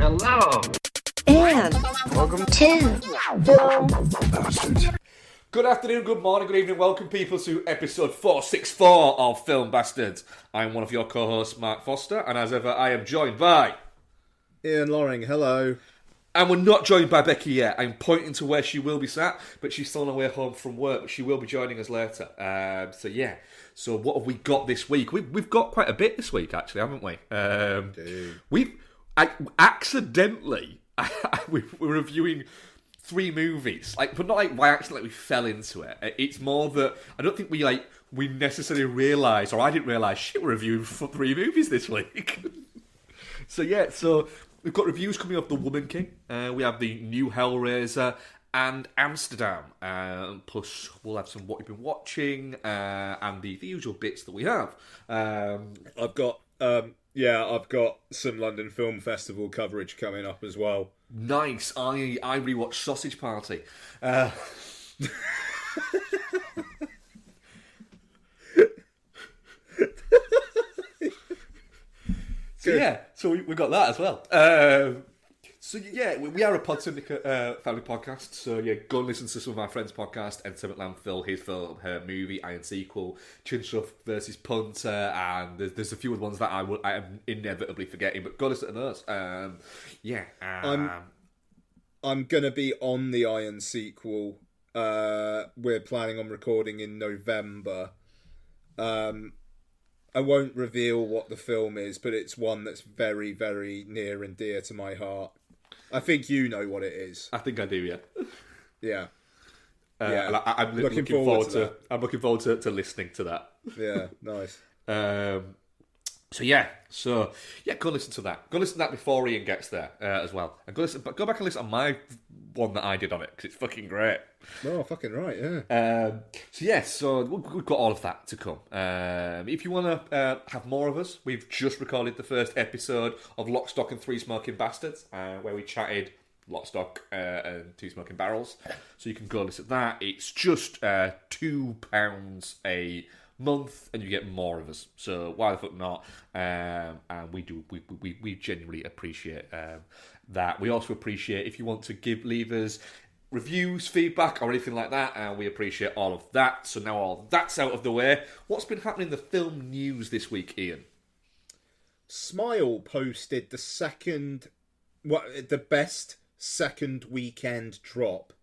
Hello. And welcome to Film Bastards. Good afternoon, good morning, good evening. Welcome, people, to episode 464 of Film Bastards. I'm one of your co-hosts, Mark Foster, and as ever, I am joined by Ian Loring. Hello. And we're not joined by Becky yet. I'm pointing to where she will be sat, but she's still on her way home from work. But she will be joining us later. So what have we got this week? We've got quite a bit this week, actually, haven't we? We're reviewing 3 movies, but not like by accident. Like we fell into it. It's more that I don't think we necessarily realised, or I didn't realise. Shit, we're reviewing 3 movies this week. So we've got reviews coming of The Woman King. We have the new Hellraiser and Amsterdam. Plus, we'll have some what you've been watching and the usual bits that we have. I've got some London Film Festival coverage coming up as well. Nice. I rewatched Sausage Party. So we got that as well. We are a Pod Syndicate family podcast. So go and listen to some of our friends' podcast. Entertainment Landfill, his film, her movie, Iron Sequel, Chinshuff versus Punter, and there's a few other ones that I am inevitably forgetting. But go listen to those. I'm gonna be on the Iron Sequel. We're planning on recording in November. I won't reveal what the film is, but it's one that's very, very near and dear to my heart. I think you know what it is. I think I do, yeah. Yeah. I'm looking forward to that. I'm looking forward to listening to that. Yeah, nice. Go listen to that. Go listen to that before Ian gets there as well. And go back and listen to my one that I did on it, because it's fucking great. Oh, fucking right, yeah. So we've got all of that to come. If you want to have more of us, we've just recorded the first episode of Lock, Stock and Three Smoking Bastards, where we chatted Lock, Stock and 2 Smoking Barrels. So you can go listen to that. It's just £2 a month, and you get more of us. So why the fuck not? And we genuinely appreciate that. We also appreciate if you want to leave us reviews, feedback, or anything like that, and we appreciate all of that. So now all that's out of the way, what's been happening in the film news this week, Ian? Smile posted the best second weekend drop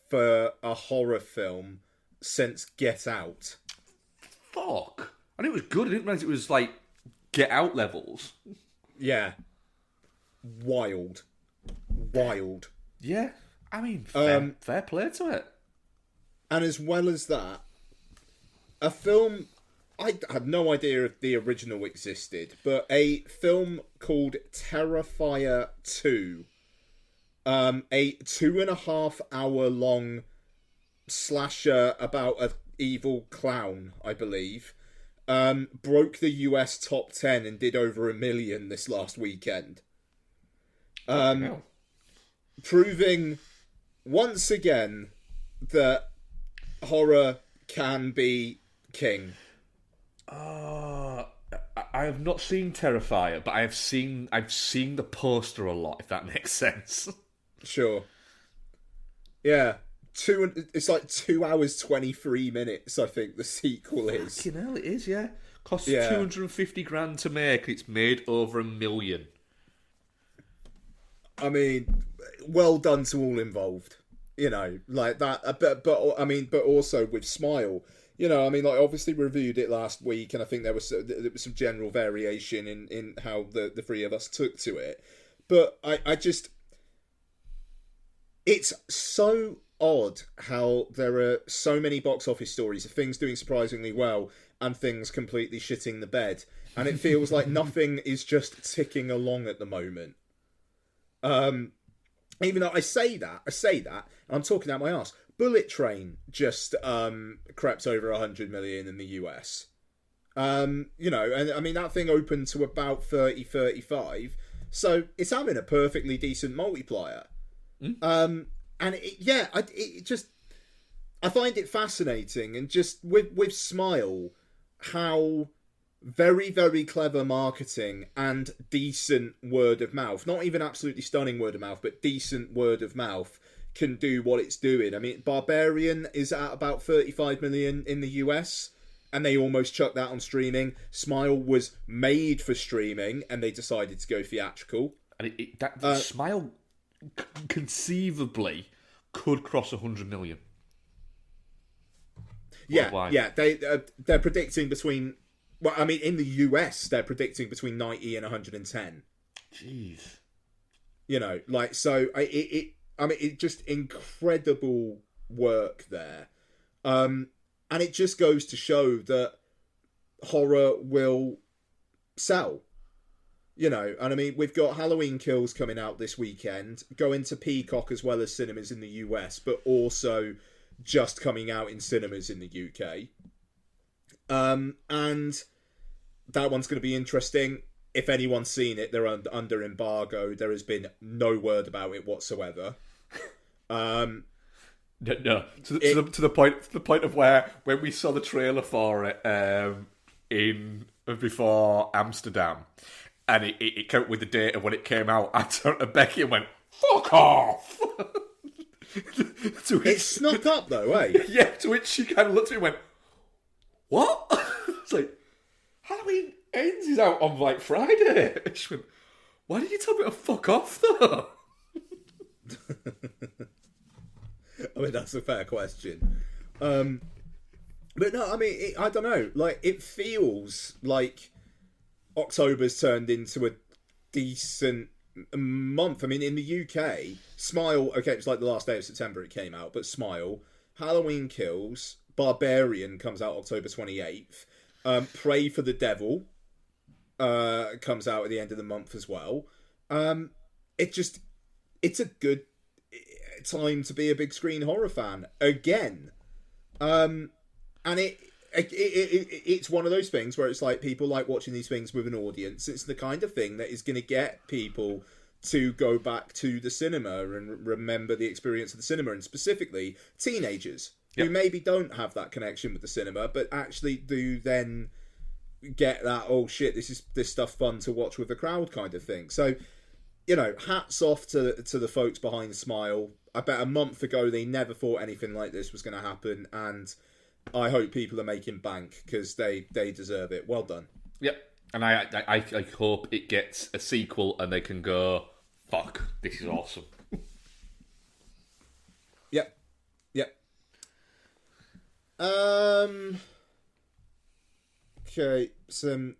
for a horror film since Get Out. Fuck. I knew it was good. I didn't realise it was like Get Out levels. Yeah. Wild. Yeah. I mean, fair play to it. And as well as that, a film, I had no idea if the original existed, but a film called Terrifier 2, a 2.5 hour long slasher about an evil clown, I believe, broke the US top 10 and did over 1 million this last weekend. Proving once again that horror can be king. I have not seen Terrifier, but I've seen the poster a lot, if that makes sense. Sure. Yeah. It's like 2 hours 23 minutes, I think the sequel is. Fucking hell, it is, yeah. Costs $250,000 to make. It's made over $1 million. I mean, well done to all involved. Like that. But also with Smile. Obviously we reviewed it last week, and I think there was some general variation in how the 3 of us took to it. But I just, it's so odd how there are so many box office stories of things doing surprisingly well and things completely shitting the bed, and it feels like nothing is just ticking along at the moment. Even though I say that, and I'm talking out my arse. Bullet Train just crept over 100 million in the US. And I mean that thing opened to about 30, 35, so it's having a perfectly decent multiplier. And I find it fascinating, and just with Smile, how very, very clever marketing and decent word of mouth. Not even absolutely stunning word of mouth, but decent word of mouth can do what it's doing. I mean, Barbarian is at about 35 million in the US, and they almost chucked that on streaming. Smile was made for streaming, and they decided to go theatrical. And Smile conceivably could cross 100 million. Yeah, they're predicting between... Well, I mean, in the US, they're predicting between 90 and 110. Jeez. You know, like, so it's just incredible work there. And it just goes to show that horror will sell. You know, and I mean, we've got Halloween Kills coming out this weekend, going to Peacock as well as cinemas in the US, but also just coming out in cinemas in the UK. And that one's going to be interesting. If anyone's seen it, they're under embargo. There has been no word about it whatsoever. No. To the point of where when we saw the trailer for it before Amsterdam, and it came up with the date of when it came out, I turned to Becky and went, "Fuck off." It snuck up though, eh? Yeah. To which she kind of looked at me and went, "What?" It's like, Halloween Ends is out on like Friday. She went, "Why did you tell me to fuck off though?" I mean, that's a fair question. But no, I mean, I don't know. Like, it feels like October's turned into a decent month. I mean, in the UK, Smile, okay, it's like the last day of September it came out, but Smile, Halloween Kills, Barbarian comes out October 28th, Pray for the Devil comes out at the end of the month as well. It's a good time to be a big screen horror fan again. And it's one of those things where it's like people like watching these things with an audience. It's the kind of thing that is going to get people to go back to the cinema and remember the experience of the cinema, and specifically teenagers who maybe don't have that connection with the cinema, but actually do then get that, oh shit, this stuff fun to watch with the crowd kind of thing. So, you know, hats off to the folks behind Smile. I bet a month ago they never thought anything like this was going to happen, and I hope people are making bank because they deserve it. Well done. Yep. And I hope it gets a sequel and they can go, fuck, this is awesome. Yep. Okay, some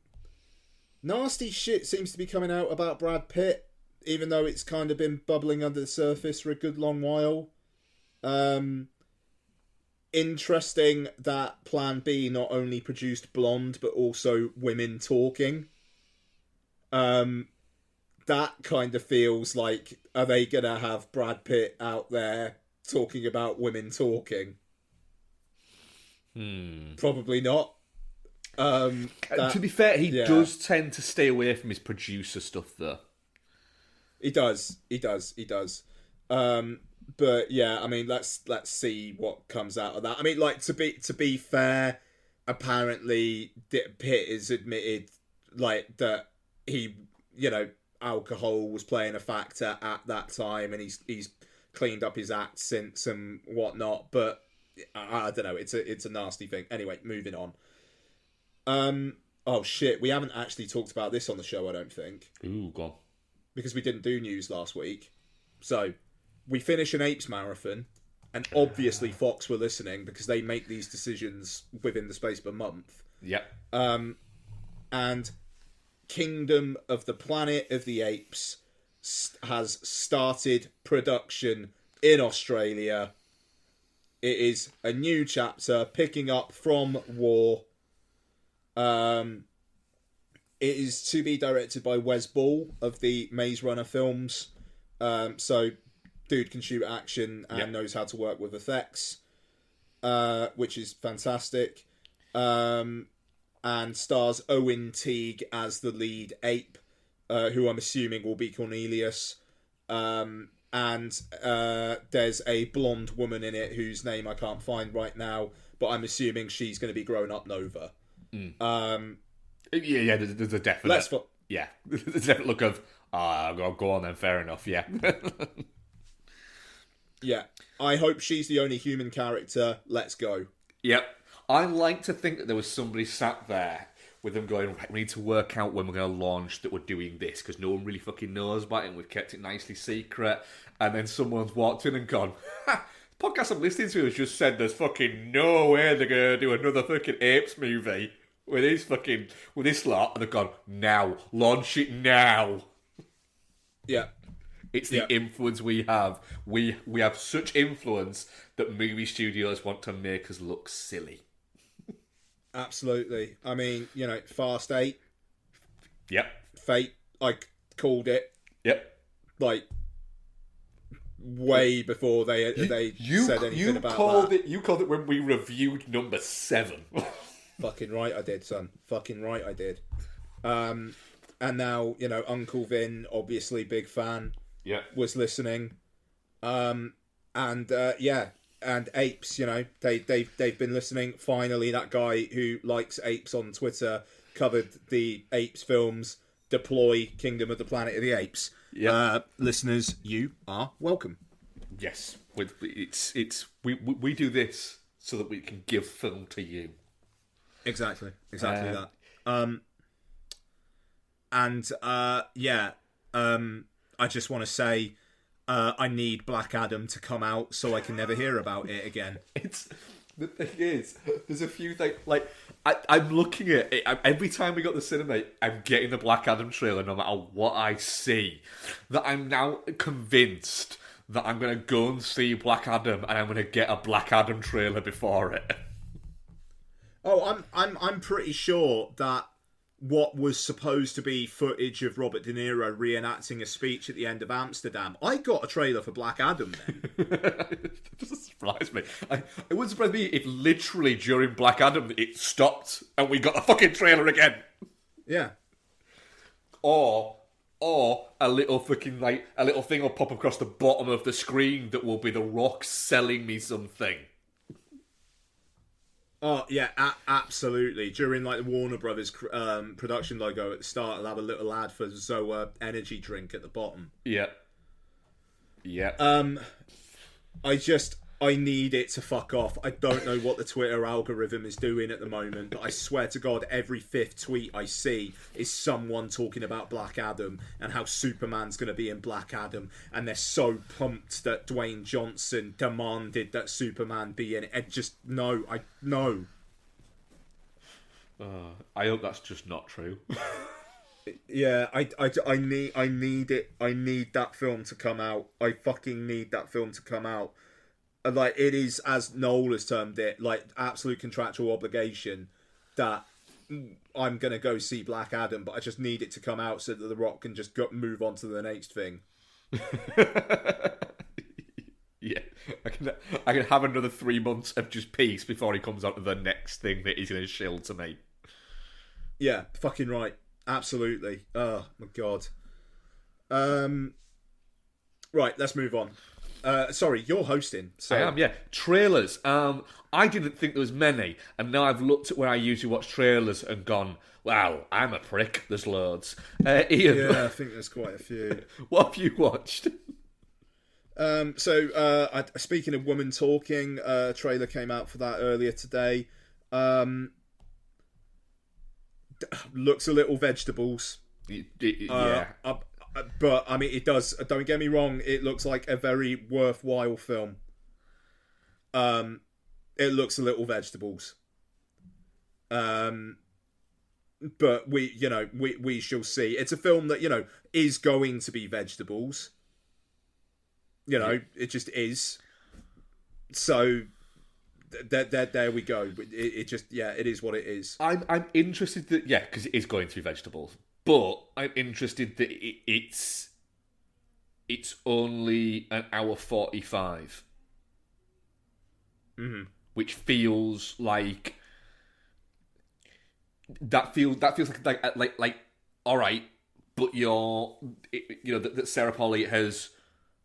nasty shit seems to be coming out about Brad Pitt, even though it's kind of been bubbling under the surface for a good long while. Interesting that Plan B not only produced Blonde, but also Women Talking. That kind of feels like, are they going to have Brad Pitt out there talking about women talking? Probably not. To be fair, he does tend to stay away from his producer stuff, though. He does. But yeah, I mean, let's see what comes out of that. I mean, like, to be fair, apparently Pitt is admitted like that he, you know, alcohol was playing a factor at that time, and he's cleaned up his act since and whatnot. But I don't know. It's a nasty thing. Anyway, moving on. Oh shit, we haven't actually talked about this on the show, I don't think. Ooh, go on. Because we didn't do news last week. So, we finish an Apes marathon, and obviously Fox were listening because they make these decisions within the space of a month. Yep. And Kingdom of the Planet of the Apes has started production in Australia. It is a new chapter picking up from War. It is to be directed by Wes Ball of the Maze Runner films. So, dude can shoot action and knows how to work with effects, which is fantastic. And stars Owen Teague as the lead ape, who I'm assuming will be Cornelius. And there's a blonde woman in it whose name I can't find right now, but I'm assuming she's going to be grown up Nova. Yeah, there's a definite... Yeah, there's a definite look of, go on then, fair enough, yeah. Yeah, I hope she's the only human character. Let's go. Yep. I like to think that there was somebody sat there with them going, right, we need to work out when we're going to launch that we're doing this, because no one really fucking knows about it, and we've kept it nicely secret. And then someone's walked in and gone, ha! The podcast I'm listening to has just said there's fucking no way they're going to do another fucking Apes movie with this lot. And they've gone, now. Launch it now. Yeah. It's the influence we have. We have such influence that movie studios want to make us look silly. Absolutely. I mean, Fast 8. Yep. Fate, I called it. Yep. Like, way before they said anything about that. You called it when we reviewed number 7. Fucking right I did, son. Fucking right I did. And now, Uncle Vin, obviously big fan, was listening. And Apes, they've been listening. Finally, that guy who likes Apes on Twitter covered the Apes films, Deploy, Kingdom of the Planet of the Apes. Listeners, you are welcome. Yes, we do this so that we can give film to you. Exactly that. I just want to say, I need Black Adam to come out so I can never hear about it again. The thing is, there's a few things, like, I'm looking at it, every time we got the cinema, I'm getting the Black Adam trailer no matter what I see, that I'm now convinced that I'm going to go and see Black Adam and I'm going to get a Black Adam trailer before it. Oh, I'm pretty sure that what was supposed to be footage of Robert De Niro reenacting a speech at the end of Amsterdam, I got a trailer for Black Adam then. It doesn't surprise me. It wouldn't surprise me if literally during Black Adam it stopped and we got a fucking trailer again. Yeah. Or a little fucking, like, a little thing will pop across the bottom of the screen that will be The Rock selling me something. Oh, yeah, absolutely. During, like, the Warner Brothers production logo at the start, I'll have a little ad for Zoa energy drink at the bottom. Yeah. I need it to fuck off. I don't know what the Twitter algorithm is doing at the moment, but I swear to God, every fifth tweet I see is someone talking about Black Adam and how Superman's going to be in Black Adam, and they're so pumped that Dwayne Johnson demanded that Superman be in it. I hope that's just not true. Yeah, I need it. I need that film to come out. I fucking need that film to come out. Like, it is, as Noel has termed it, like, absolute contractual obligation that I'm going to go see Black Adam, but I just need it to come out so that The Rock can just move on to the next thing. Yeah, I can have another 3 months of just peace before he comes on to the next thing that he's going to shill to me. Yeah, fucking right. Absolutely. Oh, my God. Right, let's move on. Sorry, you're hosting. So. I am, yeah. Trailers. I didn't think there was many, and now I've looked at where I usually watch trailers and gone, wow, I'm a prick. There's loads. Ian. Yeah, I think there's quite a few. What have you watched? Speaking of Woman Talking, a trailer came out for that earlier today. Looks a little vegetables. Yeah. But, I mean, it does. Don't get me wrong. It looks like a very worthwhile film. It looks a little vegetables. But we shall see. It's a film that, is going to be vegetables. It just is. So there we go. It is what it is. I'm interested that, because it is going to be vegetables. But I'm interested that it's only an hour 45, which feels like that feels like all right, but that Sarah Polley has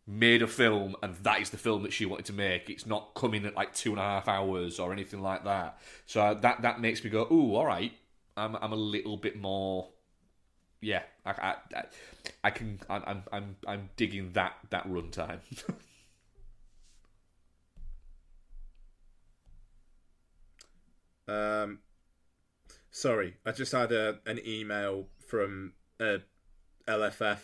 made a film and that is the film that she wanted to make. It's not coming at like 2.5 hours or anything like that. So that makes me go, ooh, all right. I'm a little bit more. Yeah, I'm digging that runtime. Sorry, I just had an email from a LFF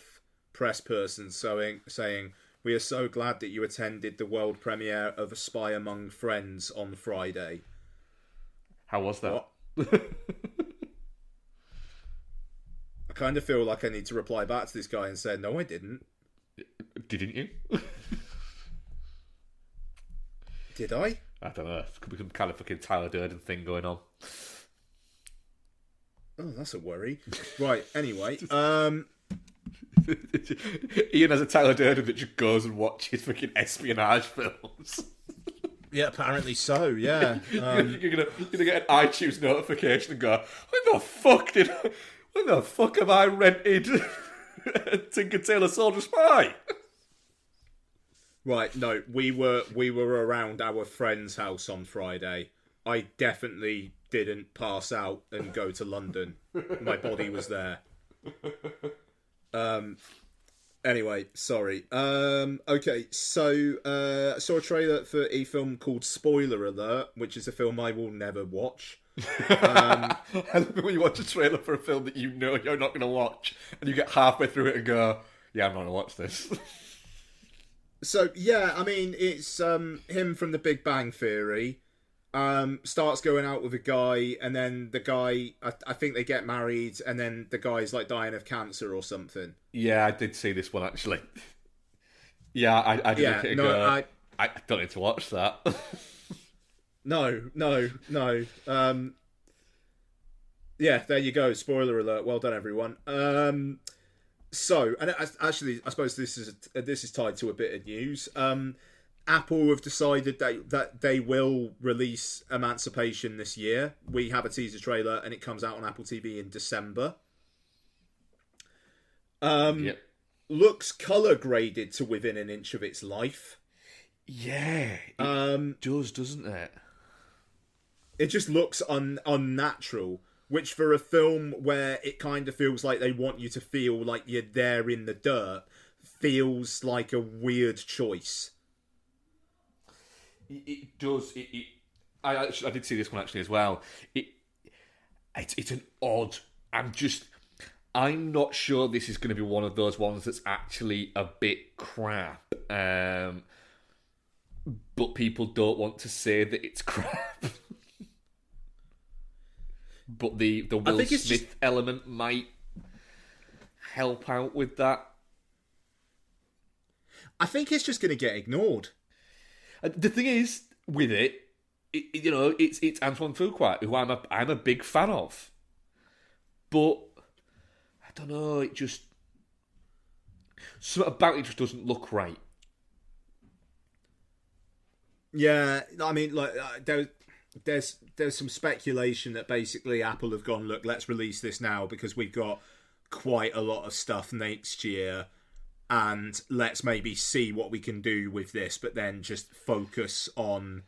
press person saying we are so glad that you attended the world premiere of A Spy Among Friends on Friday. How was that? What? I kind of feel like I need to reply back to this guy and say, no, I didn't. Didn't you? Did I? I don't know. It could be some kind of fucking Tyler Durden thing going on. Oh, that's a worry. Right, anyway. Ian has a Tyler Durden that just goes and watches fucking espionage films. Yeah, apparently so, yeah. You're gonna get an iTunes notification and go, when the fuck have I rented Tinker Tailor Soldier Spy? Right, no, we were around our friend's house on Friday. I definitely didn't pass out and go to London. My body was there. Anyway, sorry. Okay, so I saw a trailer for a film called Spoiler Alert, which is a film I will never watch. I love it when you watch a trailer for a film that you know you're not going to watch, and you get halfway through it and go, yeah, I'm not going to watch this. So, yeah, I mean, it's him from The Big Bang Theory. Starts going out with a guy, and then the guy, I think they get married, and then the guy's like dying of cancer or something. Yeah, I did see this one actually. Yeah, I did look at it and go, I don't need to watch that. No. Yeah, there you go. Spoiler alert. Well done, everyone. So, and actually, I suppose this is tied to a bit of news. Apple have decided that they will release Emancipation this year. We have a teaser trailer, and it comes out on Apple TV in December. Yep. Looks color graded to within an inch of its life. Yeah, it does, doesn't it? It just looks unnatural, which for a film where it kind of feels like they want you to feel like you're there in the dirt, feels like a weird choice. It does. I did see this one actually as well. It's an odd. I'm not sure this is going to be one of those ones that's actually a bit crap. But people don't want to say that it's crap. But the Will Smith element might help out with that. I think it's just going to get ignored. The thing is, with it's Antoine Fuqua, who I'm a big fan of. But I don't know, it just something about it just doesn't look right. Yeah, I mean, like there's some speculation that basically Apple have gone, look, let's release this now because we've got quite a lot of stuff next year, and let's maybe see what we can do with this, but then just focus on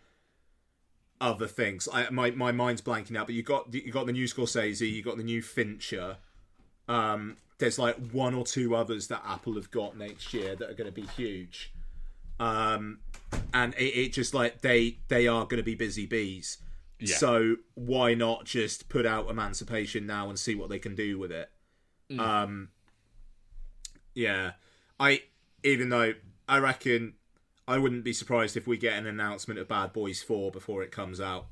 other things. My mind's blanking out, but you got the new Scorsese, you got the new Fincher. There's like one or two others that Apple have got next year that are going to be huge. And it just like they are going to be busy bees. Yeah. So why not just put out Emancipation now and see what they can do with it? Yeah. Even though I reckon I wouldn't be surprised if we get an announcement of Bad Boys 4 before it comes out.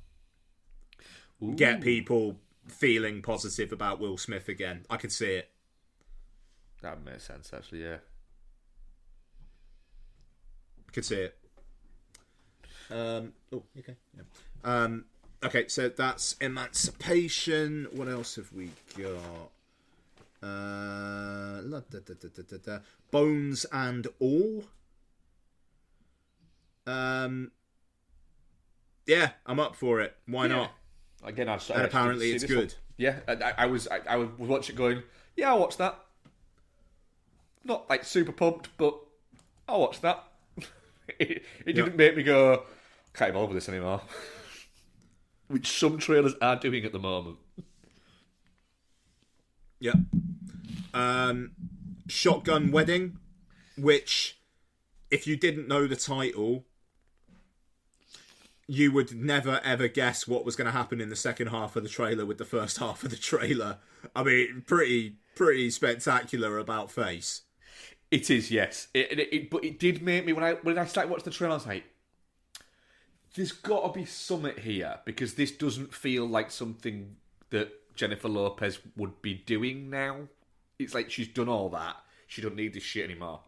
Ooh. Get people feeling positive about Will Smith again. I could see it. That makes sense, actually, yeah. Could see it. Okay. Yeah. Okay, so that's Emancipation. What else have we got? Bones and All. Yeah, I'm up for it. Why not? Again, and apparently it's good. One. Yeah, I was watching it going, yeah, I'll watch that. Not like super pumped, but I'll watch that. It didn't make me go, can't even bother with this anymore. Which some trailers are doing at the moment. Yep. Shotgun Wedding, which, if you didn't know the title, you would never ever guess what was going to happen in the second half of the trailer with the first half of the trailer. I mean, pretty spectacular about face. It is, yes. But it did make me, when I started watching the trailer, I was like, there's got to be something here, because this doesn't feel like something that Jennifer Lopez would be doing now. It's like she's done all that. She don't need this shit anymore.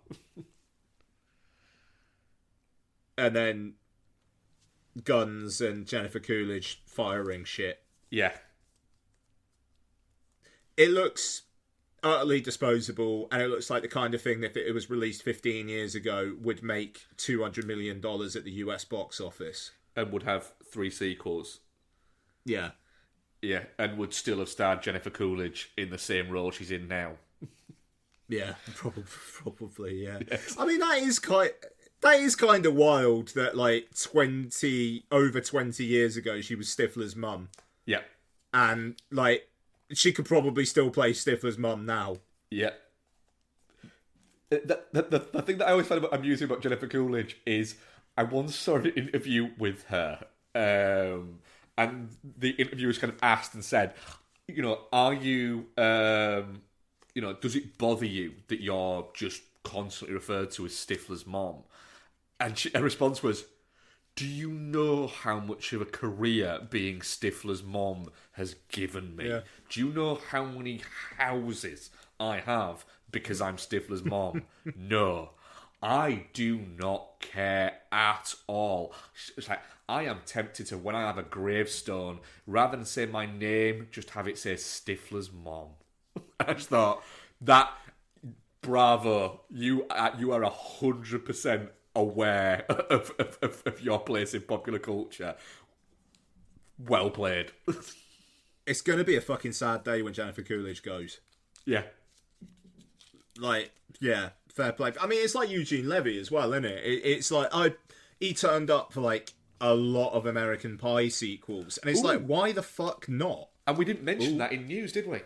And then guns and Jennifer Coolidge firing shit. Yeah. It looks utterly disposable, and it looks like the kind of thing that if it was released 15 years ago would make $200 million at the US box office. And would have 3 sequels. Yeah. Yeah, and would still have starred Jennifer Coolidge in the same role she's in now. Yeah, probably, yeah. Yes. I mean, that is kind of wild that, like, over 20 years ago, she was Stifler's mum. Yeah. And, like, she could probably still play Stifler's mum now. Yeah. The thing that I always find amusing about Jennifer Coolidge is I once saw an interview with her, and the interviewer kind of asked and said, you know, are you, you know, does it bother you that you're just constantly referred to as Stifler's mom? And her response was, do you know how much of a career being Stifler's mom has given me? Yeah. Do you know how many houses I have because I'm Stifler's mom? No. I do not care at all. It's like, I am tempted to, when I have a gravestone, rather than say my name, just have it say Stifler's mom. I just thought, bravo, you are 100% aware of your place in popular culture. Well played. It's going to be a fucking sad day when Jennifer Coolidge goes. Yeah. Like, yeah, fair play. I mean, it's like Eugene Levy as well, isn't it? It's like, he turned up for, like, a lot of American Pie sequels. And it's like, why the fuck not? And we didn't mention that in news, did we?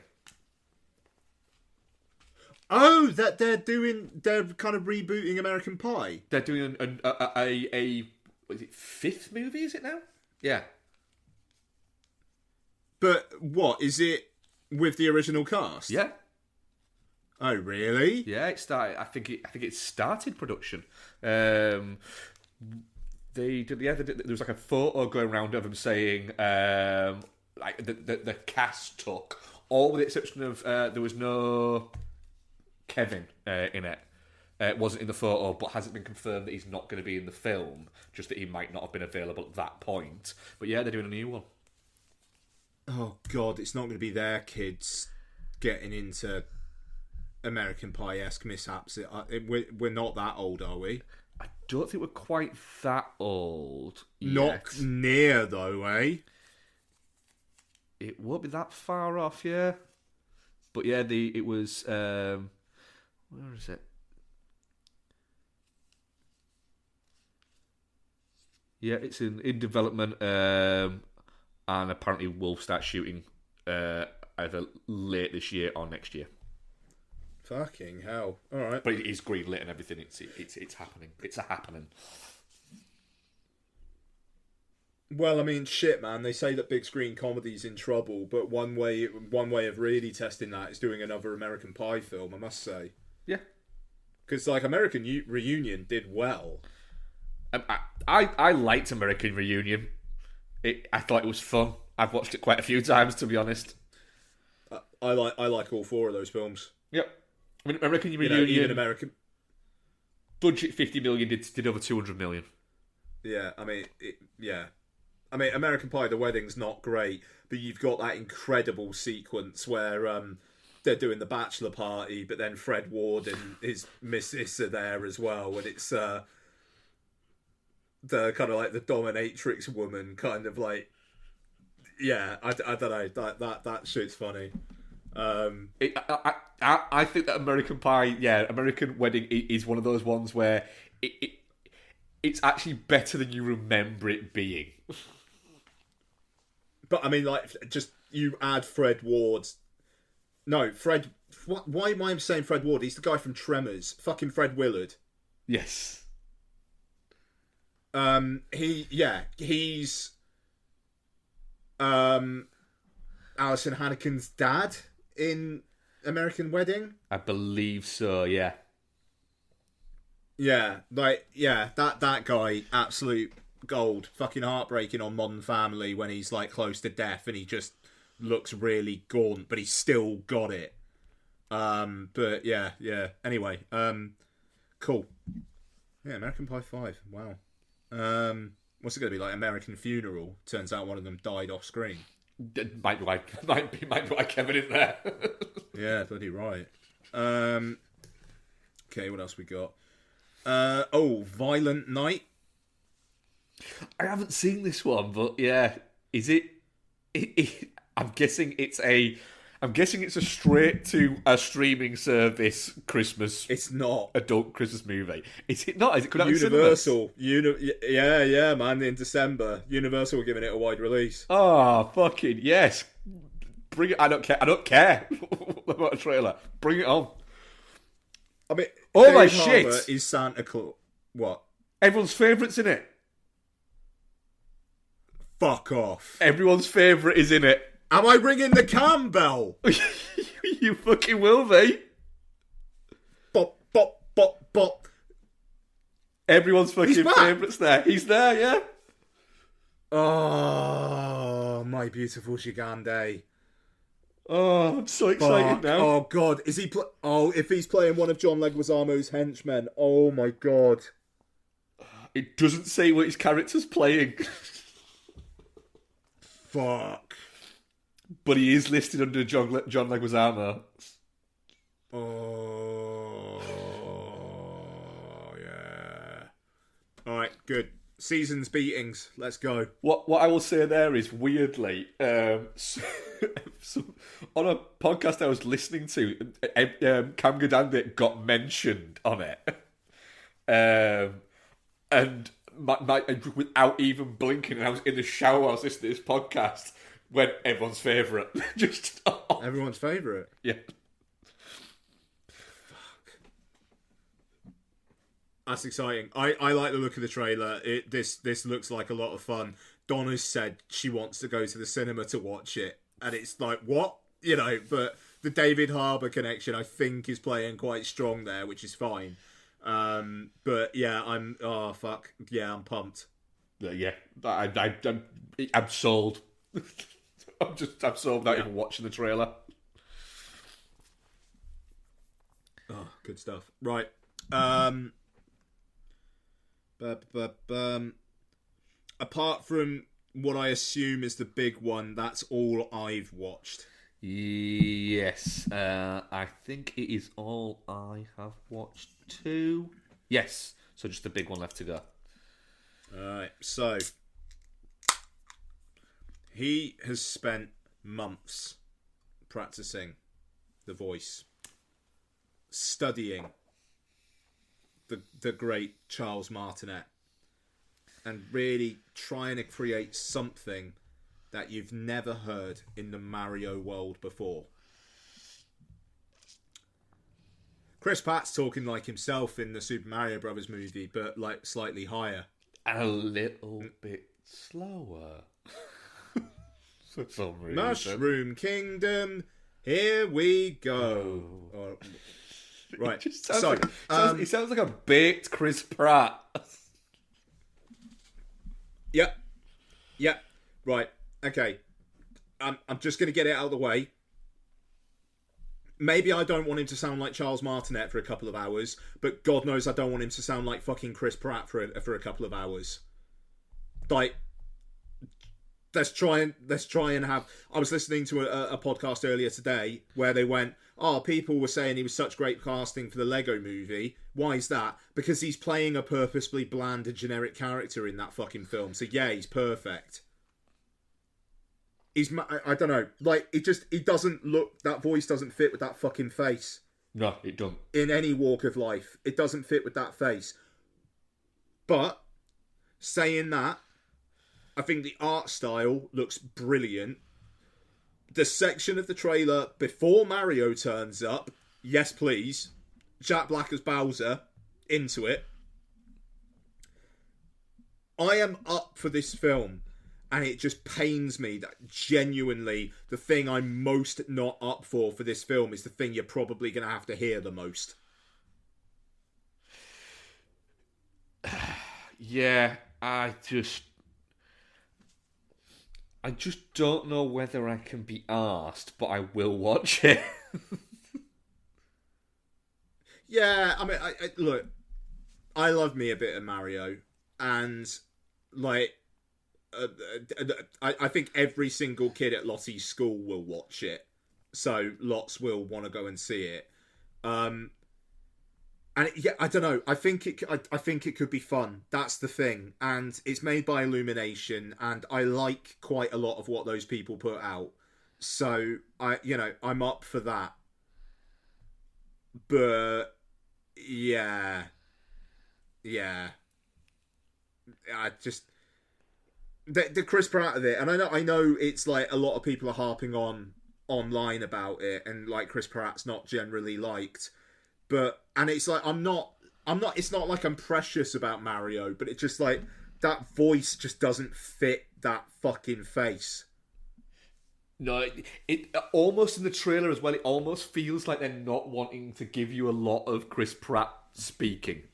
Oh, that they're kind of rebooting American Pie. They're doing a what is it, 5th movie, is it now? Yeah. But what, is it with the original cast? Yeah. Oh, really? Yeah, it started. I think it started production. They did. Yeah, there was like a photo going around of them saying, like the cast took, all with the exception of there was no Kevin in it. It wasn't in the photo, but hasn't been confirmed that he's not going to be in the film. Just that he might not have been available at that point. But yeah, they're doing a new one. Oh God, it's not going to be their kids getting into American Pie-esque mishaps. We're not that old, are we? I don't think we're quite that old yet. Not near, though, eh? It won't be that far off, yeah. But yeah, it was... where is it? Yeah, it's in development, and apparently will start shooting either late this year or next year. Fucking hell! All right, but it is greenlit and everything. It's happening. It's a happening. Well, I mean, shit, man. They say that big screen comedy's in trouble, but one way of really testing that is doing another American Pie film. I must say, yeah, because like American Reunion did well. I liked American Reunion. I thought it was fun. I've watched it quite a few times, to be honest. I like all 4 of those films. Yep. I mean, American Reunion, even American budget 50 million did over 200 million. Yeah, I mean, I mean, American Pie, the wedding's not great, but you've got that incredible sequence where they're doing the bachelor party, but then Fred Ward and his missus are there as well, and it's the kind of like the dominatrix woman, kind of like, yeah, I don't know, that shit's funny. I think that American Pie, American Wedding is one of those ones where it's actually better than you remember it being. But I mean, like, just you add Fred Ward No, Fred. Why am I saying Fred Ward? He's the guy from Tremors. Fucking Fred Willard. Yes. He's Alison Hannigan's dad in American Wedding. I believe so, yeah. Yeah, that guy, absolute gold. Fucking heartbreaking on Modern Family when he's like close to death and he just looks really gaunt, but he's still got it. But yeah. Anyway, cool. Yeah, American Pie 5. Wow. What's it gonna be like? American Funeral. Turns out one of them died off screen. Might be like Kevin in there. Yeah, bloody right. Okay, what else we got? Violent Night. I haven't seen this one, but yeah, is it? I'm guessing it's a straight to a streaming service Christmas. It's not adult Christmas movie. Is it not? Is it Universal? Yeah, man. In December, Universal were giving it a wide release. Oh, fucking yes! Bring it. I don't care about a trailer. Bring it on. I mean, oh my Dave Harbour shit! Is Santa Claus what? Everyone's favourite's in it. Fuck off! Everyone's favourite is in it. Am I ringing the cam bell? You fucking will be. Bop, bop, bop, bop. Everyone's fucking favourite's there. He's there, yeah. Oh, my beautiful Gigande. Oh, I'm so excited now. Oh, God. Is he... if he's playing one of John Leguizamo's henchmen. Oh, my God. It doesn't say what his character's playing. Fuck. But he is listed under John Leguizamo. Oh, yeah. All right, good. Season's beatings. Let's go. What I will say there is, weirdly, on a podcast I was listening to, Cam Gadandit got mentioned on it. And without even blinking, and I was in the shower, I was listening to this podcast, when everyone's favourite. Just everyone's favourite? Yeah. Fuck. That's exciting. I like the look of the trailer. This looks like a lot of fun. Donna's said she wants to go to the cinema to watch it. And it's like, what? You know, but the David Harbour connection, I think, is playing quite strong there, which is fine. But yeah, I'm pumped. Yeah, I'm sold. I'm sold without even watching the trailer. Oh, good stuff. Right. Apart from what I assume is the big one, that's all I've watched. Yes, I think it is all I have watched too. Yes, so just the big one left to go. Alright, so he has spent months practicing the voice, studying the great Charles Martinet, and really trying to create something that you've never heard in the Mario world before. Chris Pratt's talking like himself in the Super Mario Brothers movie, but like slightly higher. And a little bit slower. For some reason. Mushroom Kingdom, here we go. Oh. Right. It sounds like a baked Chris Pratt. Yep. Right. Okay. I'm just going to get it out of the way. Maybe I don't want him to sound like Charles Martinet for a couple of hours, but God knows I don't want him to sound like fucking Chris Pratt for a couple of hours. Like, let's try and have... I was listening to a podcast earlier today where they went, people were saying he was such great casting for the Lego movie. Why is that? Because he's playing a purposefully bland and generic character in that fucking film. So yeah, he's perfect. I don't know. Like, it doesn't look... That voice doesn't fit with that fucking face. No, it don't. In any walk of life. It doesn't fit with that face. But, saying that, I think the art style looks brilliant. the section of the trailer before Mario turns up, yes please, Jack Black as Bowser, into it. I am up for this film, and it just pains me that genuinely the thing I'm most not up for this film is the thing you're probably going to have to hear the most. Yeah, I just don't know whether I can be arsed, but I will watch it. Yeah, I mean, look, I love me a bit of Mario, and like, I think every single kid at Lottie's school will watch it, so lots will want to go and see it. And yeah, I don't know. I think it could be fun. That's the thing, and it's made by Illumination, and I like quite a lot of what those people put out. So I'm up for that. But yeah, I just the Chris Pratt of it, and I know it's like a lot of people are harping on online about it, and like Chris Pratt's not generally liked. And it's like I'm not. It's not like I'm precious about Mario, but it's just like that voice just doesn't fit that fucking face. No, it almost in the trailer as well. It almost feels like they're not wanting to give you a lot of Chris Pratt speaking.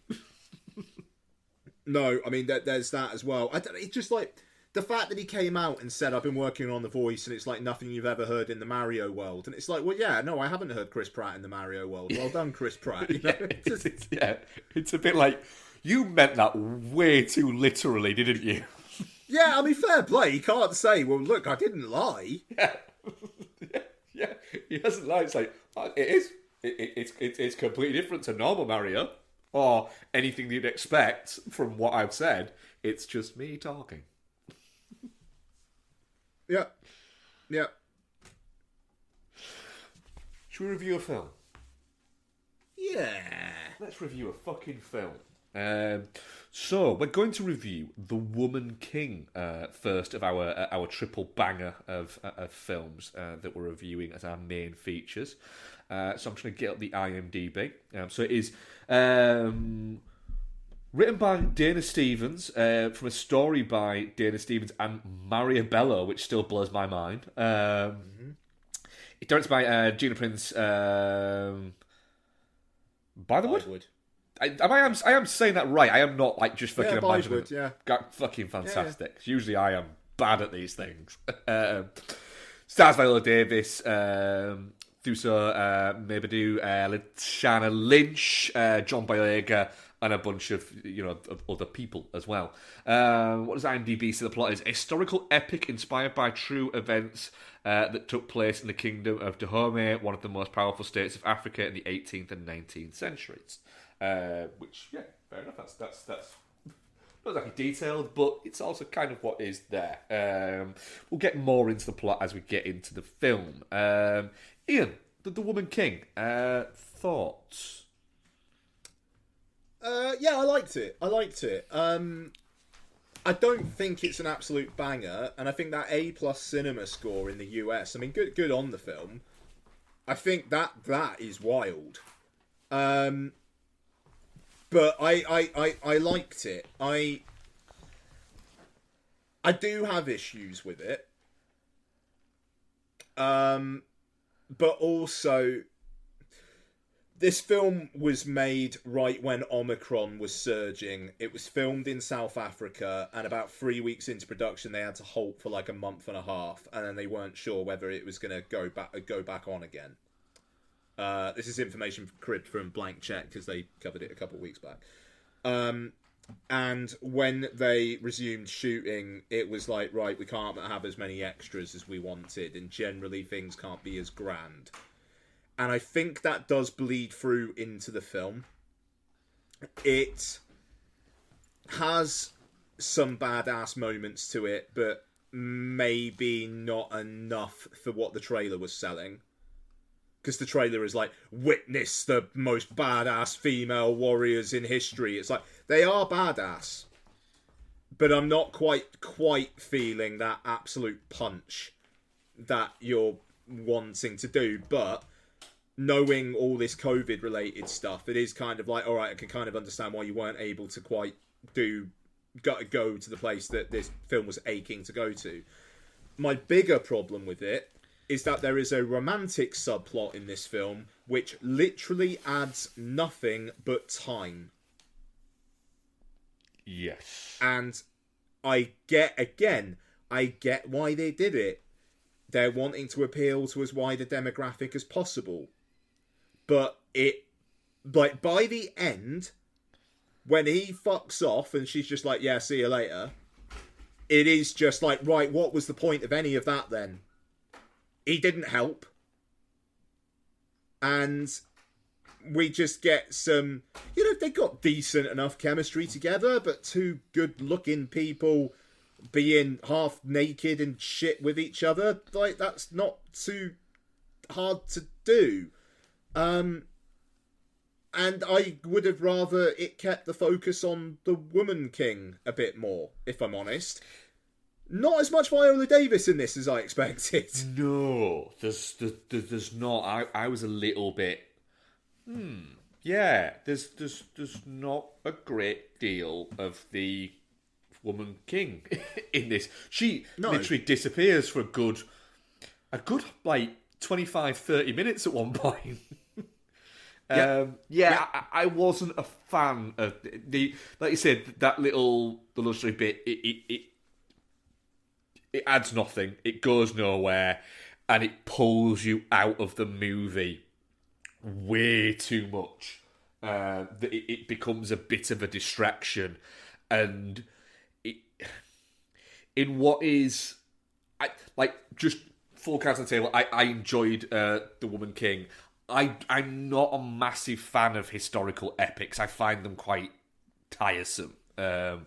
No, I mean there's that as well. It's just like the fact that he came out and said, "I've been working on the voice, and it's like nothing you've ever heard in the Mario world." And it's like, well, yeah, no, I haven't heard Chris Pratt in the Mario world. Well done, Chris Pratt. You know? It's a bit like, you meant that way too literally, didn't you? Yeah, I mean, fair play. He can't say, well, look, I didn't lie. Yeah. He hasn't lied. It's like, it is. It's completely different to normal Mario, or anything you'd expect from what I've said. It's just me talking. Yeah. Should we review a film? Yeah. Let's review a fucking film. So we're going to review The Woman King first of our triple banger of films that we're reviewing as our main features. So I'm just going to get up the IMDb. So it is written by Dana Stevens, from a story by Dana Stevens and Maria Bello, which still blows my mind. It's directed by Gina Prince Bythewood. I am saying that right. I am not like just fucking imagining. Yeah. Fucking fantastic. Yeah. Usually I am bad at these things. Stars Viola Davis, Thuso Mabadu, Lashana Lynch, John Boyega, and a bunch of other people as well. What does IMDb say the plot is? A historical epic inspired by true events that took place in the kingdom of Dahomey, one of the most powerful states of Africa in the 18th and 19th centuries. Which, yeah, fair enough. That's not exactly detailed, but it's also kind of what is there. We'll get more into the plot as we get into the film. Ian, the Woman King, thoughts? Yeah, I liked it. I don't think it's an absolute banger, and I think that A+ cinema score in the US, I mean, good on the film. I think that is wild. But I liked it. I do have issues with it. But also, this film was made right when Omicron was surging. It was filmed in South Africa, and about 3 weeks into production, they had to halt for like a month and a half, and then they weren't sure whether it was going to go back on again. This is information cribbed from Blank Check, because they covered it a couple of weeks back. And when they resumed shooting, it was like, right, we can't have as many extras as we wanted, and generally things can't be as grand. And I think that does bleed through into the film. It has some badass moments to it, but maybe not enough for what the trailer was selling. Because the trailer is like, witness the most badass female warriors in history. It's like, they are badass. But I'm not quite feeling that absolute punch that you're wanting to do, but knowing all this COVID related stuff, it is kind of like, all right, I can kind of understand why you weren't able to quite go to the place that this film was aching to go to. My bigger problem with it is that there is a romantic subplot in this film which literally adds nothing but time. Yes. And I get why they did it. They're wanting to appeal to as wide a demographic as possible. But like, by the end, when he fucks off and she's just like, yeah, see you later, it is just like, right, what was the point of any of that then? He didn't help. And we just get some, they got decent enough chemistry together, but two good-looking people being half naked and shit with each other, like, that's not too hard to do. And I would have rather it kept the focus on the Woman King a bit more, if I'm honest. Not as much Viola Davis in this as I expected. No, there's not. I was a little bit. Yeah, there's not a great deal of the Woman King in this. She literally disappears for a good like 25-30 minutes at one point. I wasn't a fan of the like you said, that little the luxury bit. It adds nothing. It goes nowhere, and it pulls you out of the movie way too much. That it becomes a bit of a distraction, and in what is, just full cards on the table. I enjoyed The Woman King. I'm not a massive fan of historical epics. I find them quite tiresome at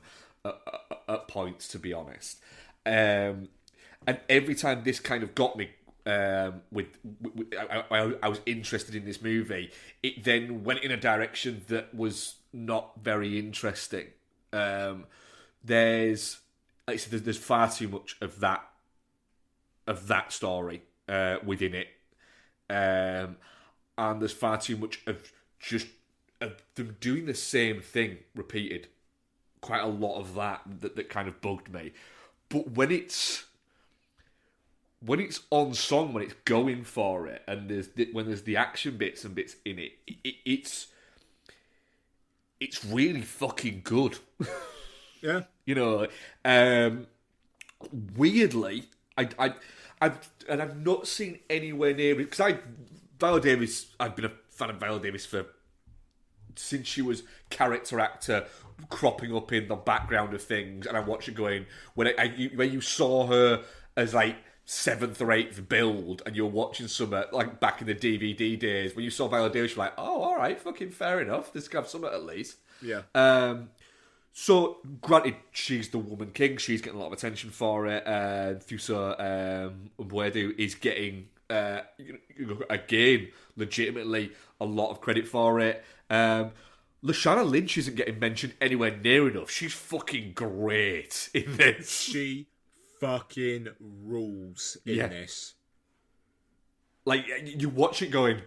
points, to be honest. And every time this kind of got me, I was interested in this movie. It then went in a direction that was not very interesting. There's far too much of that story within it, and there's far too much of just of them doing the same thing repeated. Quite a lot of that kind of bugged me. But when it's on song, when it's going for it, and when there's the action bits and bits in it, it's really fucking good. Yeah. Weirdly, I've not seen anywhere near it, because Viola Davis, I've been a fan of Viola Davis since she was character actor cropping up in the background of things, and I watched it going when you saw her as like 7th or 8th build, and you're watching some like back in the DVD days when you saw Viola Davis, you're like, oh, all right, fucking fair enough. This can have some at least. Yeah. So, granted, she's the Woman King. She's getting a lot of attention for it. Thuso Mwedu is getting, again, legitimately a lot of credit for it. Lashana Lynch isn't getting mentioned anywhere near enough. She's fucking great in this. She fucking rules in this. Like, you watch it going,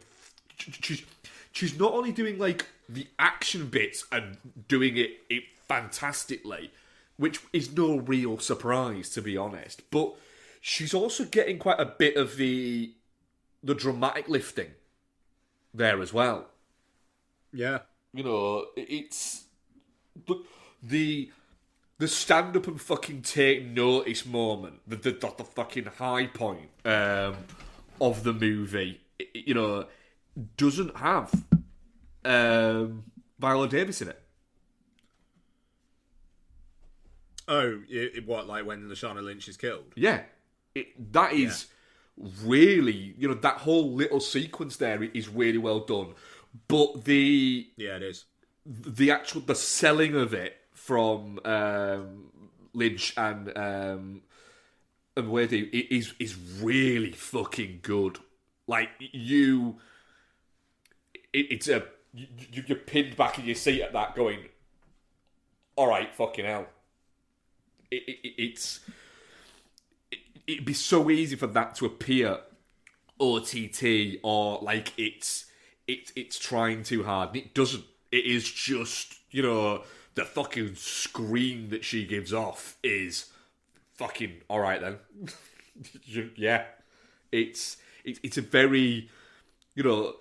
she's not only doing, like, the action bits and doing it fantastically, which is no real surprise, to be honest, but she's also getting quite a bit of the dramatic lifting there as well. Yeah. It's the stand up and fucking take notice moment, the fucking high point of the movie, doesn't have Viola Davis in it. Oh, what, like when Lashana Lynch is killed? Yeah. That is really, that whole little sequence there is really well done. But it is. The selling of it from Lynch and Mwedu is really fucking good. Like, you're pinned back in your seat at that going, all right, fucking hell. It'd be so easy for that to appear OTT or like it's trying too hard. And it doesn't. It is just, the fucking scream that she gives off is fucking alright then. Yeah. It's a very, I'm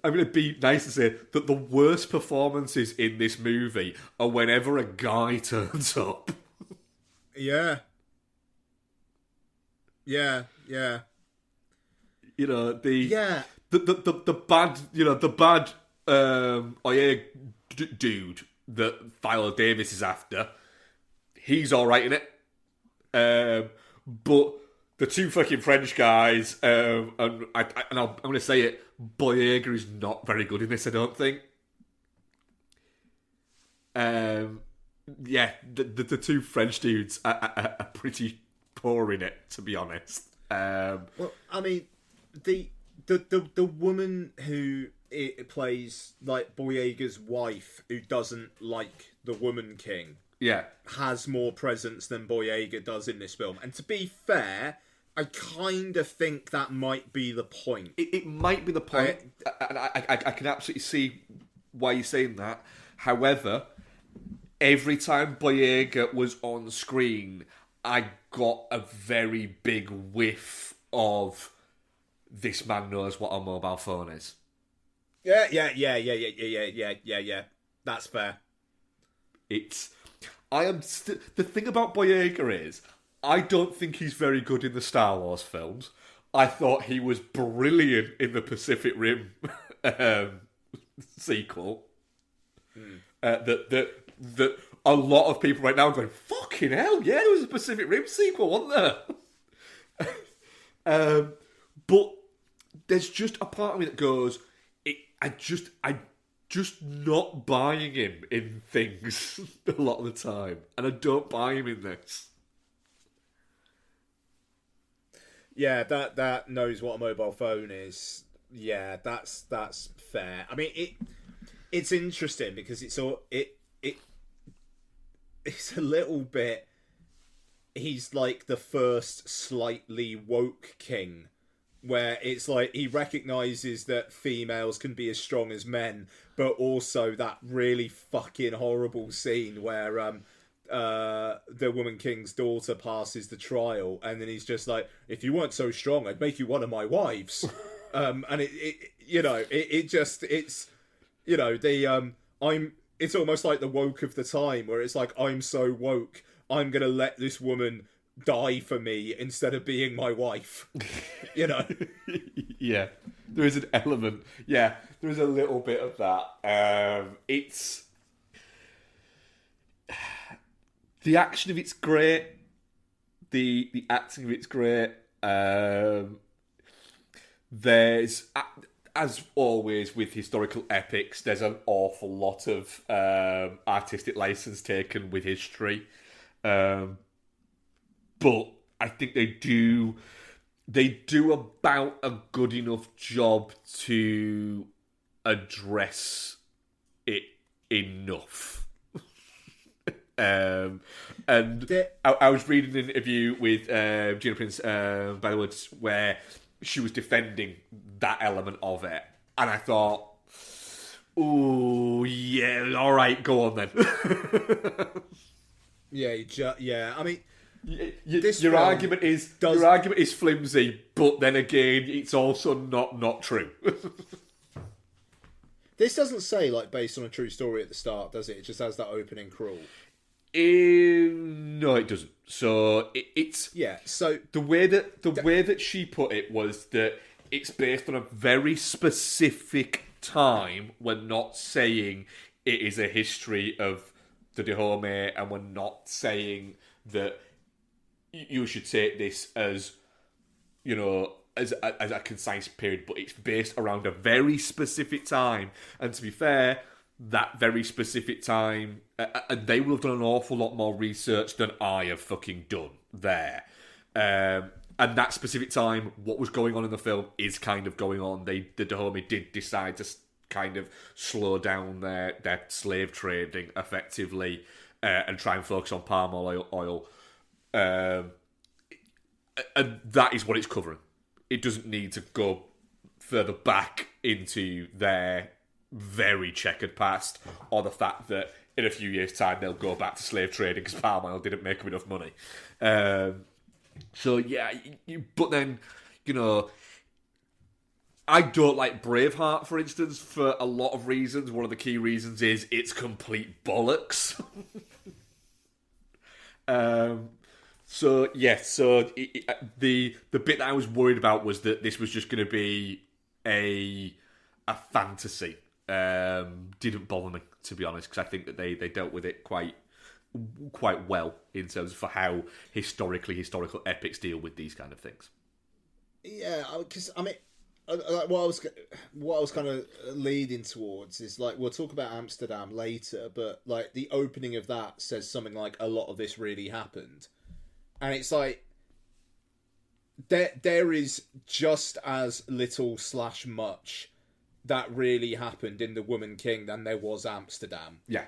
going to be nice to say that the worst performances in this movie are whenever a guy turns up. Yeah. Yeah. The bad dude that Viola Davis is after, he's alright in it. But the two fucking French guys, and I'm going to say it, Boyega is not very good in this, I don't think. The two French dudes are pretty poor in it, to be honest. Well, I mean, the woman who it plays like Boyega's wife, who doesn't like the Woman King, has more presence than Boyega does in this film. And to be fair, I kind of think that might be the point. It might be the point, and I can absolutely see why you're saying that. However, every time Boyega was on screen, I got a very big whiff of this man knows what a mobile phone is. Yeah. That's fair. The thing about Boyega is, I don't think he's very good in the Star Wars films. I thought he was brilliant in the Pacific Rim sequel. That a lot of people right now are going, fucking hell, yeah, there was a Pacific Rim sequel, wasn't there? But there's just a part of me that goes, I just not buying him in things a lot of the time, and I don't buy him in this. Yeah, that knows what a mobile phone is. Yeah, that's fair. I mean, it's interesting because it's a little bit. He's like the first slightly woke king, where it's like he recognizes that females can be as strong as men, but also that really fucking horrible scene where the Woman King's daughter passes the trial, and then he's just like, if you weren't so strong, I'd make you one of my wives. And it's almost like the woke of the time, where it's like, I'm so woke, I'm gonna let this woman die for me instead of being my wife. Yeah, there is an element. Yeah, there is a little bit of that. It's the action of it's great. The acting of it's great. There's, as always with historical epics, there's an awful lot of artistic license taken with history. But I think they do about a good enough job to address it enough. And I was reading an interview with Gina Prince, by the words, where she was defending that element of it, and I thought, "Oh yeah, all right, go on then." Yeah. I mean, your argument is flimsy, but then again, it's also not true. This doesn't say like based on a true story at the start, does it? It just has that opening crawl. No, it doesn't. So it's So the way that she put it was that it's based on a very specific time. We're not saying it is a history of the Dahomey, and we're not saying that you should take this as, as a concise period, but it's based around a very specific time. And to be fair, that very specific time, and they will have done an awful lot more research than I have fucking done there. And that specific time, what was going on in the film is kind of going on. The Dahomey did decide to kind of slow down their slave trading effectively, and try and focus on palm oil. And that is what it's covering. it doesn't need to go further back into their very checkered past, or the fact that in a few years' time they'll go back to slave trading because palm oil didn't make them enough money. So yeah, but then, you know, I don't like Braveheart, for instance, for a lot of reasons. One of the key reasons is it's complete bollocks. The bit that I was worried about was that this was just going to be a fantasy. Didn't bother me, to be honest, because I think that they dealt with it quite well in terms of for how historical epics deal with these kind of things. Yeah, because I mean, what I was kind of leading towards is like we'll talk about Amsterdam later, but like the opening of that says something like a lot of this really happened, and it's like there is just as little / much that really happened in The Woman King than there was Amsterdam. Yeah.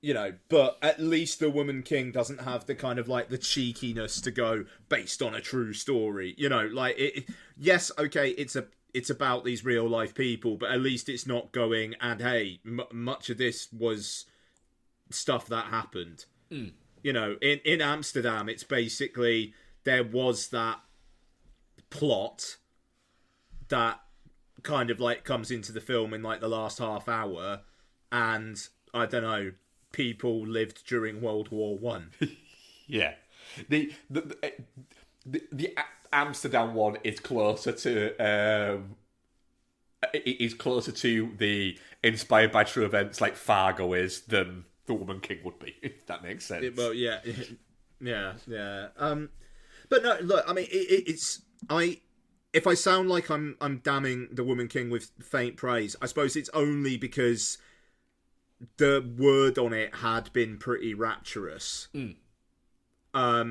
You know, but at least The Woman King doesn't have the kind of like the cheekiness to go based on a true story. You know, like yes, okay, it's about these real life people, but at least it's not going and hey, much of this was stuff that happened. Mm. You know, in Amsterdam, it's basically there was that plot that kind of like comes into the film in like the last half hour, and I don't know, people lived during World War One. Yeah, the Amsterdam one is closer to the inspired by true events like Fargo is than The Woman King would be, if that makes sense. Well, yeah. But no, look, I mean, if I sound like I'm damning The Woman King with faint praise, I suppose it's only because the word on it had been pretty rapturous. I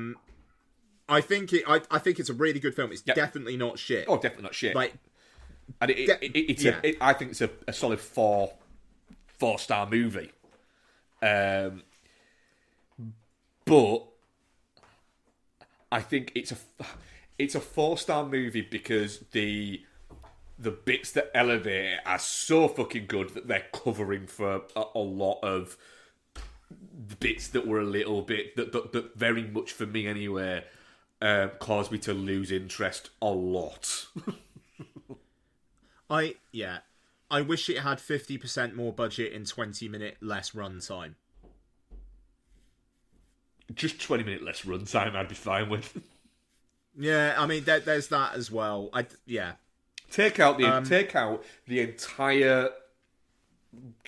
think it's a really good film. It's definitely not shit. Oh, definitely not shit. Like, and I think it's a solid 4-star movie. But I think it's a 4-star movie because the bits that elevate it are so fucking good that they're covering for a lot of the bits that were a little bit that very much for me anyway caused me to lose interest a lot. I wish it had 50% more budget and 20-minute less runtime. Just 20-minute less runtime I'd be fine with. Yeah, I mean there's that as well. Take out the entire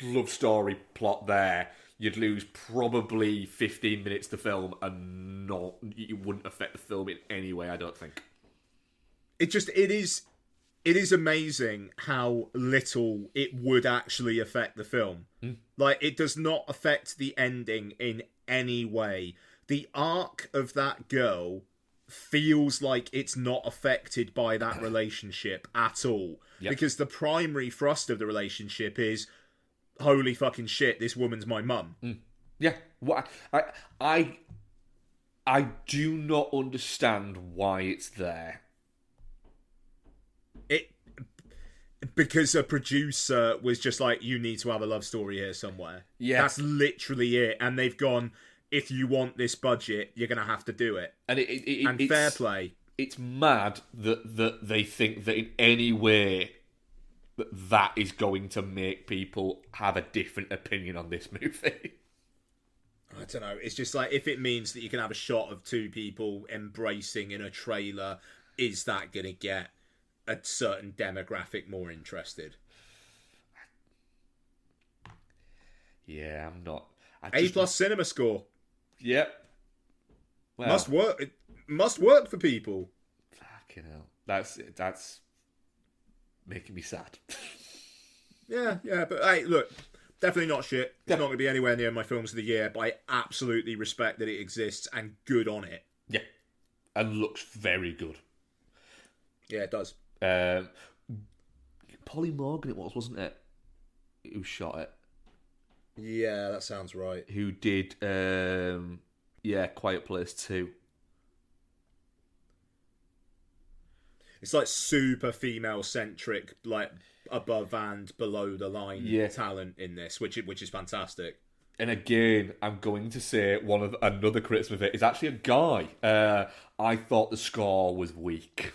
love story plot there. You'd lose probably 15 minutes to film, and it wouldn't affect the film in any way. I don't think. It is amazing how little it would actually affect the film. Like, it does not affect the ending in any way. The arc of that girl feels like it's not affected by that relationship at all. Yep. Because the primary thrust of the relationship is, holy fucking shit, this woman's my mum. Yeah. What I do not understand why it's there. Because a producer was just like, you need to have a love story here somewhere. Yeah. That's literally it. And they've gone, if you want this budget, you're going to have to do it. And it's fair play. It's mad that they think that in any way that is going to make people have a different opinion on this movie. I don't know. It's just like, if it means that you can have a shot of two people embracing in a trailer, is that going to get a certain demographic more interested? Yeah, I'm not. A+ cinema score. Yep. Well, must work. It must work for people. Fucking hell. That's making me sad. Yeah, but hey, look, definitely not shit. It's not going to be anywhere near my films of the year, but I absolutely respect that it exists and good on it. Yeah, and looks very good. Yeah, it does. Polly Morgan, it wasn't it? Who shot it? Yeah, that sounds right. Who did? Quiet Place 2. It's like super female centric, like above and below the line talent in this, which is fantastic. And again, I'm going to say another criticism of it is actually a guy. I thought the score was weak.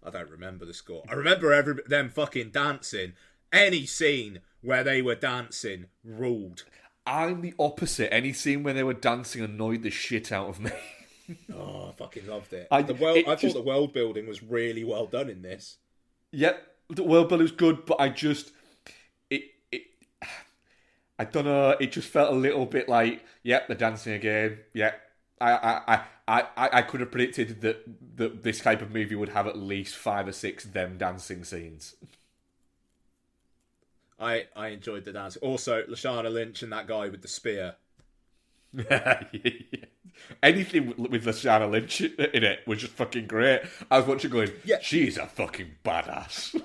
I don't remember the score. I remember them fucking dancing. Any scene where they were dancing ruled. I'm the opposite. Any scene where they were dancing annoyed the shit out of me. Oh, I fucking loved it. I thought the world building was really well done in this. Yep, the world building was good, but I don't know. It just felt a little bit like, yep, they're dancing again. Yep, I could have predicted that this type of movie would have at least 5 or 6 them dancing scenes. I enjoyed the dance. Also, Lashana Lynch and that guy with the spear. Yeah. Anything with Lashana Lynch in it was just fucking great. I was watching going, she's a fucking badass.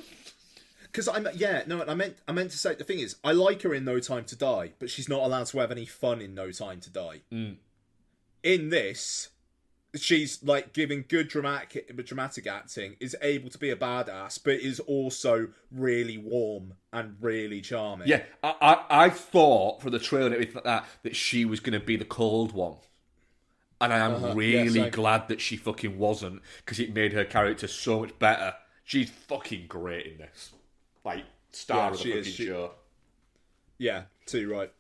Because I meant to say, the thing is, I like her in No Time to Die, but she's not allowed to have any fun in No Time to Die. In this, she's like giving good dramatic acting, is able to be a badass, but is also really warm and really charming. Yeah, I thought from the trailer and everything like that she was going to be the cold one. And I am really glad that she fucking wasn't, because it made her character so much better. She's fucking great in this. Like, star of the fucking show. Yeah, too right.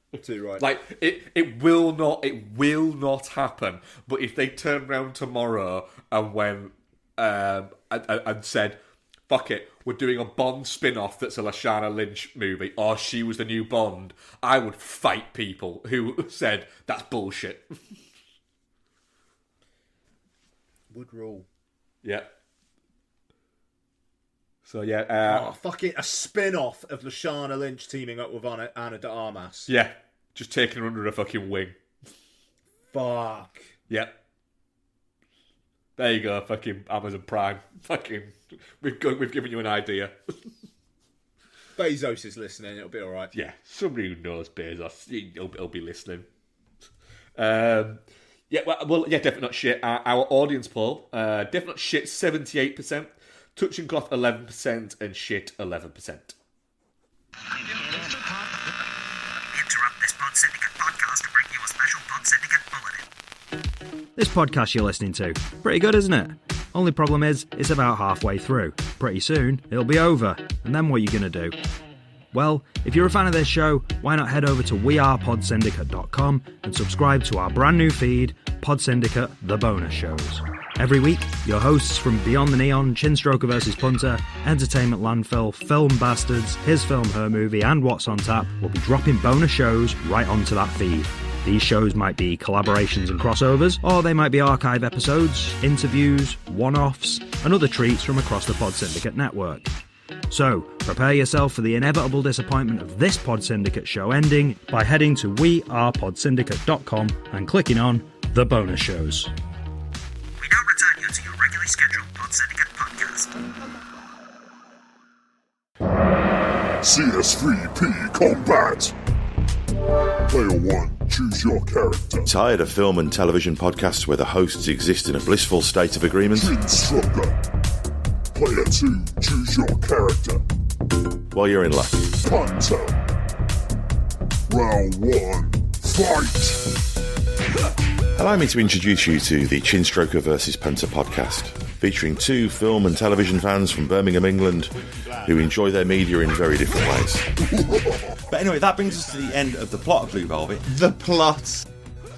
Like, it will not happen. But if they turn around tomorrow and went and said, fuck it, we're doing a Bond spin-off that's a Lashana Lynch movie, or she was the new Bond, I would fight people who said that's bullshit. Would rule. Yeah. So yeah, fucking a spin-off of Lashana Lynch teaming up with Ana de Armas. Yeah, just taking her under a fucking wing. Fuck. Yep. There you go, fucking Amazon Prime. Fucking, we've given you an idea. Bezos is listening. It'll be all right. Yeah, somebody who knows Bezos, he'll be listening. Definitely not shit. Our audience poll, definitely not shit 78%, touching cloth 11%, and shit 11%. Interrupt this Pod Syndicate podcast to bring you a special Pod Syndicate bulletin. This podcast you're listening to, pretty good, isn't it? Only problem is, it's about halfway through. Pretty soon, it'll be over, and then what are you going to do? Well, if you're a fan of this show, why not head over to wearepodsyndicate.com and subscribe to our brand new feed, Pod Syndicate, The Bonus Shows. Every week, your hosts from Beyond the Neon, Chinstroker vs. Punter, Entertainment Landfill, Film Bastards, His Film, Her Movie, and What's on Tap will be dropping bonus shows right onto that feed. These shows might be collaborations and crossovers, or they might be archive episodes, interviews, one-offs, and other treats from across the Pod Syndicate network. So, prepare yourself for the inevitable disappointment of this Pod Syndicate show ending by heading to wearepodsyndicate.com and clicking on The Bonus Shows. We now return you to your regularly scheduled Pod Syndicate podcast. CS3P Combat. Player 1, choose your character. Tired of film and television podcasts where the hosts exist in a blissful state of agreement? Chinstroker. Player 2, choose your character. Well, you're in luck. Punter. Round 1, fight! Allow me to introduce you to the Chinstroker vs. Punter podcast, featuring 2 film and television fans from Birmingham, England, who enjoy their media in very different ways. But anyway, that brings us to the end of the plot of Blue Velvet. The plot.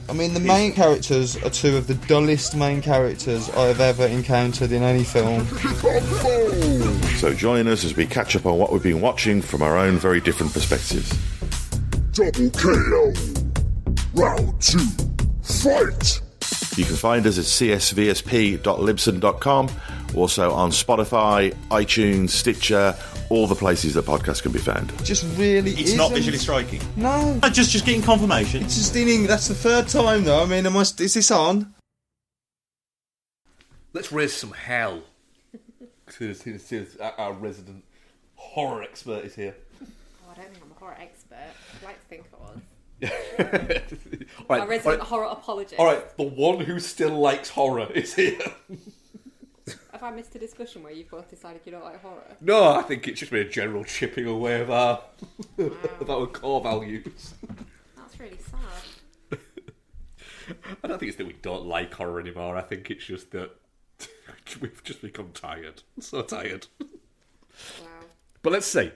I mean, the main characters are 2 of the dullest main characters I have ever encountered in any film. So join us as we catch up on what we've been watching from our own very different perspectives. Double KO. Round 2, fight! You can find us at csvsp.libsyn.com, also on Spotify, iTunes, Stitcher, all the places that podcasts can be found. Just really It's not visually striking. No. Just getting confirmation. It's just that's the 3rd time though. I mean, is this on? Let's raise some hell. Our resident horror expert is here. Oh, I don't think I'm a horror expert. I'd like to think I was. Right, Our resident horror apologist. All right, the one who still likes horror is here. Have I missed a discussion where you've both decided you don't like horror? No, I think it's just been a general chipping away of our core values. That's really sad. I don't think it's that we don't like horror anymore. I think it's just that we've just become tired. So tired. Wow. But let's see.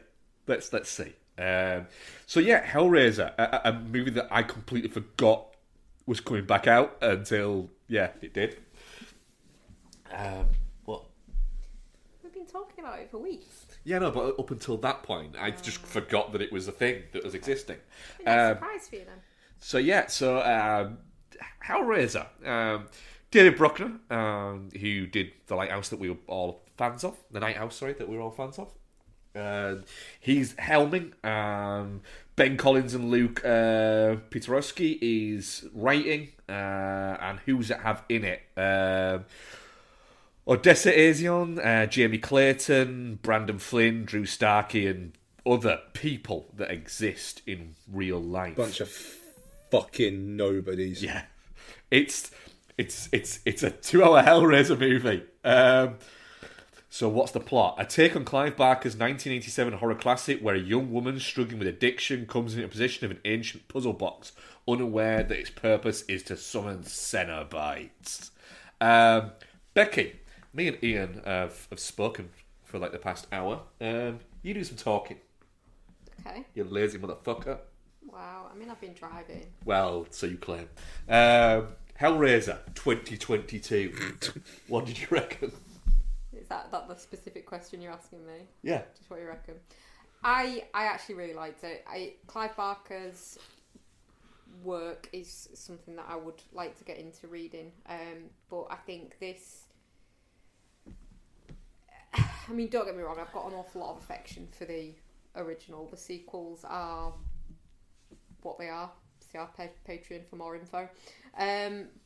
Let's see. So yeah, Hellraiser, a movie that I completely forgot was coming back out until it did. What? We've been talking about it for weeks. Yeah, no, but up until that point, I just forgot that it was a thing that was existing. Surprise for you then. So Hellraiser. David Bruckner, who did The Lighthouse that we were all fans of. The Nighthouse, sorry, that we were all fans of. He's helming. Ben Collins and Luke Pietrowski is writing. And who's it have in it? Odessa Azion, Jamie Clayton, Brandon Flynn, Drew Starkey, and other people that exist in real life. Bunch of fucking nobodies. Yeah, it's a 2-hour Hellraiser movie. So what's the plot? A take on Clive Barker's 1987 horror classic where a young woman struggling with addiction comes into a position of an ancient puzzle box, unaware that its purpose is to summon Cenobites. Becky, me and Ian have spoken for like the past hour. You do some talking. Okay. You lazy motherfucker. Wow, I mean, I've been driving. Well, so you claim. Hellraiser 2022. What did you reckon? Is that the specific question you're asking me? Yeah. Just what you reckon? I actually really liked it. Clive Barker's work is something that I would like to get into reading. But I think this... I mean, don't get me wrong, I've got an awful lot of affection for the original. The sequels are what they are. See our Patreon for more info.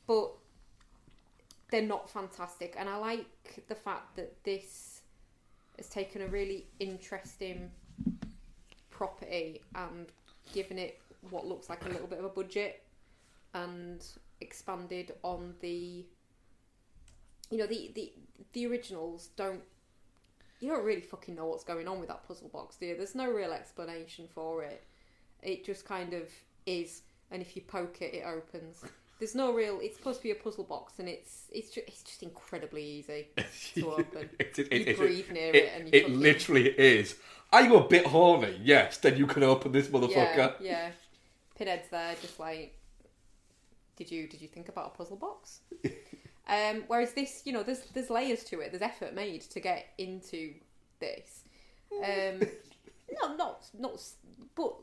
But they're not fantastic, and I like the fact that this has taken a really interesting property and given it what looks like a little bit of a budget and expanded on the originals. You don't really fucking know what's going on with that puzzle box, do you? There's no real explanation for it. It just kind of is, and if you poke it, it opens. There's no real... It's supposed to be a puzzle box, and it's just incredibly easy to open. You breathe near it, and you it literally is. Are you a bit horny? Yes, then you can open this motherfucker. Yeah. Pinhead's there, just like, did you think about a puzzle box? Whereas this, there's layers to it. There's effort made to get into this. But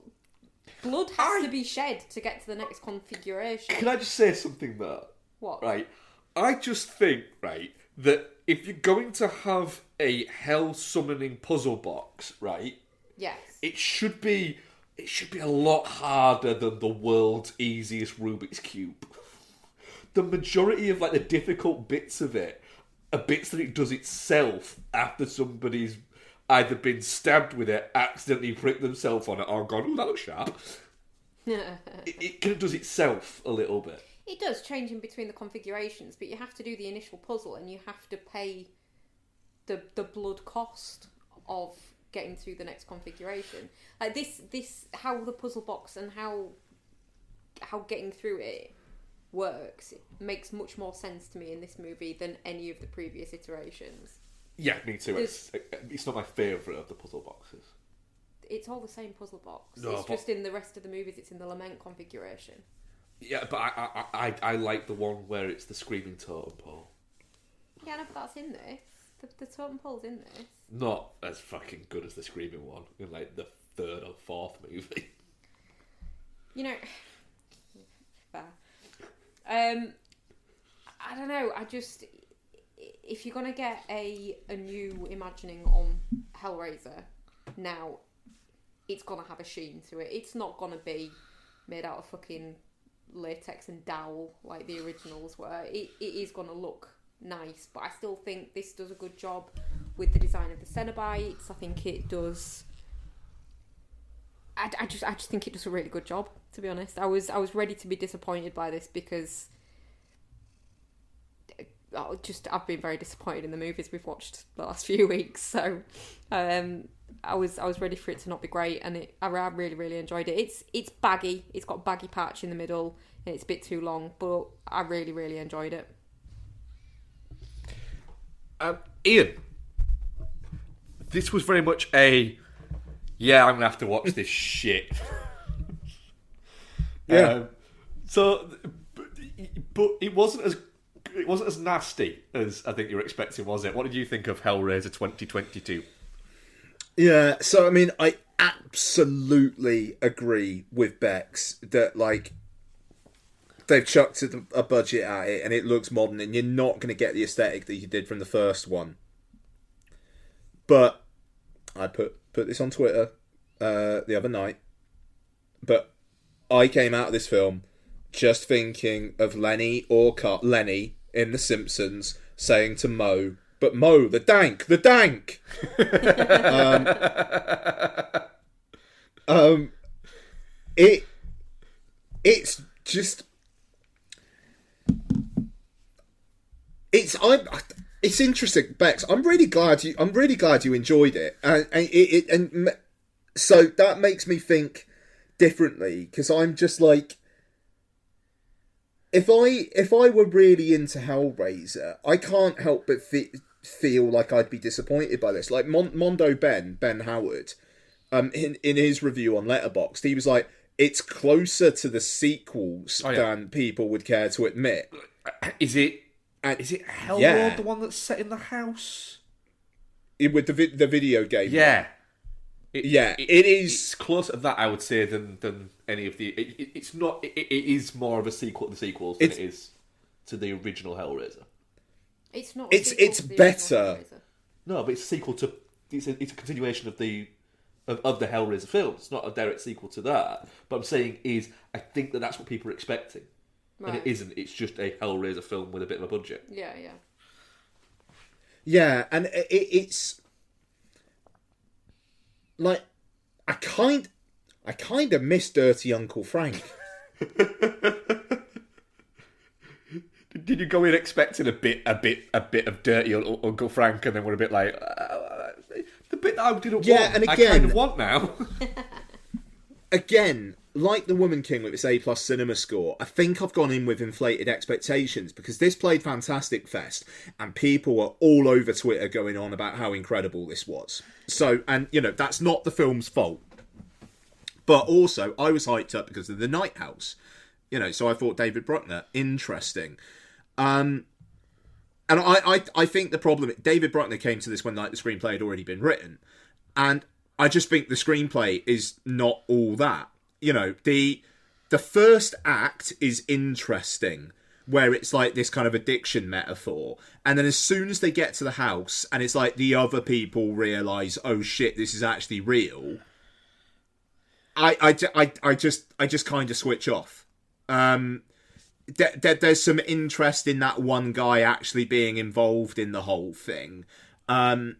blood has to be shed to get to the next configuration. Can I just say something though? What? Right. I just think, right, that if you're going to have a hell summoning puzzle box, right? Yes. It should be a lot harder than the world's easiest Rubik's Cube. The majority of like the difficult bits of it are bits that it does itself after somebody's either been stabbed with it, accidentally pricked themselves on it, or gone, "Ooh, that looks sharp." It kind of does itself a little bit. It does, changing between the configurations, but you have to do the initial puzzle and you have to pay the blood cost of getting through the next configuration. Like this how the puzzle box and how getting through it works, it makes much more sense to me in this movie than any of the previous iterations. Yeah, me too. It's not my favourite of the puzzle boxes. It's all the same puzzle box. No, it's just in the rest of the movies, it's in the lament configuration. Yeah, but I like the one where it's the screaming totem pole. Yeah, no, but that's in this. The totem pole's in this. Not as fucking good as the screaming one in like the third or fourth movie. Fair. I don't know. If you're gonna get a new imagining on Hellraiser now, it's gonna have a sheen to it. It's not gonna be made out of fucking latex and dowel like the originals were. It is gonna look nice, but I still think this does a good job with the design of the Cenobites. I think it does. I just think it does a really good job. To be honest, I was ready to be disappointed by this because I've been very disappointed in the movies we've watched the last few weeks. So I was ready for it to not be great, and I really really enjoyed it. It's baggy. It's got a baggy patch in the middle, and it's a bit too long, but I really really enjoyed it. Ian, this was very much I'm gonna have to watch this shit. Yeah. But it wasn't as nasty as I think you were expecting, was it? What did you think of Hellraiser 2022? Yeah, so I mean, I absolutely agree with Bex that like they've chucked a budget at it and it looks modern, and you're not going to get the aesthetic that you did from the first one. But I put this on Twitter the other night, but I came out of this film just thinking of Lenny in The Simpsons saying to Moe, "But Moe, the dank!" It's just it's interesting, Bex. I'm really glad you enjoyed it, and so that makes me think differently, because I'm just like, if I were really into Hellraiser, I can't help but feel like I'd be disappointed by this. Like Mondo Ben Howard, in his review on Letterboxd, he was like, it's closer to the sequels than people would care to admit. Is it Hellworld, the one that's set in the house? With the video game? Yeah. It is. It's closer to that, I would say, than any of the... It's not... It is more of a sequel to the sequels than it is to the original Hellraiser. It's not. It's better. No, but it's a sequel to... It's a continuation of the Hellraiser films. It's not a direct sequel to that. But I'm saying I think that's what people are expecting. Right. And it isn't. It's just a Hellraiser film with a bit of a budget. Yeah. Yeah, and it's... Like, I kind of miss Dirty Uncle Frank. Did you go in expecting a bit of Dirty Uncle Frank, and then we're a bit like the bit that I didn't want? And again, I kind of want now. Again, like The Woman King with its A+ cinema score, I think I've gone in with inflated expectations, because this played Fantastic Fest and people were all over Twitter going on about how incredible this was. So, and that's not the film's fault. But also, I was hyped up because of The Night House. So I thought David Bruckner, interesting. And I think the problem, David Bruckner came to this when the screenplay had already been written. And I just think the screenplay is not all that. The first act is interesting, where it's like this kind of addiction metaphor, and then as soon as they get to the house and it's like the other people realise, oh shit, this is actually real, I just kind of switch off. There's some interest in that one guy actually being involved in the whole thing, but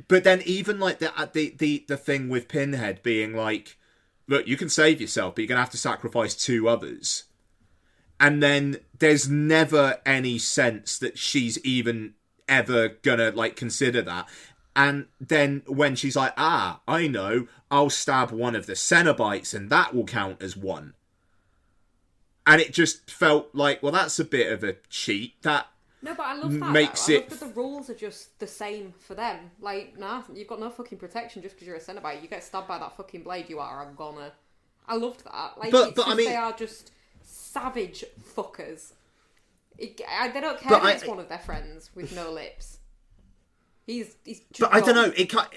then even like the thing with Pinhead being like, look, you can save yourself, but you're gonna have to sacrifice 2 others. And then there's never any sense that she's even ever gonna like consider that. And then when she's like, I know, I'll stab one of the Cenobites and that will count as 1. And it just felt like, well, that's a bit of a cheat. That no, but I love that. Makes I it... love that the rules are just the same for them. Like, nah, you've got no fucking protection just because you're a Cenobite. You get stabbed by that fucking blade, you are a goner. I loved that. Like, but I mean, they are just savage fuckers. They don't care if it's one of their friends with no lips. He's just but I don't know. It can't...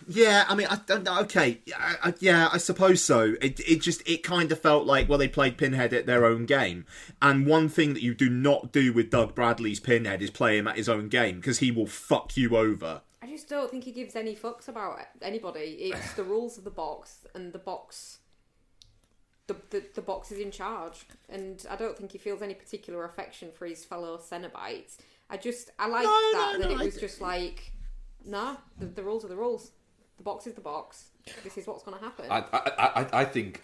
Yeah, I mean, I don't know. Okay, I suppose so. It kind of felt like, well, they played Pinhead at their own game, and one thing that you do not do with Doug Bradley's Pinhead is play him at his own game, because he will fuck you over. I just don't think he gives any fucks about anybody. It's the rules of the box, and the box. The box is in charge, and I don't think he feels any particular affection for his fellow Cenobites. I liked that it was just like, nah, the rules are the rules. The box is the box. This is what's going to happen. I think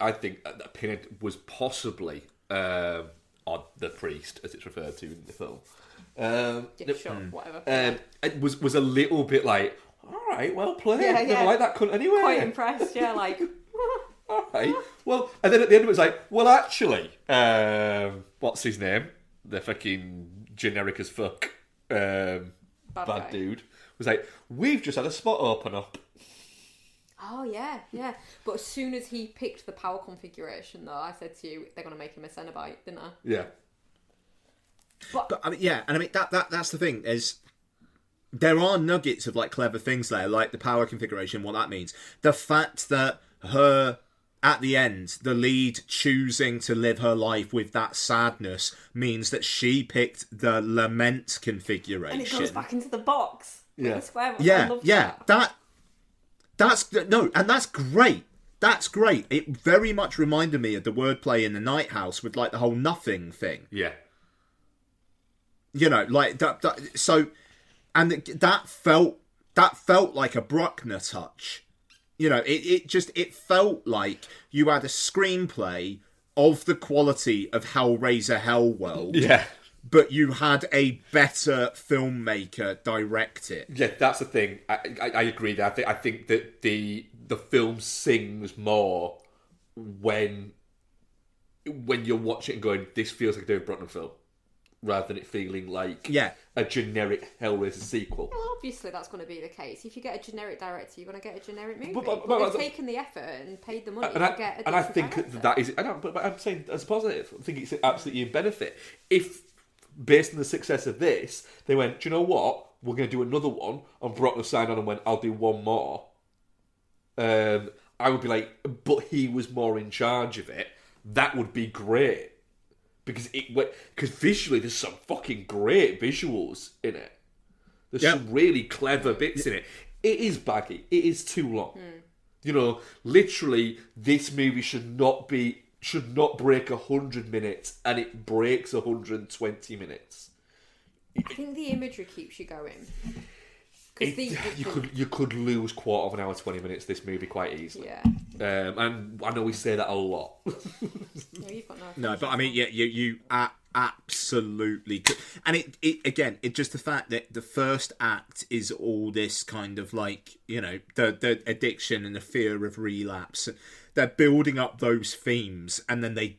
Pinhead was possibly odd the priest, as it's referred to in the film. Sure, whatever. It was a little bit like, all right, well played. Yeah. Never like that cunt anyway. Quite impressed, yeah, like... All right. Well, and then at the end of it was like, well, actually, what's his name? The fucking generic as fuck bad dude was like, we've just had a spot open up. Oh, yeah. But as soon as he picked the power configuration, though, I said to you, they're going to make him a Cenobite, didn't I? Yeah. But I mean, yeah, and I mean that's the thing is, there are nuggets of like clever things there, like the power configuration, what that means. The fact that her, at the end, the lead choosing to live her life with that sadness means that she picked the lament configuration. And it goes back into the box. Yeah. The square box. Yeah, I love yeah. that. That's great. That's great. It very much reminded me of the wordplay in the Night House with like the whole nothing thing. Yeah. You know, like that so, and that felt like a Bruckner touch. You know, it felt like you had a screenplay of the quality of Hellraiser Hellworld. Yeah. But you had a better filmmaker direct it. Yeah, that's the thing. I agree there. I think that the film sings more when you're watching it and going, this feels like a David Bruckner film, rather than it feeling like a generic Hellraiser sequel. Well, obviously that's going to be the case. If you get a generic director, you're going to get a generic movie. But they've taken the effort and paid the money to get a different and I think director. that is... But I'm saying, as a positive, I think it's absolutely in benefit. If, based on the success of this, they went, do you know what? We're going to do another one, and Bruckner signed on and went, I'll do one more. I would be like, but he was more in charge of it. That would be great. Because visually there's some fucking great visuals in it. There's some really clever bits in it. It is baggy. It is too long. You know, literally, this movie should not break 100 minutes, and it breaks 120 minutes. I think the imagery keeps you going. You could lose quarter of an hour, 20 minutes this movie quite easily. Yeah. And I know we say that a lot. No, you've got no, but I mean, yeah, you absolutely could. And it just the fact that the first act is all this kind of like, you know, the addiction and the fear of relapse. They're building up those themes, and then they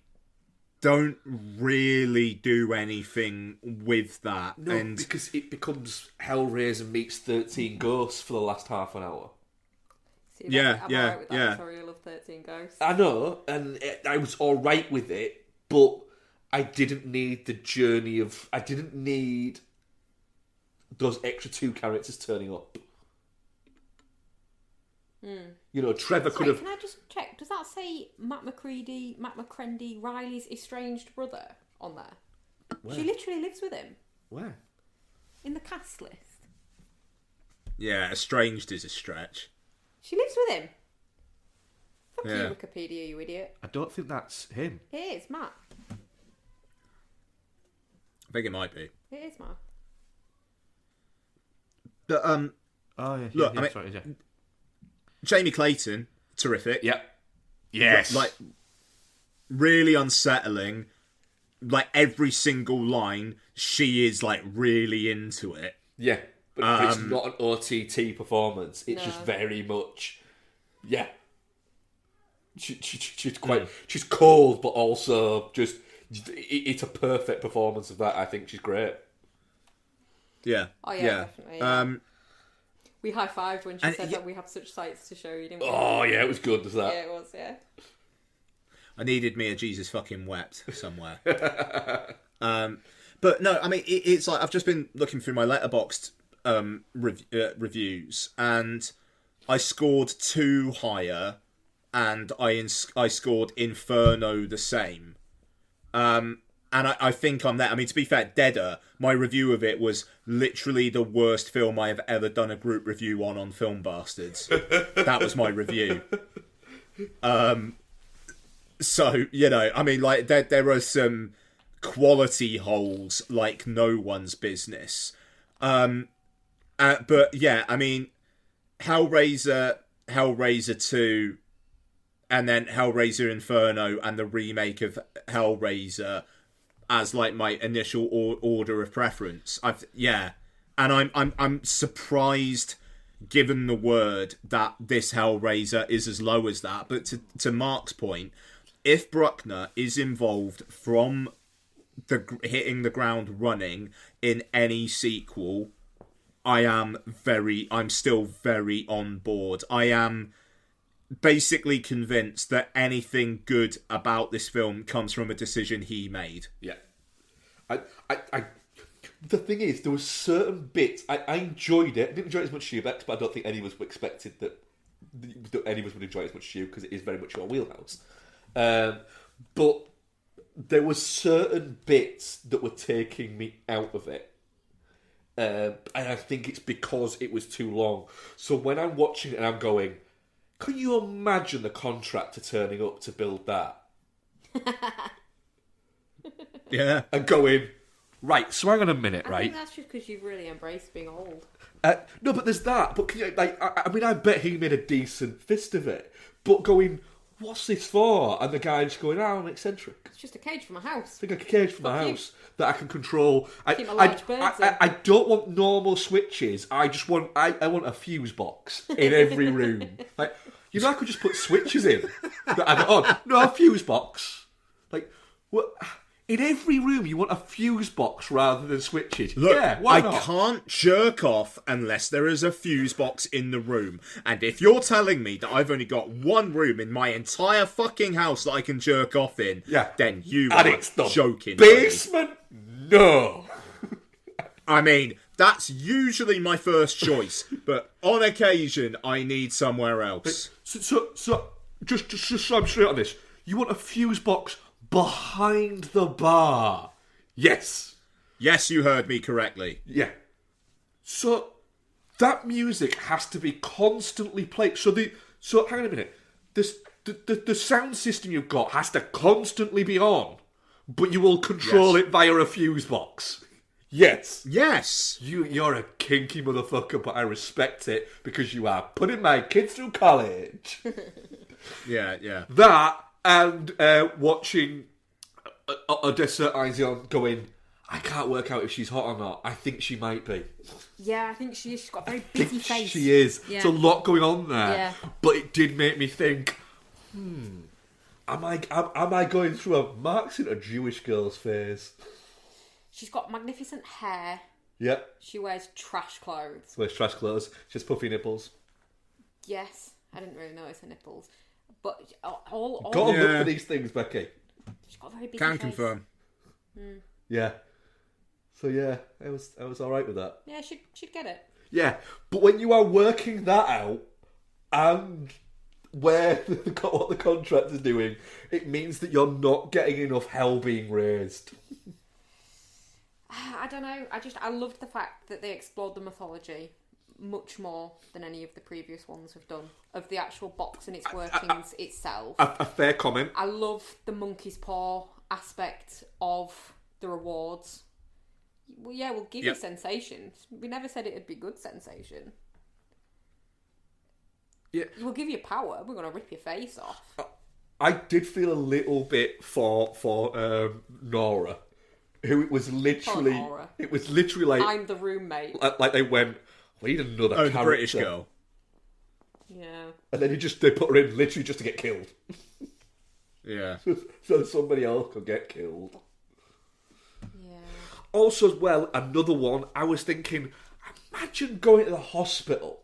don't really do anything with that. No, and because it becomes Hellraiser meets 13 Ghosts for the last half an hour. See, I'm alright with that. Sorry, I love 13 Ghosts. I know, and I was alright with it, but I didn't need the journey of... I didn't need those extra two characters turning up. You know, Trevor could have... Can I just check? Does that say Matt McCready, Riley's estranged brother on there? Where? She literally lives with him. Where? In the cast list. Yeah, estranged is a stretch. She lives with him. Fuck Yeah. you, Wikipedia, you idiot. I don't think that's him. It is, Matt. I think it might be. It is, Matt. But Oh, yeah. Look, yeah, I mean, sorry, yeah. Jamie Clayton, terrific. Yep. Yes. Like, really unsettling. Like, every single line, she is, like, really into it. Yeah. But it's not an OTT performance. It's just very much... Yeah. She's quite... She's cold, but also just... It's a perfect performance of that. I think she's great. Yeah. Oh, yeah, definitely. Yeah. We high-fived when she said that we have such sights to show you, didn't we? Oh, yeah, it was good, was that? Yeah, it was, yeah. I needed me a Jesus fucking wept somewhere. But no, I mean, it's like, I've just been looking through my Letterboxd reviews, and I scored 2 higher, and I scored Inferno the same. And I think I'm there. I mean, to be fair, Deader, my review of it was literally the worst film I have ever done a group review on Film Bastards. That was my review. So, you know, I mean, like, there are some quality holes like no one's business. But, yeah, I mean, Hellraiser Hellraiser 2 and then Hellraiser Inferno and the remake of Hellraiser as like my initial order of preference. And I'm surprised, given the word, that this Hellraiser is as low as that. But to Mark's point, if Bruckner is involved from hitting the ground running in any sequel, I'm still very on board. I am basically convinced that anything good about this film comes from a decision he made. Yeah. The thing is, there were certain bits I enjoyed it. I didn't enjoy it as much as you, but I don't think any of us expected that any of us would enjoy it as much as you, because it is very much your wheelhouse. But there were certain bits that were taking me out of it. And I think it's because it was too long. So when I'm watching it and I'm going, can you imagine the contractor turning up to build that? Yeah. And going, right, so hang on a minute, I right? think that's just because you've really embraced being old. No, but there's that. But can you, I mean, I bet he made a decent fist of it. But going, what's this for? And the guy just going, I'm eccentric. It's just a cage for my house. I think like a cage for my house that I can control. Keep my large birds in. I don't want normal switches. I just want I want a fuse box in every room. Like, you know, I could just put switches in that I on. No, a fuse box. Like, what? In every room, you want a fuse box rather than switches. Look, yeah, why not? I can't jerk off unless there is a fuse box in the room. And if you're telling me that I've only got one room in my entire fucking house that I can jerk off in, then you and are it's the joking. Basement? No. I mean, that's usually my first choice, but on occasion, I need somewhere else. So just so I'm straight on this, you want a fuse box behind the bar? Yes. Yes, you heard me correctly. Yeah. So that music has to be constantly played. So hang on a minute. The sound system you've got has to constantly be on, but you will control it via a fuse box. Yes. Yes. You're a kinky motherfucker, but I respect it because you are putting my kids through college. Yeah. That and watching Odessa Izion going, I can't work out if she's hot or not. I think she might be. Yeah, I think she is. She's got a very busy face. She is. Yeah. There's a lot going on there. Yeah. But it did make me think, am I going through a Mark's in a Jewish girl's phase? She's got magnificent hair. Yep. She wears trash clothes. Wears trash clothes. She has puffy nipples. Yes. I didn't really notice her nipples. But all Gotta look for these things, Becky. She's got a very busy Can face. confirm. Yeah. So yeah, I was alright with that. Yeah, she'd get it. Yeah, but when you are working that out and where what the contract is doing, it means that you're not getting enough hell being raised. I don't know. I loved the fact that they explored the mythology much more than any of the previous ones have done, of the actual box and its workings itself. A fair comment. I love the monkey's paw aspect of the rewards. Well, yeah, we'll give you sensations. We never said it'd be good sensation. Yeah, we'll give you power. We're gonna rip your face off. I did feel a little bit for Nora, who it was literally like I'm the roommate. Like they went, we need another character. The British girl. Yeah. And then they put her in literally just to get killed. Yeah. So somebody else could get killed. Yeah. Also, as well, another one, I was thinking, imagine going to the hospital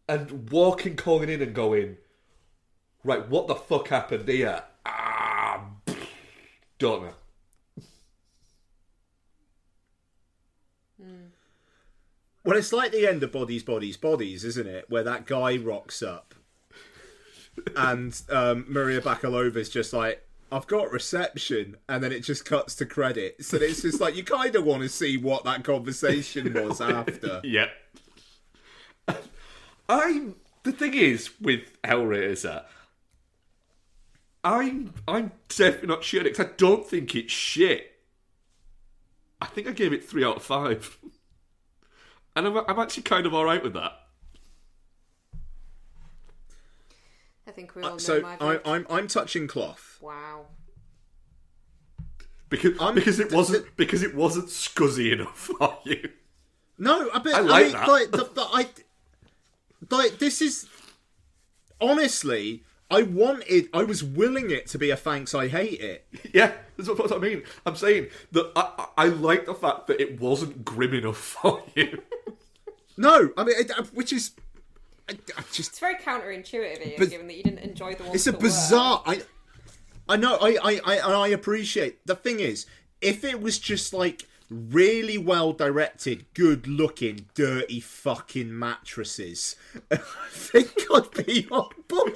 and calling in and going, right, what the fuck happened here? Don't know. Well, it's like the end of Bodies, Bodies, Bodies, isn't it? Where that guy rocks up and Maria Bakalova's just like, I've got reception, and then it just cuts to credits. And it's just like, you kind of want to see what that conversation was after. Yep. The thing is, with Hellraiser, I'm definitely not shitting it, because I don't think it's shit. I think I gave it 3 out of 5. And I'm actually kind of alright with that. think we all know so my vote. I'm touching cloth. Wow. Because it wasn't scuzzy enough for you. No, I like that. This is honestly, I was willing it to be a thanks, I hate it. Yeah, that's what I mean. I'm saying that I like the fact that it wasn't grim enough for you. No, I mean, which is, I just. It's very counterintuitive, Ian, given that you didn't enjoy the ones. It's a that bizarre. were. I know. I appreciate. The thing is, if it was just like really well directed, good looking, dirty fucking mattresses, I think I'd be on board.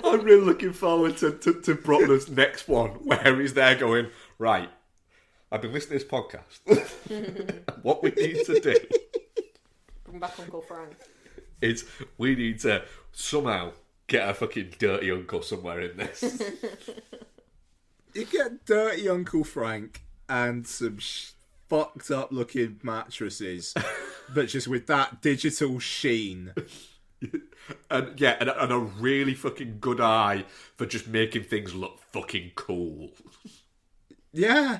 I'm really looking forward to Brotler's next one, where he's there going, right, I've been listening to this podcast. What we need to do Bring back Uncle Frank. is we need to somehow get a fucking dirty uncle somewhere in this. You get dirty Uncle Frank and some fucked up looking mattresses, but just with that digital sheen. And a really fucking good eye for just making things look fucking cool. Yeah.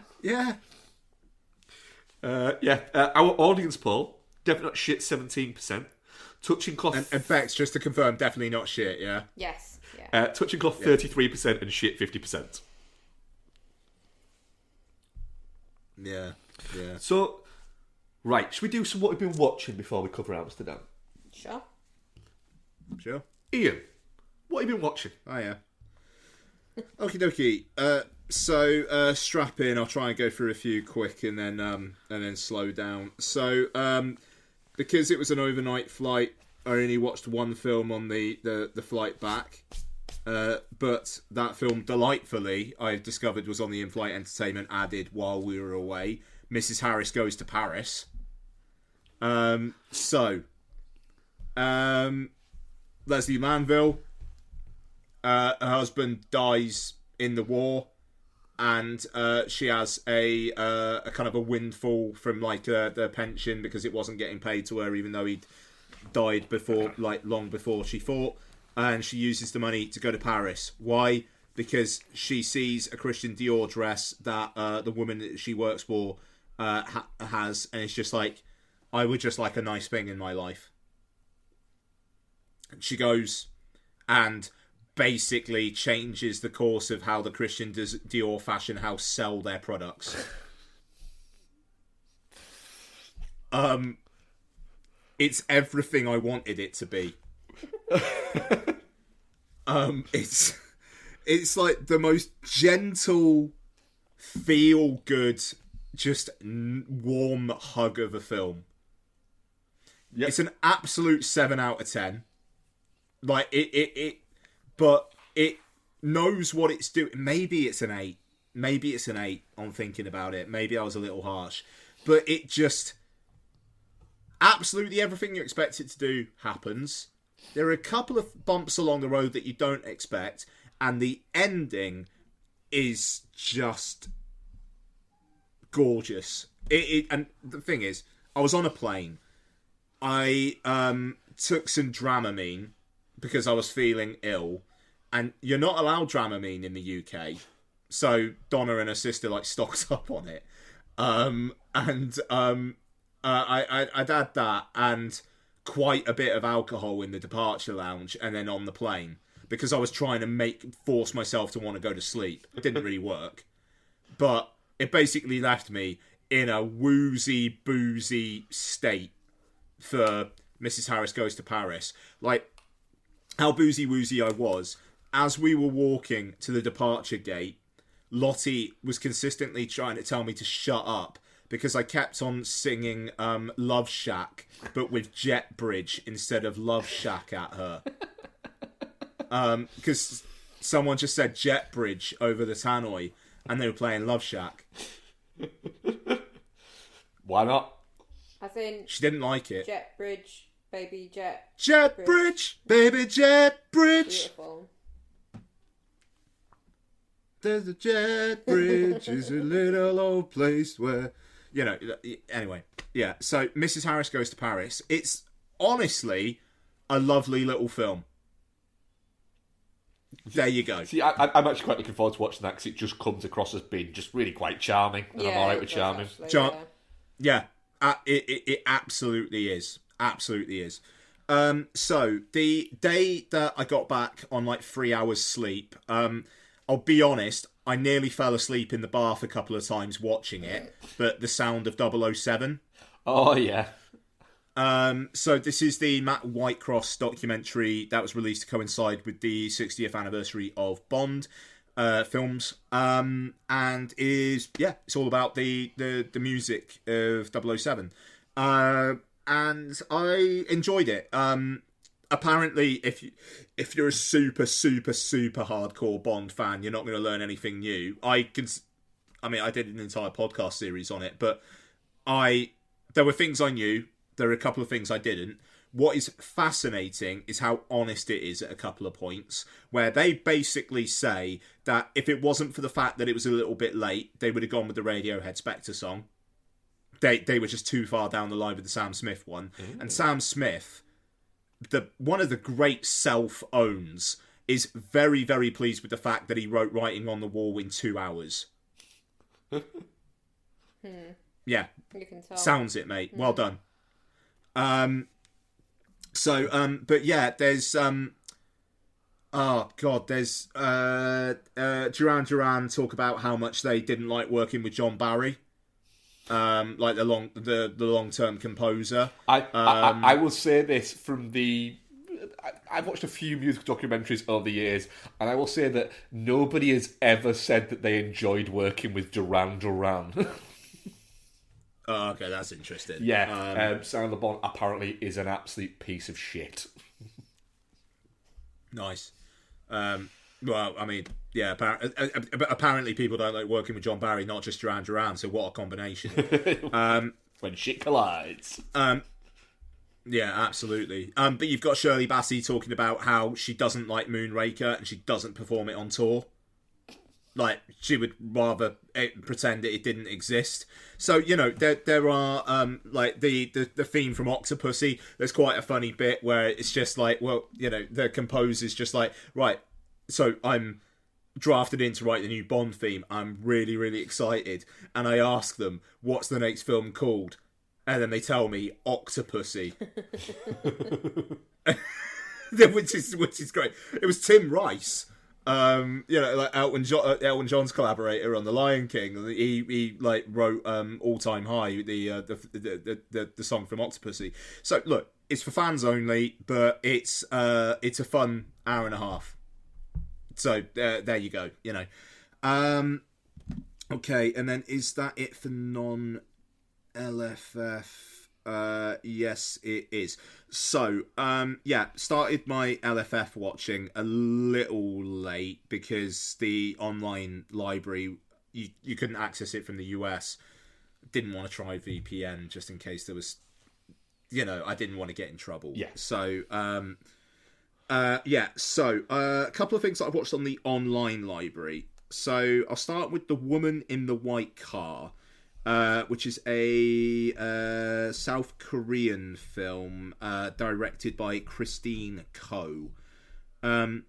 Our audience poll, definitely not shit, 17%. Touching cloth... And Bex, just to confirm, definitely not shit, yeah? Yes, yeah. Touching cloth, 33%, and shit, 50%. Yeah. So, right, should we do some what we've been watching before we cover Amsterdam? Sure. Ian, what have you been watching? Oh, yeah. Okie dokie. So strap in. I'll try and go through a few quick and then slow down. So, because it was an overnight flight, I only watched one film on the flight back. But that film, delightfully, I discovered was on the in-flight entertainment added while we were away. Mrs. Harris Goes to Paris. Leslie Manville. Her husband dies in the war, and she has a kind of a windfall from like the pension because it wasn't getting paid to her, even though he'd died before, like long before she fought. And she uses the money to go to Paris. Why? Because she sees a Christian Dior dress that the woman that she works for has, and it's just like, I would just like a nice thing in my life. She goes and basically changes the course of how the Christian Dior fashion house sell their products. It's everything I wanted it to be. It's like the most gentle, feel good, just warm hug of a film. Yep. It's an absolute 7 out of 10. Like but it knows what it's doing. Maybe it's an 8. Maybe it's an 8 on thinking about it. Maybe I was a little harsh, but it just absolutely everything you expect it to do happens. There are a couple of bumps along the road that you don't expect, and the ending is just gorgeous. And the thing is, I was on a plane. I took some Dramamine because I was feeling ill, and you're not allowed Dramamine in the UK. So Donna and her sister like stocked up on it, I'd had that and quite a bit of alcohol in the departure lounge and then on the plane because I was trying to force myself to want to go to sleep. It didn't really work, but it basically left me in a woozy, boozy state for Mrs. Harris Goes to Paris. Like, how boozy woozy I was. As we were walking to the departure gate, Lottie was consistently trying to tell me to shut up because I kept on singing Love Shack, but with Jet Bridge instead of Love Shack at her. Because someone just said Jet Bridge over the tannoy, and they were playing Love Shack. Why not? As in... She didn't like it. Jet Bridge, baby jet. Jet Bridge, baby Jet Bridge. Beautiful. There's a jet bridge, is a little old place where... You know, anyway. Yeah, so Mrs. Harris Goes to Paris. It's honestly a lovely little film. There you go. See, I'm actually quite looking forward to watching that because it just comes across as being just really quite charming, and I'm alright with charming. It absolutely is. Absolutely is. So the day that I got back on like 3 hours sleep, I'll be honest, I nearly fell asleep in the bath a couple of times watching it, but the sound of 007. Oh, yeah. So this is the Matt Whitecross documentary that was released to coincide with the 60th anniversary of Bond films, and it's all about the music of 007. And I enjoyed it. Apparently, if you're a super hardcore Bond fan, you're not going to learn anything new. I did an entire podcast series on it, but there were things I knew. There are a couple of things I didn't. What is fascinating is how honest it is at a couple of points, where they basically say that if it wasn't for the fact that it was a little bit late, they would have gone with the Radiohead Spectre song. They were just too far down the line with the Sam Smith one. Mm. And Sam Smith, one of the great self-owns, is very, very pleased with the fact that he wrote Writing on the Wall in 2 hours. Yeah. You can tell. Sounds it, mate. Well done. But yeah, there's there's Duran Duran talk about how much they didn't like working with John Barry, like the long-term composer. I will say this from I've watched a few musical documentaries over the years, and I will say that nobody has ever said that they enjoyed working with Duran Duran. Oh, okay, that's interesting. Yeah, Sound of Bond apparently is an absolute piece of shit. Nice. Well, I mean, yeah, apparently people don't like working with John Barry, not just Duran Duran, so what a combination. When shit collides. Yeah, absolutely. But you've got Shirley Bassey talking about how she doesn't like Moonraker and she doesn't perform it on tour. Like, she would rather pretend that it didn't exist. So, there are, like, the theme from Octopussy. There's quite a funny bit where it's just like, well, the composer's just like, right, so I'm drafted in to write the new Bond theme. I'm really, really excited. And I ask them, what's the next film called? And then they tell me, Octopussy. which is great. It was Tim Rice. Like Elton John's collaborator on The Lion King. He wrote All Time High, the song from Octopussy. So look, it's for fans only, but it's a fun hour and a half. So there you go. Okay, and then is that it for non-LFF? Yes, it is. So, started my LFF watching a little late because the online library, you couldn't access it from the US. Didn't want to try VPN just in case there was, I didn't want to get in trouble. Yeah. So, a couple of things that I've watched on the online library. So, I'll start with The Woman in the White Car. Which is a South Korean film directed by Christine Ko. I'll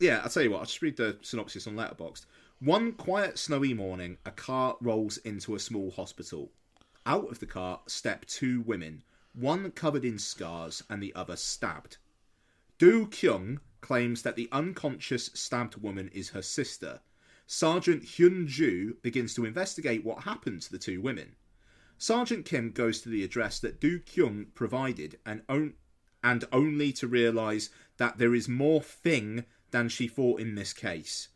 tell you what, I'll just read the synopsis on Letterboxd. One quiet, snowy morning, a car rolls into a small hospital. Out of the car step two women, one covered in scars and the other stabbed. Do Kyung claims that the unconscious stabbed woman is her sister. Sergeant Hyun Ju begins to investigate what happened to the two women. Sergeant Kim goes to the address that Do Kyung provided and only to realise that there is more thing than she thought in this case.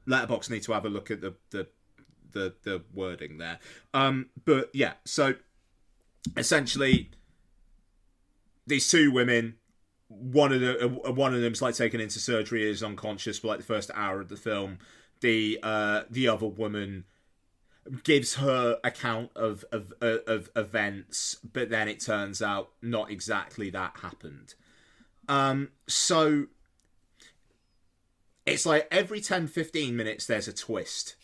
Letterboxd need to have a look at the wording there. But yeah, so essentially these two women, one of them's like taken into surgery, is unconscious for like the first hour of the film. The other woman gives her account of events, but then it turns out not exactly that happened. So it's like every 10-15 minutes there's a twist,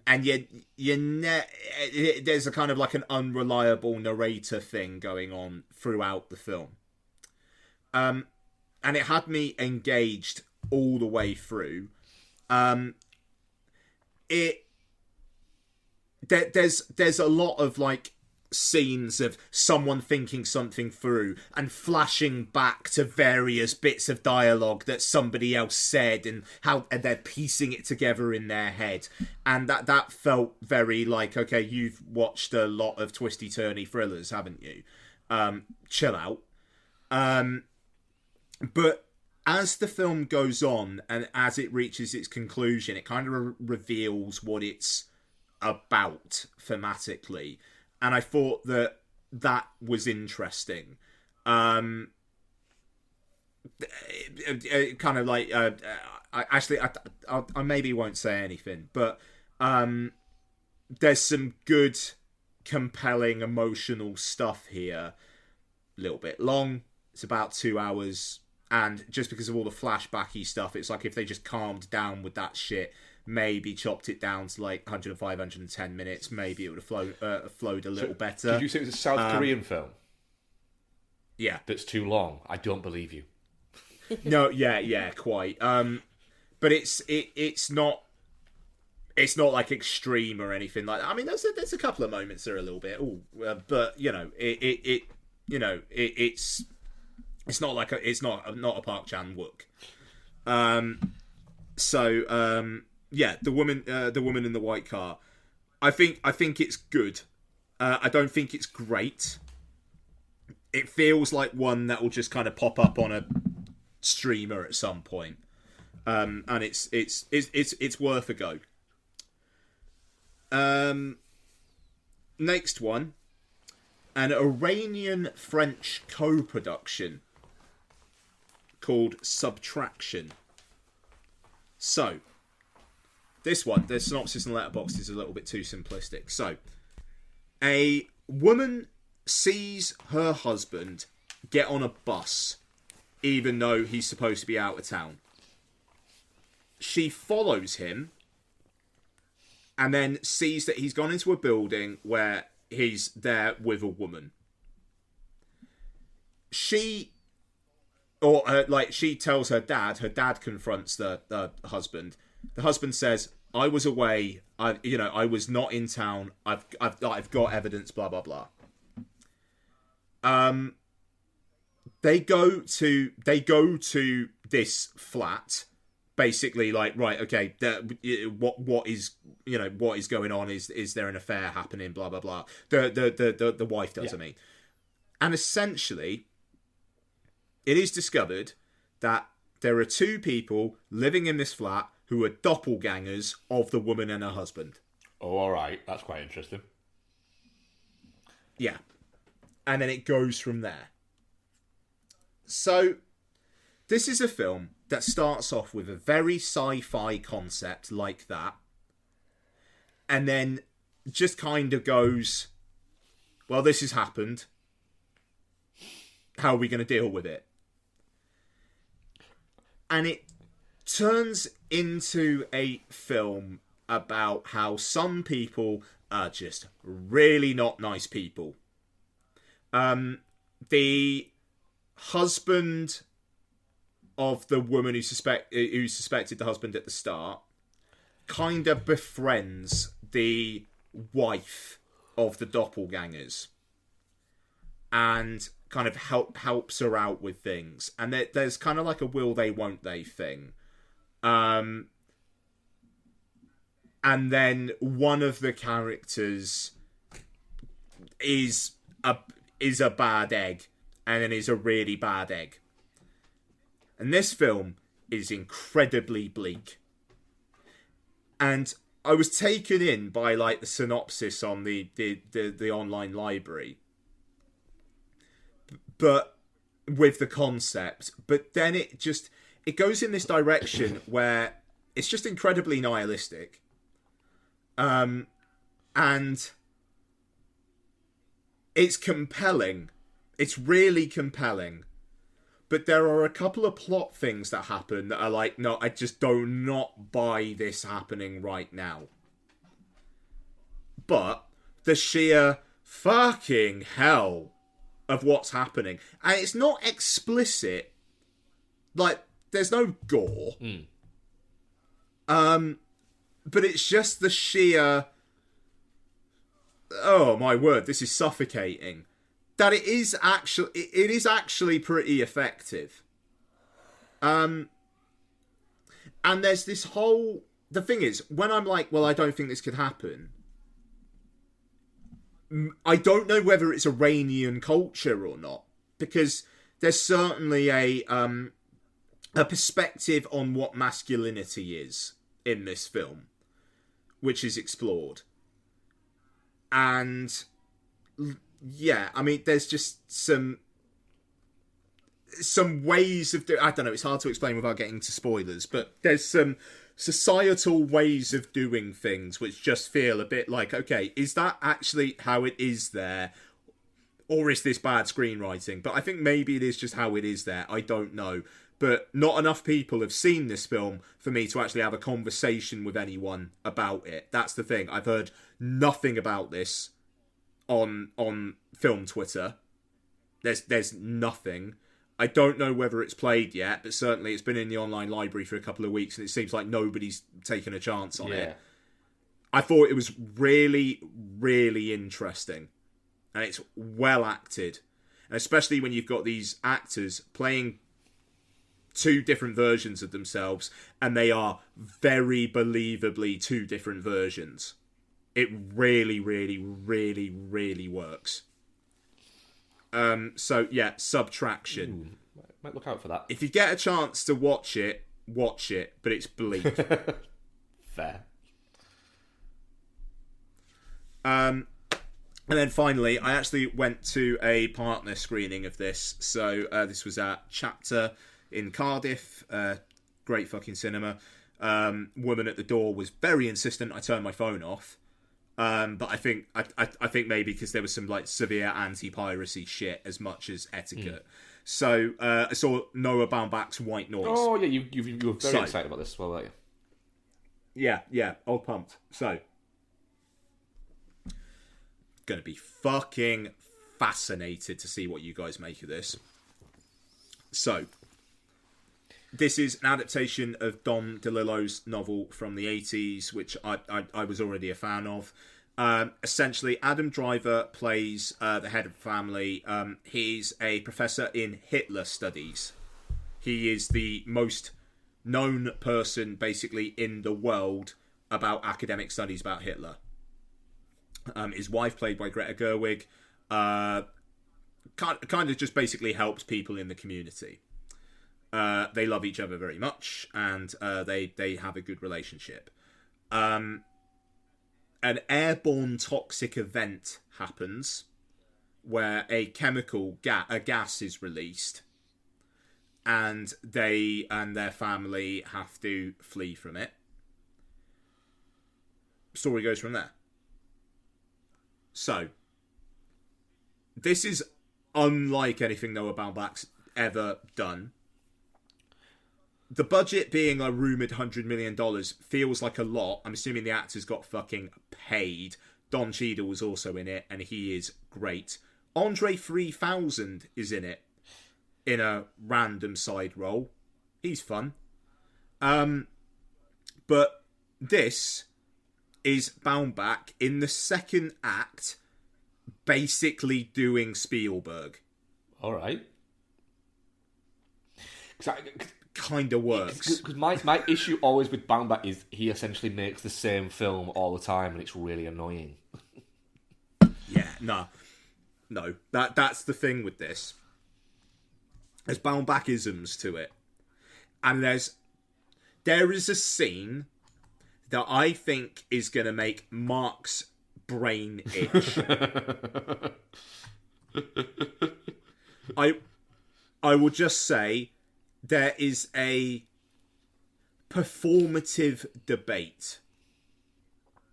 and there's a kind of like an unreliable narrator thing going on throughout the film. and it had me engaged all the way through. There's a lot of like scenes of someone thinking something through and flashing back to various bits of dialogue that somebody else said and how they're piecing it together in their head, and that felt very like, okay, you've watched a lot of twisty turny thrillers, haven't you? Chill out. But as the film goes on and as it reaches its conclusion, it kind of reveals what it's about thematically. And I thought that was interesting. Kind of like, I maybe won't say anything, but there's some good, compelling, emotional stuff here. A little bit long. It's about 2 hours. And just because of all the flashbacky stuff, it's like if they just calmed down with that shit, maybe chopped it down to like 105, 110 minutes, maybe it would have flowed a little better. Did you say it was a South Korean film? Yeah. That's too long. I don't believe you. No, yeah, quite. But it's not like extreme or anything like that. I mean, there's a couple of moments that are a little bit, but you know, it's not like it's not a Park Chan Wook. Yeah, the woman in the white car. I think it's good. I don't think it's great. It feels like one that will just kind of pop up on a streamer at some point, and it's worth a go. Next one, an Iranian-French co-production called Subtraction. So, this one, the synopsis and letterbox is a little bit too simplistic. So, a woman sees her husband get on a bus, even though he's supposed to be out of town. She follows him, and then sees that he's gone into a building where he's there with a woman. She tells her dad confronts the husband. The husband says, I was away, I was not in town, I've got evidence, blah, blah, blah. They go to this flat, basically like, right, okay, what is going on? Is there an affair happening? Blah blah blah. The wife does, yeah. I mean, and essentially, it is discovered that there are two people living in this flat who are doppelgangers of the woman and her husband. Oh, all right, that's quite interesting. Yeah, and then it goes from there. So, this is a film that starts off with a very sci-fi concept like that, and then just kind of goes, well, this has happened. How are we going to deal with it? And it turns into a film about how some people are just really not nice people. The husband of the woman who suspected the husband at the start kind of befriends the wife of the doppelgangers and kind of helps her out with things, and there's kind of like a will they won't they thing, and then one of the characters is a bad egg, and then is a really bad egg. And this film is incredibly bleak. And I was taken in by like the synopsis on the online library, but with the concept. But then it goes in this direction where it's just incredibly nihilistic. And it's compelling. It's really compelling. But there are a couple of plot things that happen that are like, no, I just do not buy this happening right now. But the sheer fucking hell of what's happening. And it's not explicit Like, there's no gore. But it's just the sheer... Oh, my word, this is suffocating. That it is actually pretty effective. And there's this whole... The thing is, when I'm like, well, I don't think this could happen, I don't know whether it's Iranian culture or not, because there's certainly a perspective on what masculinity is in this film, which is explored. And yeah, I mean, there's just some ways of I don't know, it's hard to explain without getting to spoilers, but there's some societal ways of doing things which just feel a bit like, okay, is that actually how it is there? Or is this bad screenwriting? But I think maybe it is just how it is there. I don't know. But not enough people have seen this film for me to actually have a conversation with anyone about it. That's the thing. I've heard nothing about this on film Twitter. There's nothing. I don't know whether it's played yet, but certainly it's been in the online library for a couple of weeks, and it seems like nobody's taken a chance on it. I thought it was really, really interesting. And it's well acted. And especially when you've got these actors playing two different versions of themselves, and they are very believably two different versions. It really, really, really, really works. So yeah, Subtraction. Might look out for that. If you get a chance to watch it, but it's bleak. Fair. And then finally, I actually went to a partner screening of this. So this was at Chapter in Cardiff. Great fucking cinema. Woman at the door was very insistent I turn my phone off. But I think maybe because there was some like severe anti-piracy shit as much as etiquette. So I saw Noah Baumbach's White Noise. Oh yeah, you were very excited about this as well, weren't you? Yeah, all pumped. So gonna be fucking fascinated to see what you guys make of this. So this is an adaptation of Don DeLillo's novel from the 80s, which I was already a fan of. Essentially, Adam Driver plays the head of the family. He's a professor in Hitler studies. He is the most known person, basically, in the world about academic studies about Hitler. His wife, played by Greta Gerwig, kind of just basically helps people in the community. They love each other very much, and they have a good relationship. An airborne toxic event happens where a gas is released, and they and their family have to flee from it. Story goes from there. So, this is unlike anything Noah Baumbach's ever done. The budget being a rumoured $100 million feels like a lot. I'm assuming the actors got fucking paid. Don Cheadle was also in it, and he is great. Andre 3000 is in it, in a random side role. He's fun. But this is Baumbach in the second act, basically doing Spielberg. All right. Kind of works. Because my issue always with Baumbach is he essentially makes the same film all the time, and it's really annoying. Yeah, no. That's the thing with this. There's Baumbachisms to it, and there is a scene that I think is going to make Mark's brain itch. I will just say there is a performative debate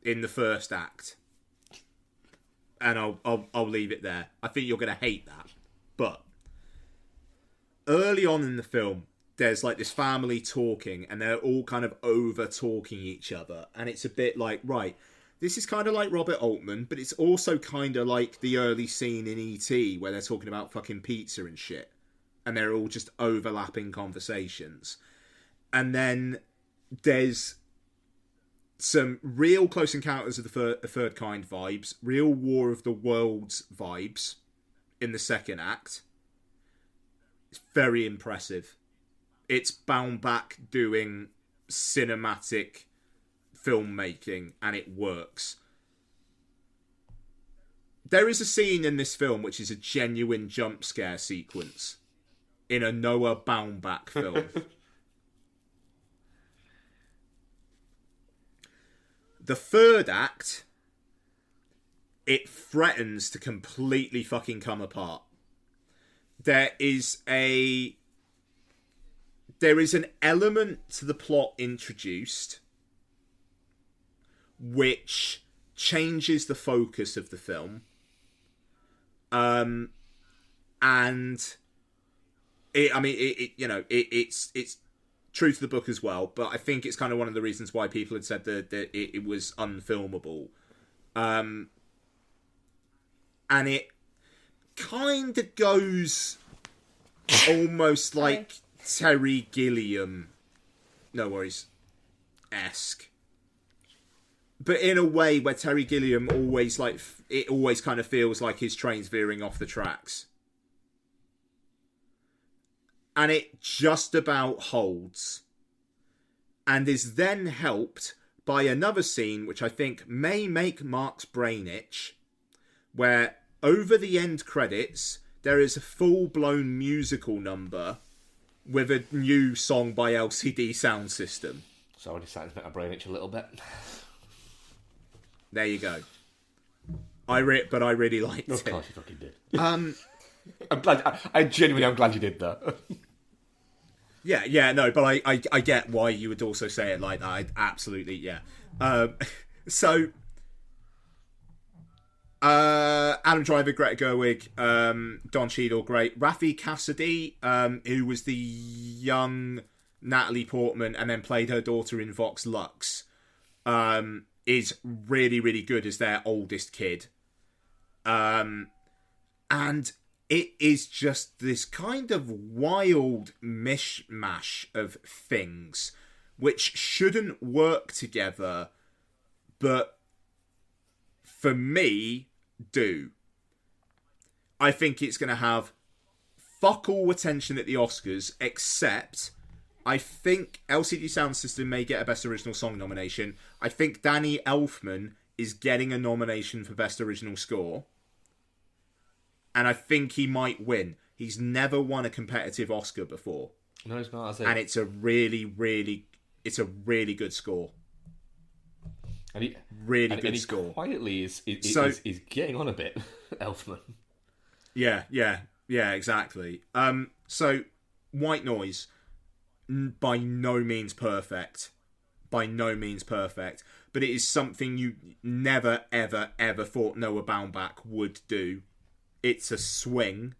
in the first act, and I'll leave it there. I think you're going to hate that, but early on in the film, there's like this family talking, and they're all kind of over talking each other, and it's a bit like, right, this is kind of like Robert Altman, but it's also kind of like the early scene in E.T. where they're talking about fucking pizza and shit. and they're all just overlapping conversations. And then there's some real Close Encounters of the Third Kind vibes, real War of the Worlds vibes in the second act. It's very impressive. It's Baumbach doing cinematic filmmaking, and it works. There is a scene in this film which is a genuine jump scare sequence in a Noah Baumbach film. The third act, it threatens to completely fucking come apart. There is an element to the plot introduced which changes the focus of the film. And it's true to the book as well, but I think it's kind of one of the reasons why people had said that it was unfilmable. And it kind of goes almost like Terry Gilliam, no worries, esque. But in a way where Terry Gilliam always kind of feels like his train's veering off the tracks. And it just about holds. And is then helped by another scene, which I think may make Mark's brain itch, where over the end credits, there is a full-blown musical number with a new song by LCD Sound System. So I already started to make my brain itch a little bit. There you go. I really liked it. Of course you fucking did. I'm glad. I genuinely am glad you did that. Yeah, no, but I get why you would also say it like that. Absolutely, yeah. Adam Driver, Greta Gerwig, Don Cheadle, great. Rafi Cassidy, who was the young Natalie Portman and then played her daughter in Vox Lux, is really, really good as their oldest kid. And it is just this kind of wild mishmash of things which shouldn't work together, but for me, do. I think it's going to have fuck all attention at the Oscars, except I think LCD Sound System may get a Best Original Song nomination. I think Danny Elfman is getting a nomination for Best Original Score. And I think he might win. He's never won a competitive Oscar before. No, he's not. And it's a really, really good score. And he good score. Quietly is getting on a bit, Elfman. Yeah, exactly. So White Noise, by no means perfect, but it is something you never, ever, ever thought Noah Baumbach would do. It's a swing.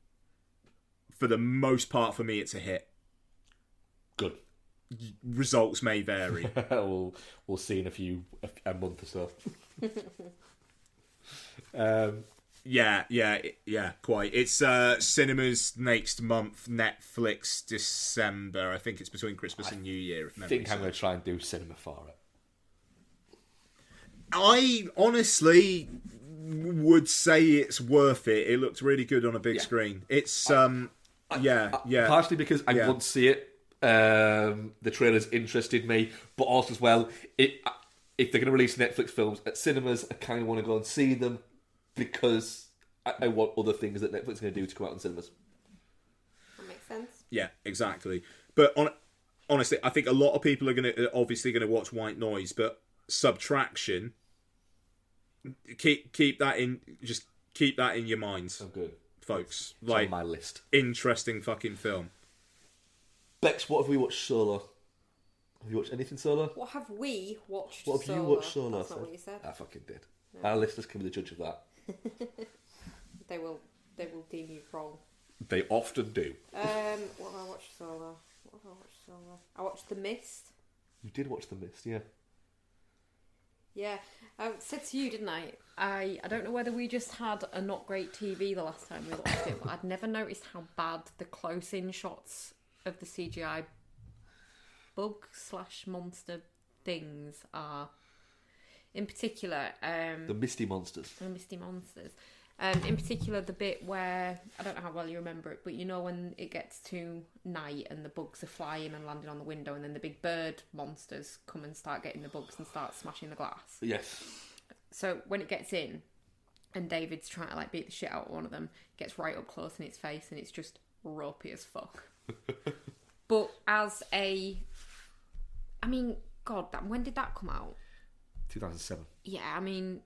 For the most part, for me, it's a hit. Good. Results may vary. we'll see in a month or so. Yeah, quite. It's cinemas next month, Netflix December. I think it's between Christmas and New Year. I think I'm going to try and do cinema for it. I honestly would say it's worth it. It looked really good on a big screen. It's partially because I want to see it. The trailers interested me, but also as well, if they're going to release Netflix films at cinemas, I kind of want to go and see them because I want other things that Netflix is going to do to come out in cinemas. That makes sense. Yeah, exactly. But honestly, I think a lot of people are obviously going to watch White Noise, but Subtraction, keep that in your minds. Oh, good, folks. It's like on my list. Interesting fucking film. Bex, what have we watched solo? Have you watched anything solo? What have we watched? What have you watched solo? That's not what you said. I fucking did. No. Our listeners can be the judge of that. They will deem you wrong. They often do. What have I watched solo? I watched The Mist. You did watch The Mist, yeah. Yeah, I said to you, didn't I? I don't know whether we just had a not great TV the last time we watched it, but I'd never noticed how bad the close-in shots of the CGI bug/monster things are. In particular, the Misty Monsters. In particular, the bit where, I don't know how well you remember it, but you know when it gets to night and the bugs are flying and landing on the window, and then the big bird monsters come and start getting the bugs and start smashing the glass. Yes. So when it gets in, and David's trying to like beat the shit out of one of them, gets right up close in its face, and it's just ropey as fuck. But God, when did that come out? 2007. Yeah, I mean,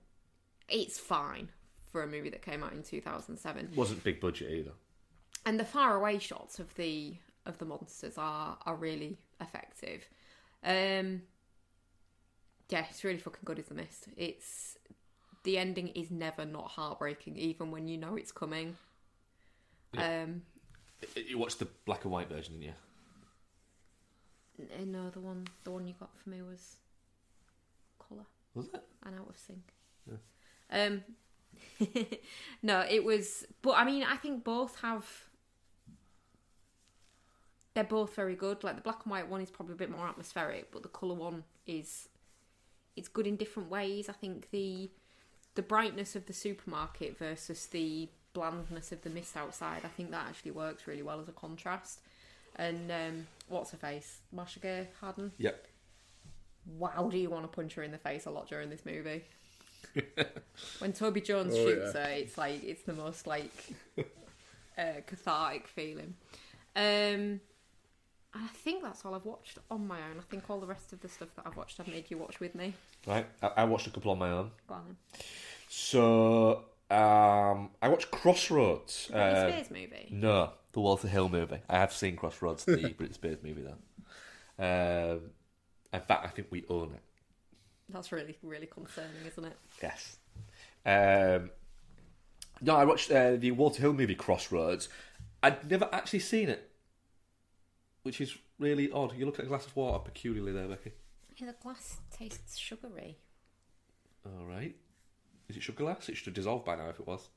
it's fine for a movie that came out in 2007. Wasn't big budget either. And the far away shots of the monsters are really effective. Yeah, it's really fucking good, isn't it? The ending is never not heartbreaking, even when you know it's coming. Yeah. You watched the black and white version, didn't you? No, the one you got for me was colour. Was it? And out of sync. Yeah. No, it was... But, I mean, I think both have... They're both very good. Like, the black and white one is probably a bit more atmospheric, but the colour one is... It's good in different ways. I think the brightness of the supermarket versus the blandness of the mist outside, I think that actually works really well as a contrast. And what's her face? Marsha Gay Harden? Yep. Wow, do you want to punch her in the face a lot during this movie? When Toby Jones shoots her, it's like it's the most like cathartic feeling. I think that's all I've watched on my own. I think all the rest of the stuff that I've watched I've made you watch with me. Right, I watched a couple on my own. Go on then. So I watched Crossroads. Is that the Spears movie? No, the Walter Hill movie. I have seen Crossroads, the Britney Spears movie though. In fact, I think we own it. That's really, really concerning, isn't it? Yes. No, I watched the Walter Hill movie Crossroads. I'd never actually seen it, which is really odd. You look at a glass of water peculiarly there, Becky. Yeah, the glass tastes sugary. All right. Is it sugar glass? It should have dissolved by now if it was.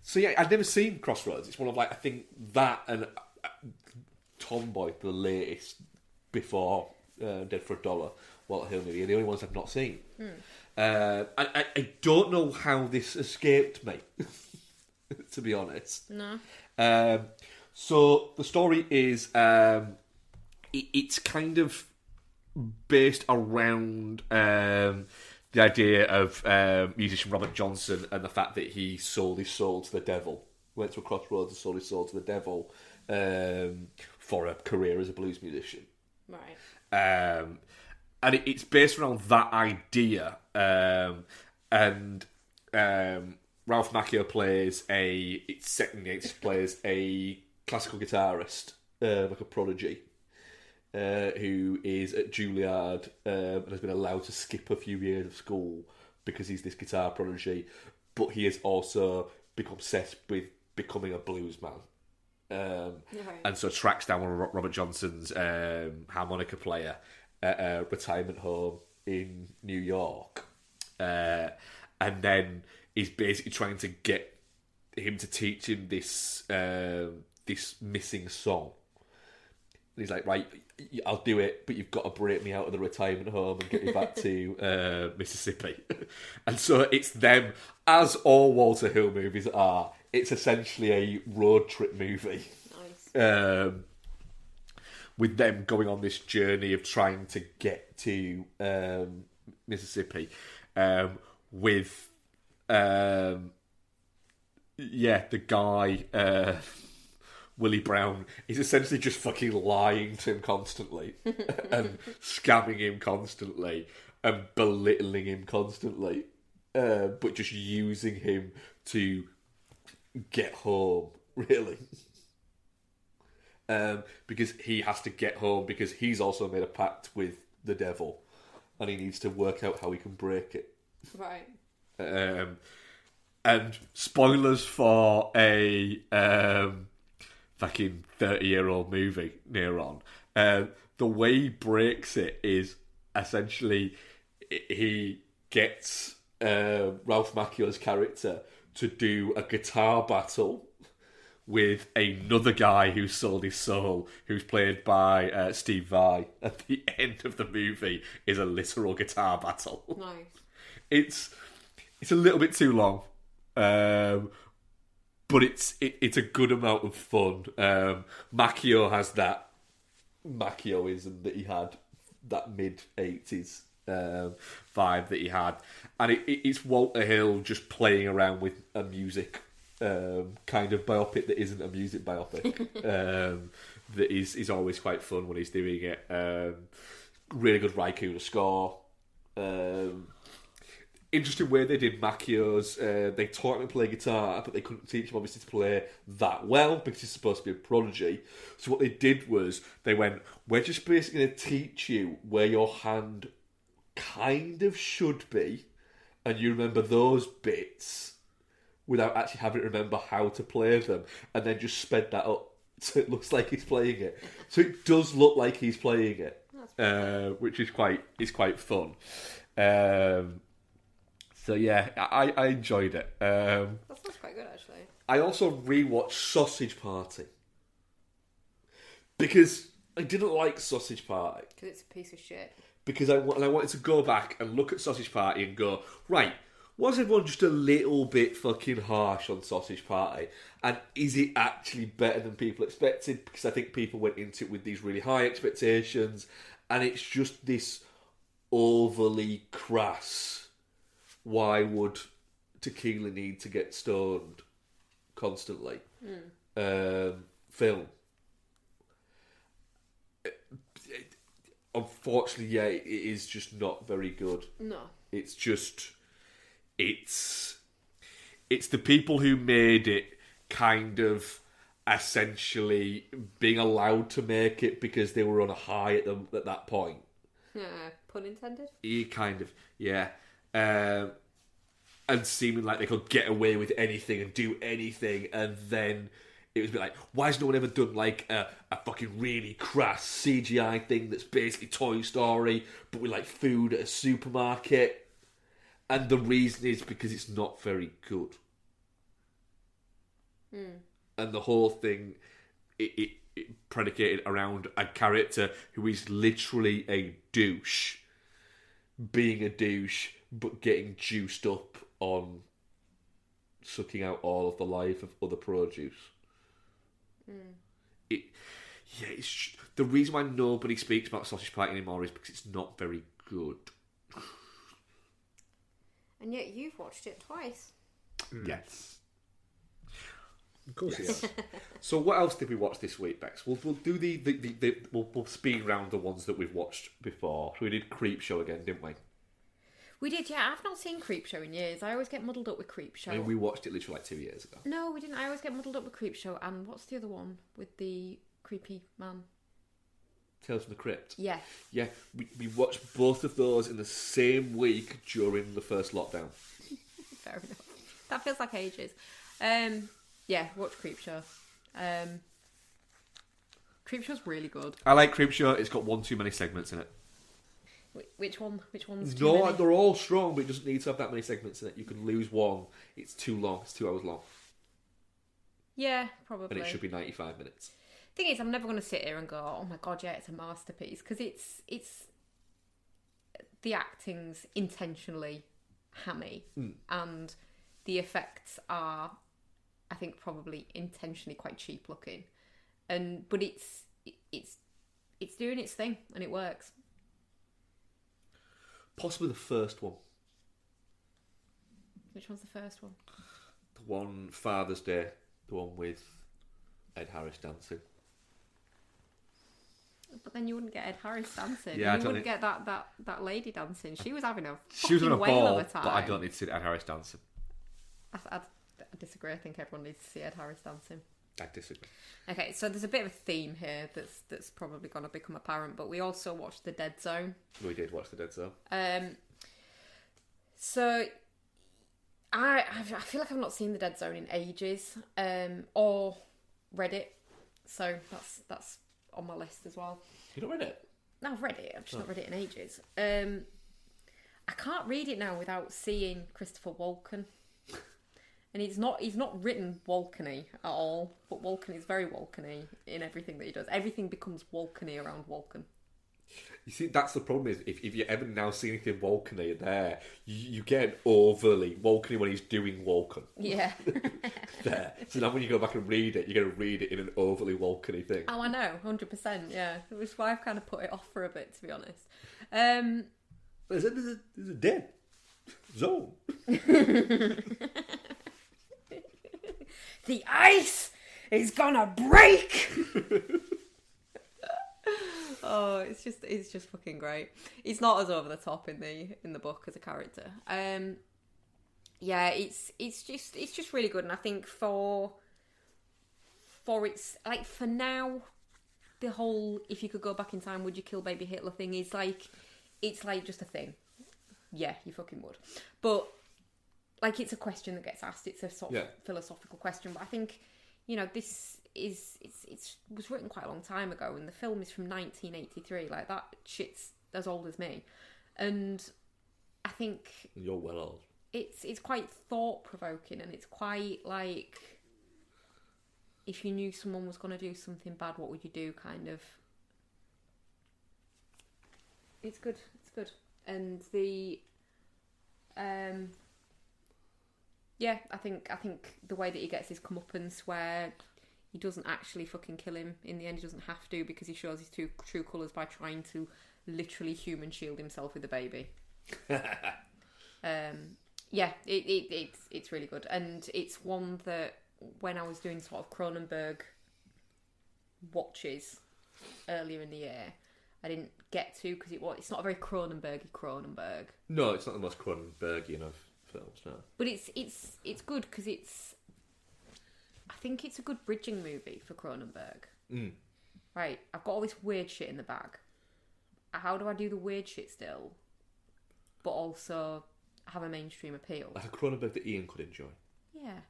So yeah, I'd never seen Crossroads. It's one of like, I think that and Tomboy, the latest before Dead for a Dollar, Walter Hill movie, are the only ones I've not seen. I don't know how this escaped me, to be honest. No. So the story is it's kind of based around the idea of musician Robert Johnson and the fact that he sold his soul to the devil. Went to a crossroads and sold his soul to the devil for a career as a blues musician. Right. And it's based around that idea. And Ralph Macchio plays plays a classical guitarist, like a prodigy, who is at Juilliard and has been allowed to skip a few years of school because he's this guitar prodigy, but he has also become obsessed with becoming a blues man. And so tracks down Robert Johnson's harmonica player at a retirement home in New York, and then is basically trying to get him to teach him this missing song. And he's like, right, I'll do it, but you've got to break me out of the retirement home and get me back to Mississippi. And so it's them, as all Walter Hill movies are. It's essentially a road trip movie. Nice. With them going on this journey of trying to get to Mississippi. With the guy Willie Brown is essentially just fucking lying to him constantly and scamming him constantly and belittling him constantly, but just using him to get home, really. Because he has to get home because he's also made a pact with the devil and he needs to work out how he can break it. Right. And spoilers for a fucking 30-year-old movie near on. The way he breaks it is essentially he gets Ralph Macchio's character to do a guitar battle with another guy who sold his soul, who's played by Steve Vai. At the end of the movie is a literal guitar battle. Nice. It's a little bit too long, but it's a good amount of fun. Macchio has that Macchioism that he had, that mid-80s vibe that he had, and it's Walter Hill just playing around with a music kind of biopic that isn't a music biopic. That is always quite fun when he's doing it. Really good Raikkonen score. Interesting way they did Macchio's. They taught him to play guitar, but they couldn't teach him obviously to play that well because he's supposed to be a prodigy. So what they did was they went, we're just basically going to teach you where your hand kind of should be, and you remember those bits without actually having to remember how to play them, and then just sped that up so it looks like he's playing it. So it does look like he's playing it, which is quite fun. So yeah, I enjoyed it. That sounds quite good, actually. I also rewatched Sausage Party because I didn't like Sausage Party. Because it's a piece of shit. Because I wanted to go back and look at Sausage Party and go, right, was everyone just a little bit fucking harsh on Sausage Party? And is it actually better than people expected? Because I think people went into it with these really high expectations, and it's just this overly crass, why would tequila need to get stoned constantly? Film. Unfortunately, yeah, it is just not very good. No. It's just... It's the people who made it kind of essentially being allowed to make it because they were on a high at that point. Pun intended? Yeah, kind of, yeah. And seeming like they could get away with anything and do anything, and then it was a bit like, why has no one ever done like a fucking really crass CGI thing that's basically Toy Story, but with like food at a supermarket? And the reason is because it's not very good. And the whole thing, it predicated around a character who is literally a douche, being a douche, but getting juiced up on sucking out all of the life of other produce. It's the reason why nobody speaks about Sausage Party anymore is because it's not very good. And yet you've watched it twice. Yes. Of course, yes. So what else did we watch this week, Bex? We'll do we'll speed round the ones that we've watched before. So we did Creepshow again, didn't we? We did, yeah. I've not seen Creepshow in years. I always get muddled up with Creepshow. I mean, we watched it literally like 2 years ago. No, we didn't. I always get muddled up with Creepshow. And what's the other one with the creepy man? Tales from the Crypt. Yeah. Yeah, we watched both of those in the same week during the first lockdown. Fair enough. That feels like ages. Yeah, watch Creepshow. Creepshow's really good. I like Creepshow. It's got one too many segments in it. Which one? Which one's too No, many? they're all strong, but it doesn't need to have that many segments in it. You can lose one. It's too long. It's 2 hours long. Yeah, probably. And it should be 95 minutes. Thing is, I'm never going to sit here and go, oh my god, yeah, it's a masterpiece, because it's the acting's intentionally hammy, and the effects are, I think, probably intentionally quite cheap looking, but it's doing its thing and it works. Possibly the first one. Which one's the first one? The one Father's Day, the one with Ed Harris dancing. But then you wouldn't get Ed Harris dancing. Yeah, you wouldn't get that lady dancing. She was having a She was on a whale ball, of a time. but I don't need to see Ed Harris dancing. I disagree. I think everyone needs to see Ed Harris dancing. I disagree. Okay, so there's a bit of a theme here that's probably going to become apparent, but we also watched The Dead Zone. We did watch The Dead Zone. So I feel like I've not seen The Dead Zone in ages, or read it. So that's on my list as well. You not read it? No, I've read it. I've just not read it in ages. I can't read it now without seeing Christopher Walken. And he's not written Walken-y at all, but Walken is very Walken-y in everything that he does. Everything becomes Walken-y around Walken. You see, that's the problem is, if you ever now see anything Walken-y there, you get overly Walken-y when he's doing Walken. Yeah. There. So now when you go back and read it, you're going to read it in an overly Walken-y thing. Oh, I know, 100%, yeah. Which is why I've kind of put it off for a bit, to be honest. There's a dead zone. The ice is gonna break! Oh, it's just fucking great. He's not as over the top in the book as a character. Yeah, it's just really good, and I think for it's like, for now, the whole if you could go back in time, would you kill baby Hitler thing is like, it's like just a thing. Yeah, you fucking would. But like, it's a question that gets asked. It's a sort of philosophical question. But I think, you know, this was written quite a long time ago, and the film is from 1983. Like, that shit's as old as me, and I think you're well old. It's quite thought provoking, and it's quite like, if you knew someone was going to do something bad, what would you do? Kind of. It's good. It's good, and the yeah, I think the way that he gets his comeuppance, where he doesn't actually fucking kill him in the end, he doesn't have to, because he shows his true colours by trying to literally human shield himself with a baby. Yeah, it's really good, and it's one that when I was doing sort of Cronenberg watches earlier in the year, I didn't get to, because it's not a very Cronenberg. No, it's not the most Cronenbergian of films, no. But it's good, because I think it's a good bridging movie for Cronenberg. Right, I've got all this weird shit in the bag. How do I do the weird shit still, but also have a mainstream appeal? Like a Cronenberg that Ian could enjoy. Yeah.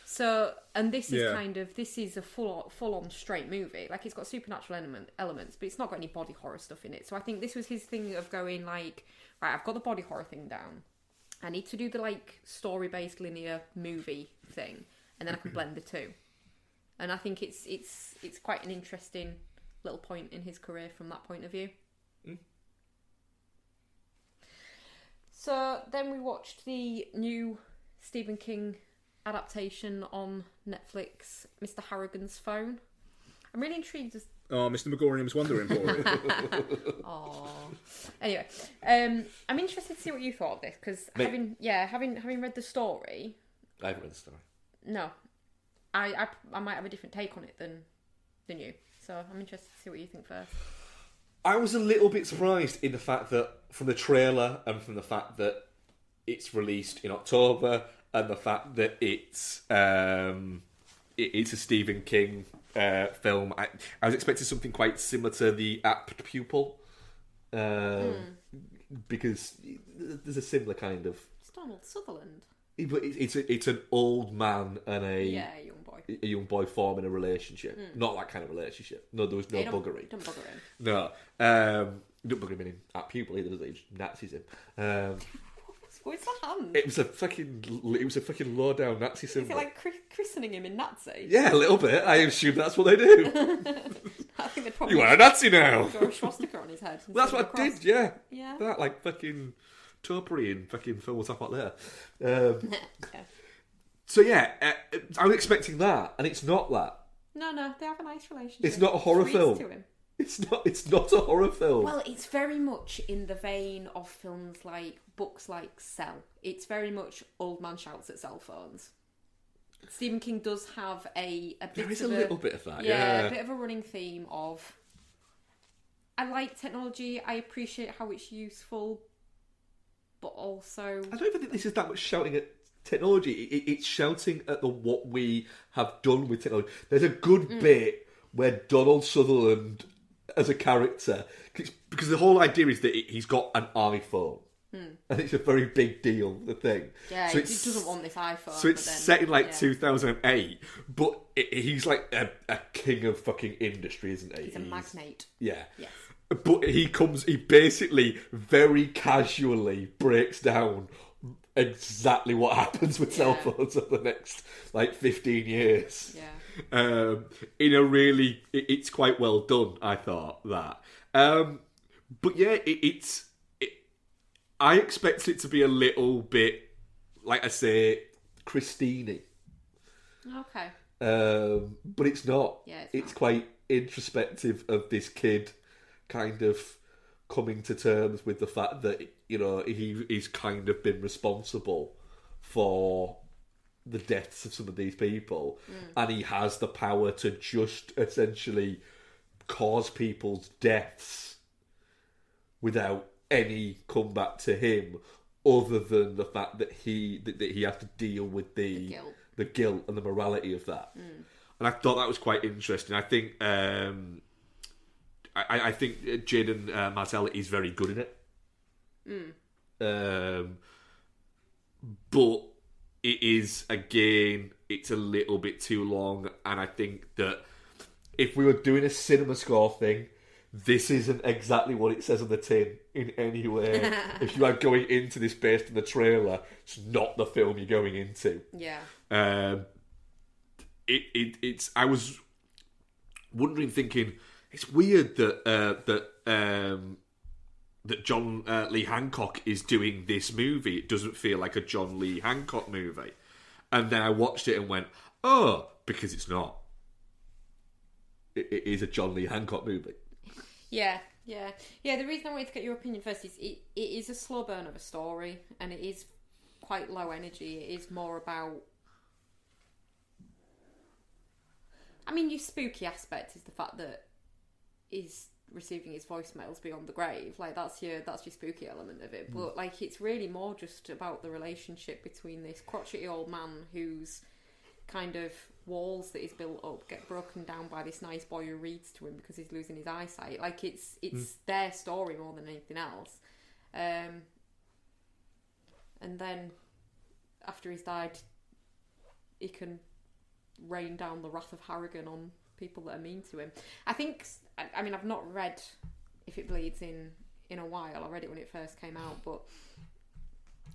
So, and this is this is a full on straight movie. Like, it's got supernatural elements, but it's not got any body horror stuff in it. So I think this was his thing of going like, right, I've got the body horror thing down. I need to do the like story-based linear movie thing, and then I can blend the two. And I think it's quite an interesting little point in his career from that point of view. So then we watched the new Stephen King adaptation on Netflix, Mr. Harrigan's Phone. I'm really intrigued as... Oh, Mr. McGorium's wondering for it. Aww. Anyway, I'm interested to see what you thought of this, because having read the story... I haven't read the story. No. I might have a different take on it than you. So I'm interested to see what you think first. I was a little bit surprised in the fact that, from the trailer and from the fact that it's released in October, and the fact that it's a Stephen King film. I was expecting something quite similar to The Apt Pupil, because there's a similar kind of... It's Donald Sutherland. But it's an old man and a young boy forming a relationship. Not that kind of relationship. No, there was no buggery. Don't bugger him. No, don't bugger him in Apt Pupil either, does it? He just Nazis him. What's the hand? It was a fucking low down Nazi symbol. Is it like christening him in Nazi? Yeah, a little bit. I assume that's what they do. I think they probably... You are a Nazi now. Draw a swastika on his head. Well, that's what I did. Yeah. Yeah. That like fucking topiary in fucking film we'll talk about later. Yeah. So yeah, I was expecting that, and it's not that. No, they have a nice relationship. It's not a horror film. To him. It's not a horror film. Well, it's very much in the vein of films like books like Cell. It's very much old man shouts at cell phones. Stephen King does have a bit there is of a little bit of that. Yeah, a bit of a running theme of, I like technology, I appreciate how it's useful, but also... I don't even think this is that much shouting at technology. It's shouting at what we have done with technology. There's a good bit where Donald Sutherland, as a character, because the whole idea is that he's got an iPhone. And it's a very big deal, the thing. Yeah, so he doesn't want this iPhone. So it's set in 2008, but he's like a king of fucking industry, isn't he? He's a magnate. Yeah. Yes. But he basically very casually breaks down exactly what happens with cell phones over the next 15 years. Yeah. In a really, it's quite well done. I thought that. But yeah, I expect it to be a little bit, like I say, Christine-y. Okay. But it's not. Yeah, it's quite introspective of this kid kind of coming to terms with the fact that, he's kind of been responsible for the deaths of some of these people, and he has the power to just essentially cause people's deaths without any comeback to him, other than the fact that he has to deal with the guilt and the morality of that. And I thought that was quite interesting. I think I think Jaden Martell is very good in it. But it is, again, it's a little bit too long, and I think that if we were doing a cinema score thing, this isn't exactly what it says on the tin in any way. If you are going into this based on the trailer, it's not the film you're going into. Yeah. It's. I was wondering, thinking, it's weird that John Lee Hancock is doing this movie. It doesn't feel like a John Lee Hancock movie. And then I watched it and went, oh, because it's not. It is a John Lee Hancock movie. Yeah. The reason I wanted to get your opinion first is it is a slow burn of a story, and it is quite low energy. It is more about... I mean, your spooky aspect is the fact that he's receiving his voicemails beyond the grave. That's your spooky element of it. But it's really more just about the relationship between this crotchety old man whose kind of walls that he's built up get broken down by this nice boy who reads to him because he's losing his eyesight. It's their story more than anything else. And then after he's died, he can rain down the wrath of Harrigan on people that are mean to him. I think, I mean, I've not read If It Bleeds in a while. I read it when it first came out, but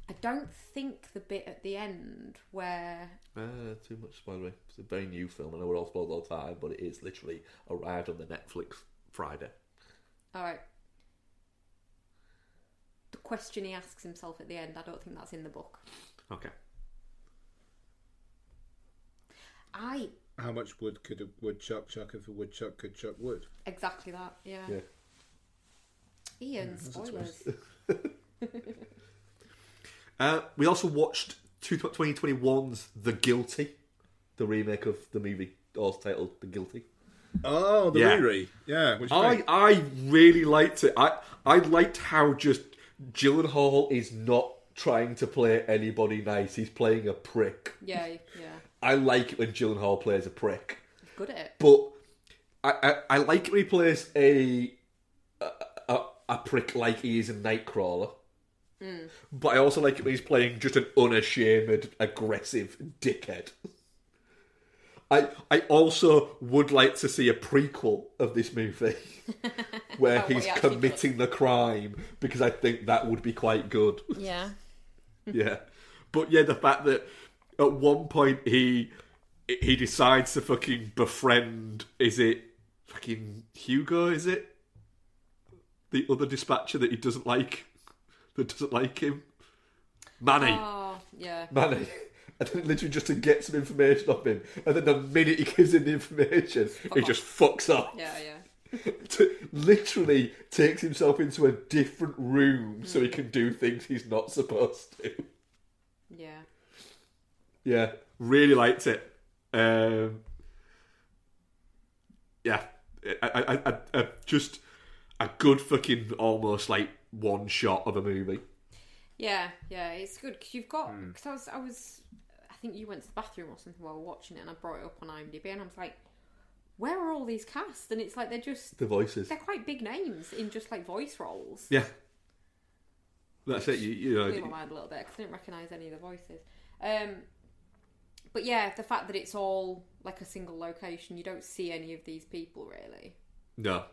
I don't think the bit at the end where... too much spoilery. It's a very new film. I know we're all spoiled all the time, but it is literally arrived on the Netflix Friday. Alright. The question he asks himself at the end, I don't think that's in the book. Okay. How much wood could a woodchuck chuck if a woodchuck could chuck wood? Exactly that, yeah. Ian, spoilers. We also watched 2021's The Guilty, the remake of the movie also titled The Guilty. Oh, the re-re. Yeah. I really liked it. I liked how just Gyllenhaal is not trying to play anybody nice. He's playing a prick. Yeah. I like it when Gyllenhaal plays a prick. He's good at it. But I like it when he plays a prick like he is in Nightcrawler. But I also like it when he's playing just an unashamed, aggressive dickhead. I also would like to see a prequel of this movie where he's committing the crime, because I think that would be quite good. Yeah. Yeah. But yeah, the fact that at one point he decides to fucking befriend, is it fucking Hugo, is it? The other dispatcher that he doesn't like, that doesn't like him. Manny. Oh, yeah. Manny. And then literally just to get some information off him. And then the minute he gives him the information, he just fucks off. Yeah. Literally takes himself into a different room so he can do things he's not supposed to. Yeah. Yeah, really liked it. Yeah, I just a good fucking almost like one shot of a movie. Yeah, it's good because you've got. Because I think you went to the bathroom or something while we were watching it, and I brought it up on IMDb, and I was like, where are all these cast? And it's like they're just the voices. They're quite big names in just like voice roles. Yeah, that's it. You know, blew my mind a little bit because I didn't recognise any of the voices. But yeah, the fact that it's all like a single location, you don't see any of these people really. No.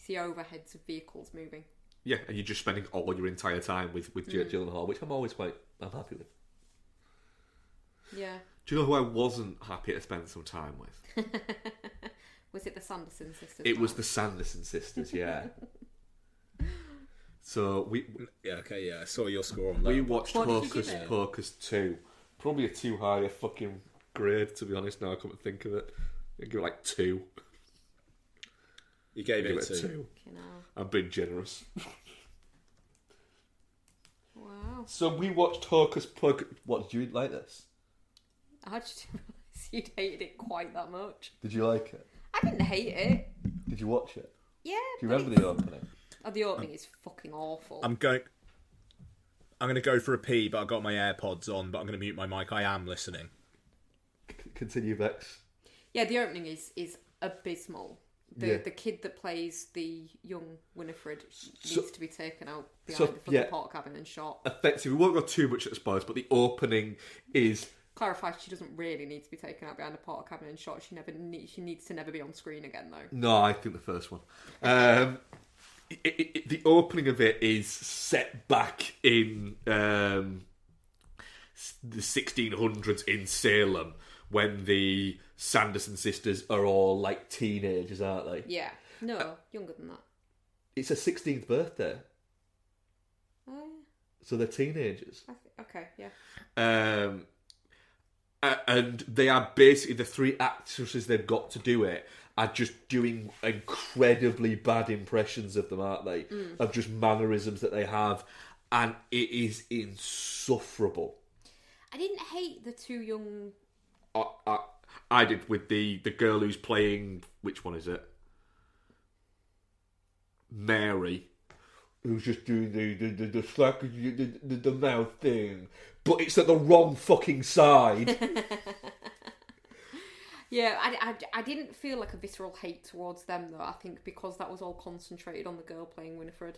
You see overheads of vehicles moving. Yeah, and you're just spending all your entire time with Jake Gyllenhaal, which I'm happy with. Yeah. Do you know who I wasn't happy to spend some time with? Was it the Sanderson sisters? It was the Sanderson sisters, yeah. So I saw your score on that. We watched Hocus Pocus 2. Probably a too high a fucking grade, to be honest, now I come to think of it. I give it like 2. You gave it a 2. You know. I'm being generous. Wow. So we watched Hocus Pocus. What, did you like this? I just didn't realise you'd hated it quite that much. Did you like it? I didn't hate it. Did you watch it? Yeah. Do you remember the opening? Oh, the opening is fucking awful. I'm going to go for a pee, but I've got my AirPods on, but I'm going to mute my mic. I am listening. Continue, Vex. Yeah, the opening is abysmal. The kid that plays the young Winifred needs to be taken out behind the fucking pork cabin and shot. Effectively, we won't go too much at spoilers, but the opening is... Clarify, she doesn't really need to be taken out behind the pork cabin and shot. She needs to never be on screen again, though. No, I think the first one. The opening of it is set back in the 1600s in Salem, when the Sanderson sisters are all like teenagers, aren't they? Yeah. No, younger than that. It's her 16th birthday. Oh, yeah. So they're teenagers. Okay, yeah. And they are basically, the 3 actresses they've got to do it are just doing incredibly bad impressions of them, aren't they? Of just mannerisms that they have. And it is insufferable. I didn't hate the 2 young... I did with the girl who's playing... Which one is it? Mary. Who's just doing the slack, the mouth thing. But it's at the wrong fucking side. Yeah, I didn't feel like a visceral hate towards them, though. I think because that was all concentrated on the girl playing Winifred.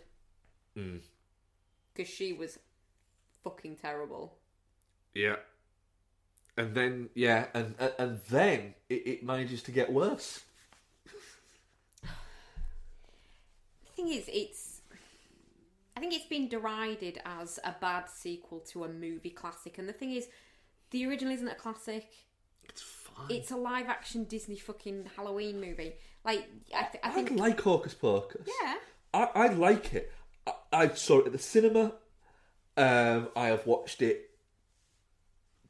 Because she was fucking terrible. Yeah. And then, and then it manages to get worse. The thing is, I think it's been derided as a bad sequel to a movie classic. And the thing is, the original isn't a classic. It's fine. It's a live-action Disney fucking Halloween movie. Like, I think... I like Hocus Pocus. Yeah. I like it. I saw it at the cinema. I have watched it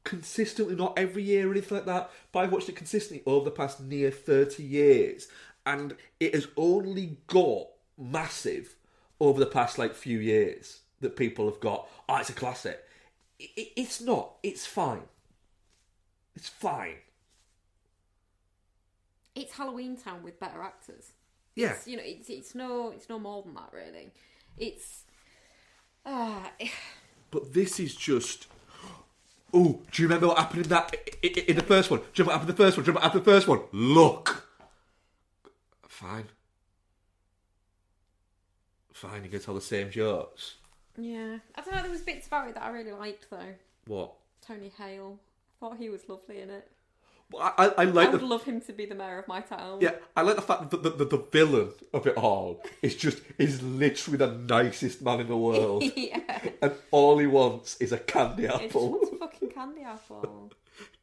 consistently, not every year or anything like that, but I've watched it consistently over the past near 30 years. And it has only got massive over the past few years that people have got, it's a classic. It's not. It's fine. It's fine. It's Halloween Town with better actors. Yeah. It's no more than that, really. It's... But this is just... Oh, do you remember what happened in the first one? Do you remember what happened in the first one? Do you remember what happened in the first one? Look! Fine. Fine, you can tell the same jokes. Yeah. I don't know, there was bits about it that I really liked, though. What? Tony Hale. I thought he was lovely in it. I would love him to be the mayor of my town. Yeah, I like the fact that the villain of it all is literally the nicest man in the world. Yeah. And all he wants is a candy apple. He just wants a fucking candy apple.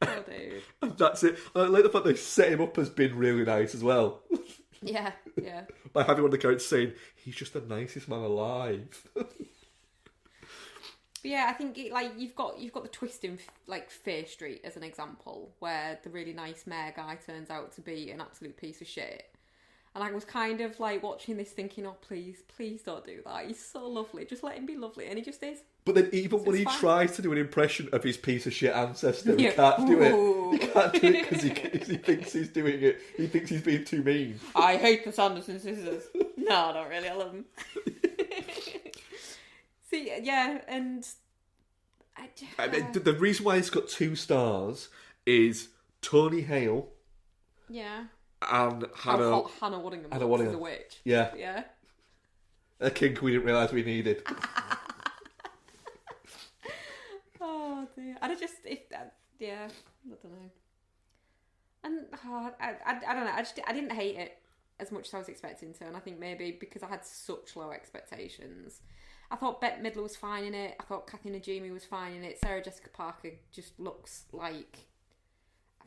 Oh, dude. And that's it. I like the fact they set him up as being really nice as well. Yeah. By having one of the characters saying, he's just the nicest man alive. But yeah, I think you've got the twist in Fear Street as an example, where the really nice mayor guy turns out to be an absolute piece of shit. And I was kind of watching this thinking, oh please don't do that. He's so lovely. Just let him be lovely, and he just is. But then even when he tries to do an impression of his piece of shit ancestor, he can't do it. He can't do it because he thinks he's doing it. He thinks he's being too mean. I hate the Sanderson sisters. No, not really. I love them. See, yeah, and the reason why it's got 2 stars is Tony Hale. Yeah. And Hannah Waddingham. Hannah Waddingham. The witch. Yeah. Yeah. A kink we didn't realise we needed. Oh dear. I don't know. And I don't know. I didn't hate it. as much as I was expecting to, and I think maybe because I had such low expectations. I thought Bette Midler was fine in it. I thought Kathy Najimy was fine in it. Sarah Jessica Parker just looks like...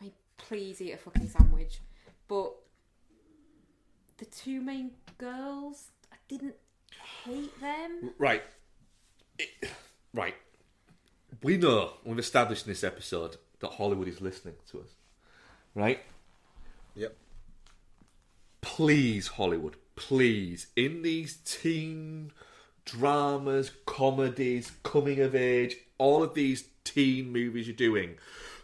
I mean, please eat a fucking sandwich. But the two main girls, I didn't hate them. Right. Right. We know, we've established in this episode, that Hollywood is listening to us. Right? Yep. Please, Hollywood, please, in these teen dramas, comedies, coming of age, all of these teen movies you're doing,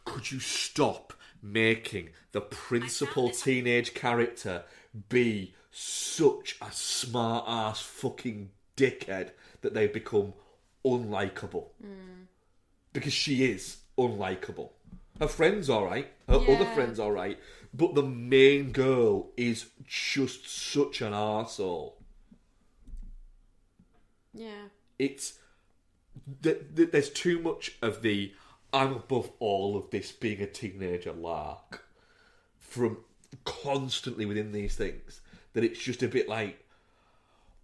could you stop making the principal teenage character be such a smart ass fucking dickhead that they become unlikable? Because she is unlikable. Her friend's alright, her other friend's alright, but the main girl is just such an arsehole. Yeah. It's... There's too much of the I'm above all of this being a teenager lark from constantly within these things that it's just a bit like,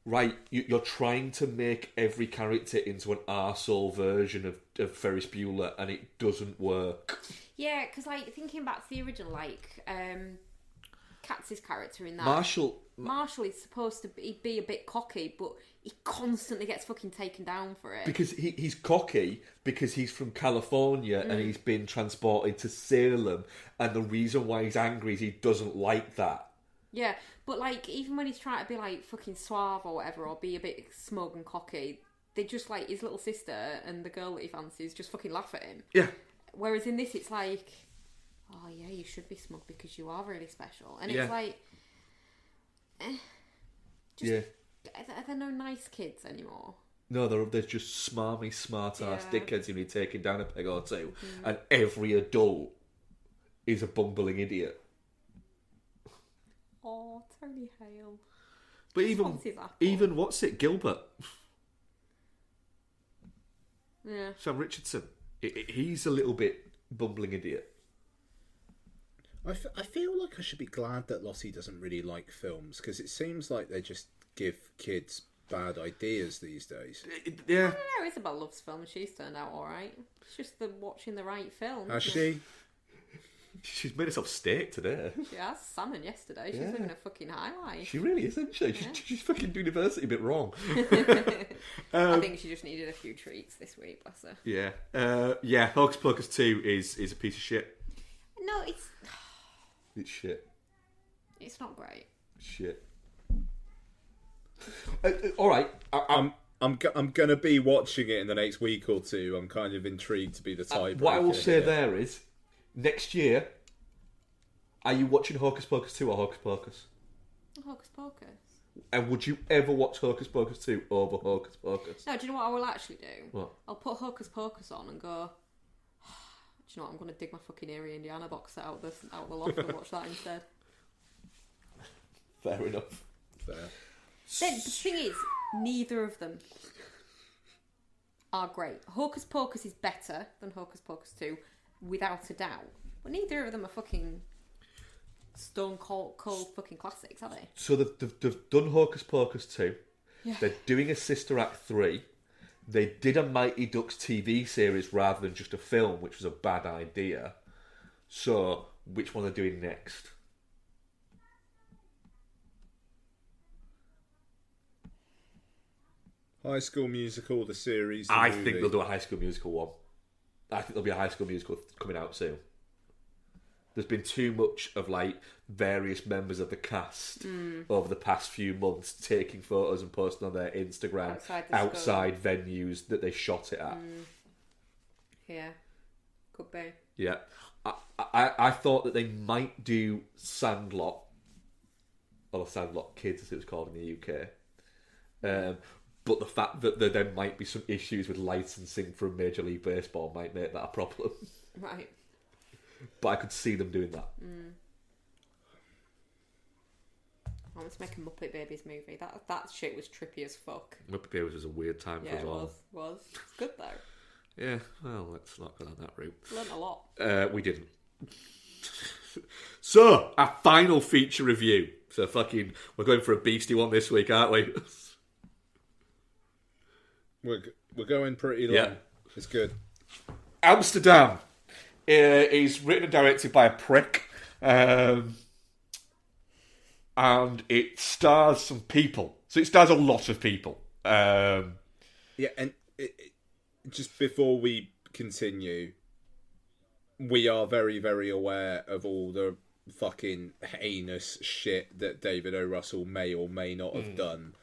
right, you're trying to make every character into an arsehole version of Ferris Bueller and it doesn't work. Yeah, because like thinking back to the original, like Katz's character in that, Marshall is supposed to be a bit cocky, but he constantly gets fucking taken down for it. Because he's cocky because he's from California and he's been transported to Salem, and the reason why he's angry is he doesn't like that. Yeah, but like even when he's trying to be like fucking suave or whatever, or be a bit smug and cocky, they just like his little sister and the girl that he fancies just fucking laugh at him. Yeah. Whereas in this, it's like, oh yeah, you should be smug because you are really special, and it's like, are there no nice kids anymore? No, they're just smarmy, smart-ass dickheads who need taking down a peg or two, and every adult is a bumbling idiot. Oh, Tony Hale. But even what's it, Gilbert? Yeah. Sam Richardson. He's a little bit bumbling idiot. I feel like I should be glad that Lottie doesn't really like films, because it seems like they just give kids bad ideas these days. Yeah. I don't know, Isabel loves film. She's turned out alright. It's just watching the right film. Has she? She's made herself steak today. She has salmon yesterday. She's living a fucking highlight. She really is, isn't she? Yeah. She's fucking university a bit wrong. I think she just needed a few treats this week, bless her. Yeah. Hocus Pocus 2 is a piece of shit. No, it's shit. It's not great. Shit. All right. I'm gonna be watching it in the next week or two. I'm kind of intrigued to be the type. What I will say there is, next year, are you watching Hocus Pocus 2 or Hocus Pocus? Hocus Pocus. And would you ever watch Hocus Pocus 2 over Hocus Pocus? No, do you know what I will actually do? What? I'll put Hocus Pocus on and go, do you know what, I'm going to dig my fucking Eerie Indiana box set out the loft and watch that instead. Fair enough. Fair. Then, the thing is, neither of them are great. Hocus Pocus is better than Hocus Pocus 2, without a doubt. But neither of them are fucking stone cold fucking classics, are they? So they've done Hocus Pocus 2. Yeah. They're doing a Sister Act 3. They did a Mighty Ducks TV series rather than just a film, which was a bad idea. So, which one are they doing next? High School Musical, the series. I think they'll do a High School Musical one. I think there'll be a High School Musical coming out soon. There's been too much of like various members of the cast over the past few months taking photos and posting on their Instagram outside venues that they shot it at. Yeah, could be. Yeah, I thought that they might do Sandlot, or Sandlot Kids as it was called in the UK. But the fact that there might be some issues with licensing from Major League Baseball might make that a problem. Right. But I could see them doing that. I want to make a Muppet Babies movie. That shit was trippy as fuck. Muppet Babies was a weird time for us all. It was. It's good though. Yeah, well, let's not go down that route. Learned a lot. We didn't. So, our final feature review So fucking, we're going for a beastie one this week, aren't we? We're going pretty long. Yeah. It's good. Amsterdam is written and directed by a prick, and it stars some people. So it stars a lot of people. Yeah, and just before we continue, we are very, very aware of all the fucking heinous shit that David O. Russell may or may not have done.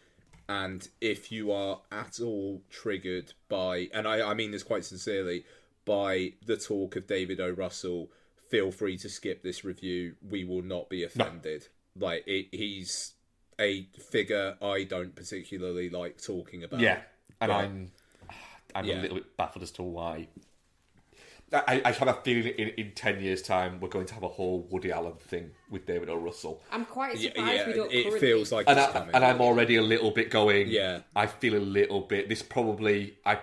And if you are at all triggered by, and I mean this quite sincerely, by the talk of David O. Russell, feel free to skip this review. We will not be offended. No. Like, he's a figure I don't particularly like talking about. Yeah, and I'm a little bit baffled as to why. I have a feeling in 10 years' time we're going to have a whole Woody Allen thing with David O. Russell. I'm quite surprised we don't it currently... feels like and it's coming. And I'm already a little bit going, yeah. I feel a little bit... This probably... I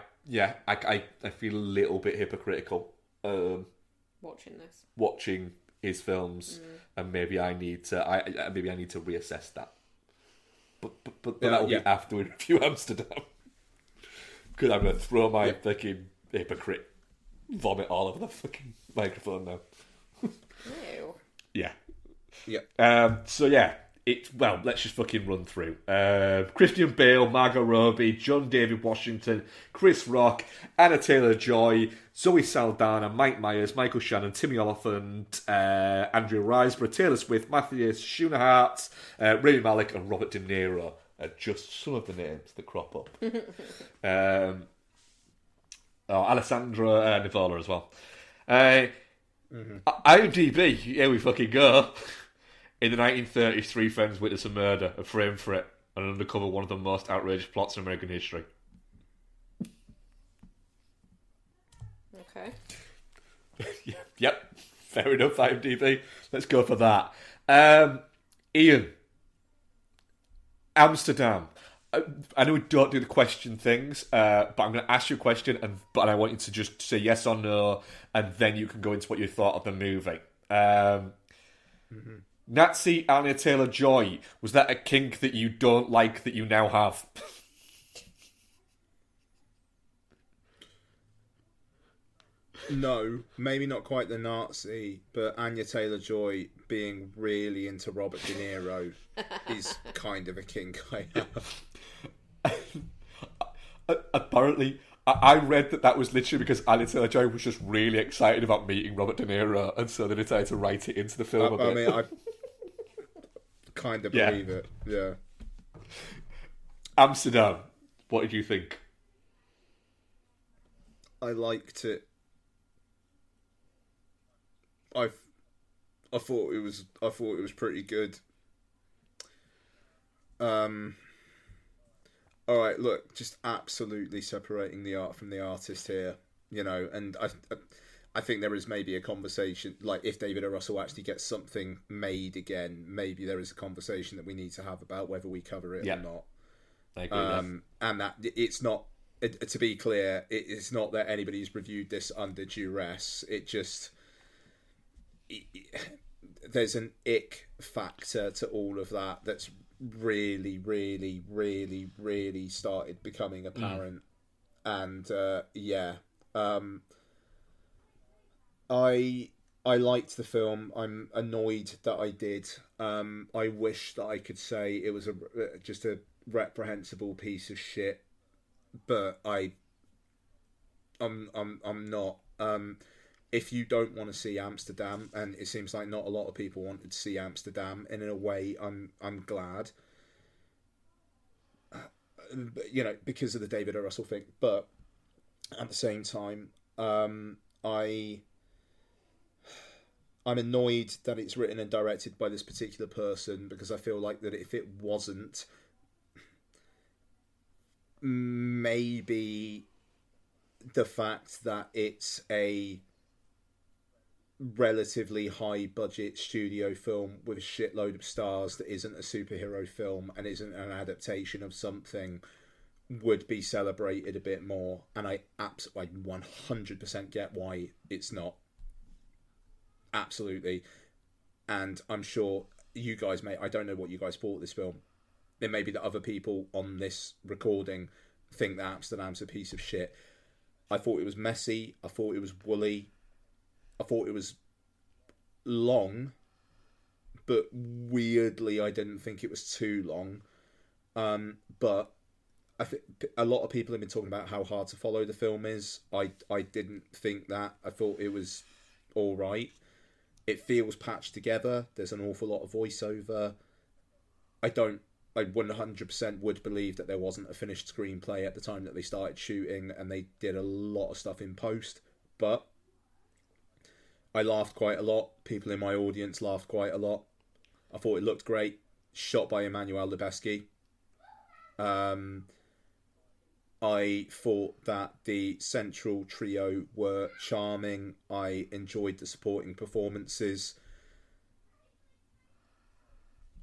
feel a little bit hypocritical. Watching his films, and maybe I need to reassess that. But that will be after we review Amsterdam. Because I'm going to throw my fucking hypocrite vomit all over the fucking microphone now. Ew. Yeah. Yeah. Let's just fucking run through. Christian Bale, Margot Robbie, John David Washington, Chris Rock, Anna Taylor-Joy, Zoe Saldana, Mike Myers, Michael Shannon, Timmy Oliphant, Andrea Riseborough, Taylor Swift, Matthias Schoenaerts, Rami Malek, and Robert De Niro are just some of the names that crop up. Alessandra Nivola as well. IMDb, here we fucking go. In the 1930s, three friends witness a murder, are framed for it, and uncover one of the most outrageous plots in American history. Okay. Yep, fair enough, IMDb. Let's go for that. Ian. Amsterdam. I know we don't do the question things, but I'm going to ask you a question, but I want you to just say yes or no, and then you can go into what you thought of the movie. Nazi Anya Taylor-Joy, was that a kink that you don't like that you now have? No, maybe not quite the Nazi, but Anya Taylor-Joy being really into Robert De Niro is kind of a kink I have. Apparently, I read that was literally because Anya Taylor-Joy was just really excited about meeting Robert De Niro, and so they decided to write it into the film a bit. I mean, I kind of believe it, yeah. Amsterdam, what did you think? I liked it. I thought it was pretty good. All right, look, just absolutely separating the art from the artist here, you know, and I think there is maybe a conversation, like if David O. Russell actually gets something made again, maybe there is a conversation that we need to have about whether we cover it or not. I agree. And that it's not, to be clear, it's not that anybody's reviewed this under duress. It just... there's an ick factor to all of that that's really, really, really, really started becoming apparent. And I liked the film. I'm annoyed that I did. I wish that I could say it was just a reprehensible piece of shit, but I'm not. If you don't want to see Amsterdam, and it seems like not a lot of people wanted to see Amsterdam, and in a way, I'm glad, you know, because of the David O. Russell thing. But at the same time, I'm annoyed that it's written and directed by this particular person, because I feel like that if it wasn't, maybe the fact that it's a relatively high budget studio film with a shitload of stars that isn't a superhero film and isn't an adaptation of something would be celebrated a bit more, and I 100% get why it's not. Absolutely. And I'm sure you guys, mate, I don't know what you guys thought of this film. It may be that other people on this recording think that Amsterdam's a piece of shit. I thought it was messy. I thought it was woolly. I thought it was long, but weirdly, I didn't think it was too long. But I think a lot of people have been talking about how hard to follow the film is. I didn't think that. I thought it was all right. It feels patched together. There's an awful lot of voiceover. I 100% would believe that there wasn't a finished screenplay at the time that they started shooting, and they did a lot of stuff in post. But I laughed quite a lot. People in my audience laughed quite a lot. I thought it looked great. Shot by Emmanuel Lubezki. I thought that the central trio were charming. I enjoyed the supporting performances.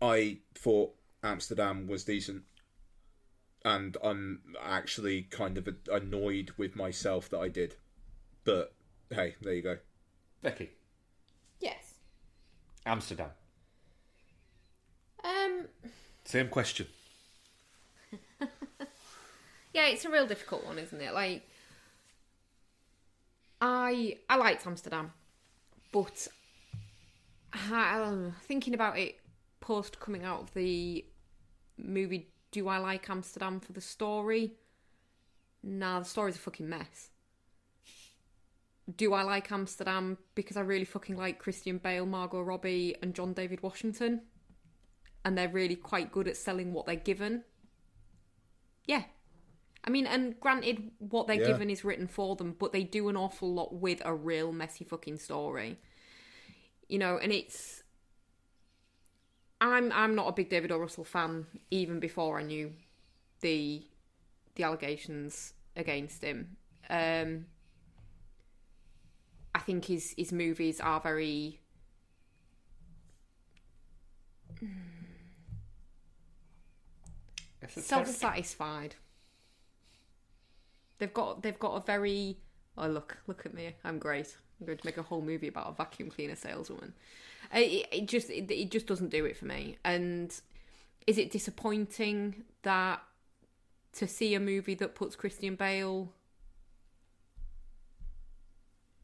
I thought Amsterdam was decent. And I'm actually kind of annoyed with myself that I did. But, hey, there you go. Becky. Yes. Amsterdam. Same question. Yeah, it's a real difficult one, isn't it? Like, I liked Amsterdam, but thinking about it post coming out of the movie, do I like Amsterdam for the story? Nah, the story's a fucking mess. Do I like Amsterdam because I really fucking like Christian Bale, Margot Robbie, and John David Washington? And they're really quite good at selling what they're given? Yeah. I mean, and granted, what they're given is written for them, but they do an awful lot with a real messy fucking story. You know, and it's... I'm not a big David O. Russell fan, even before I knew the allegations against him. I think his movies are very... self-satisfied. They've got a very... Oh, look at me. I'm great. I'm going to make a whole movie about a vacuum cleaner saleswoman. It just doesn't do it for me. And is it disappointing that to see a movie that puts Christian Bale,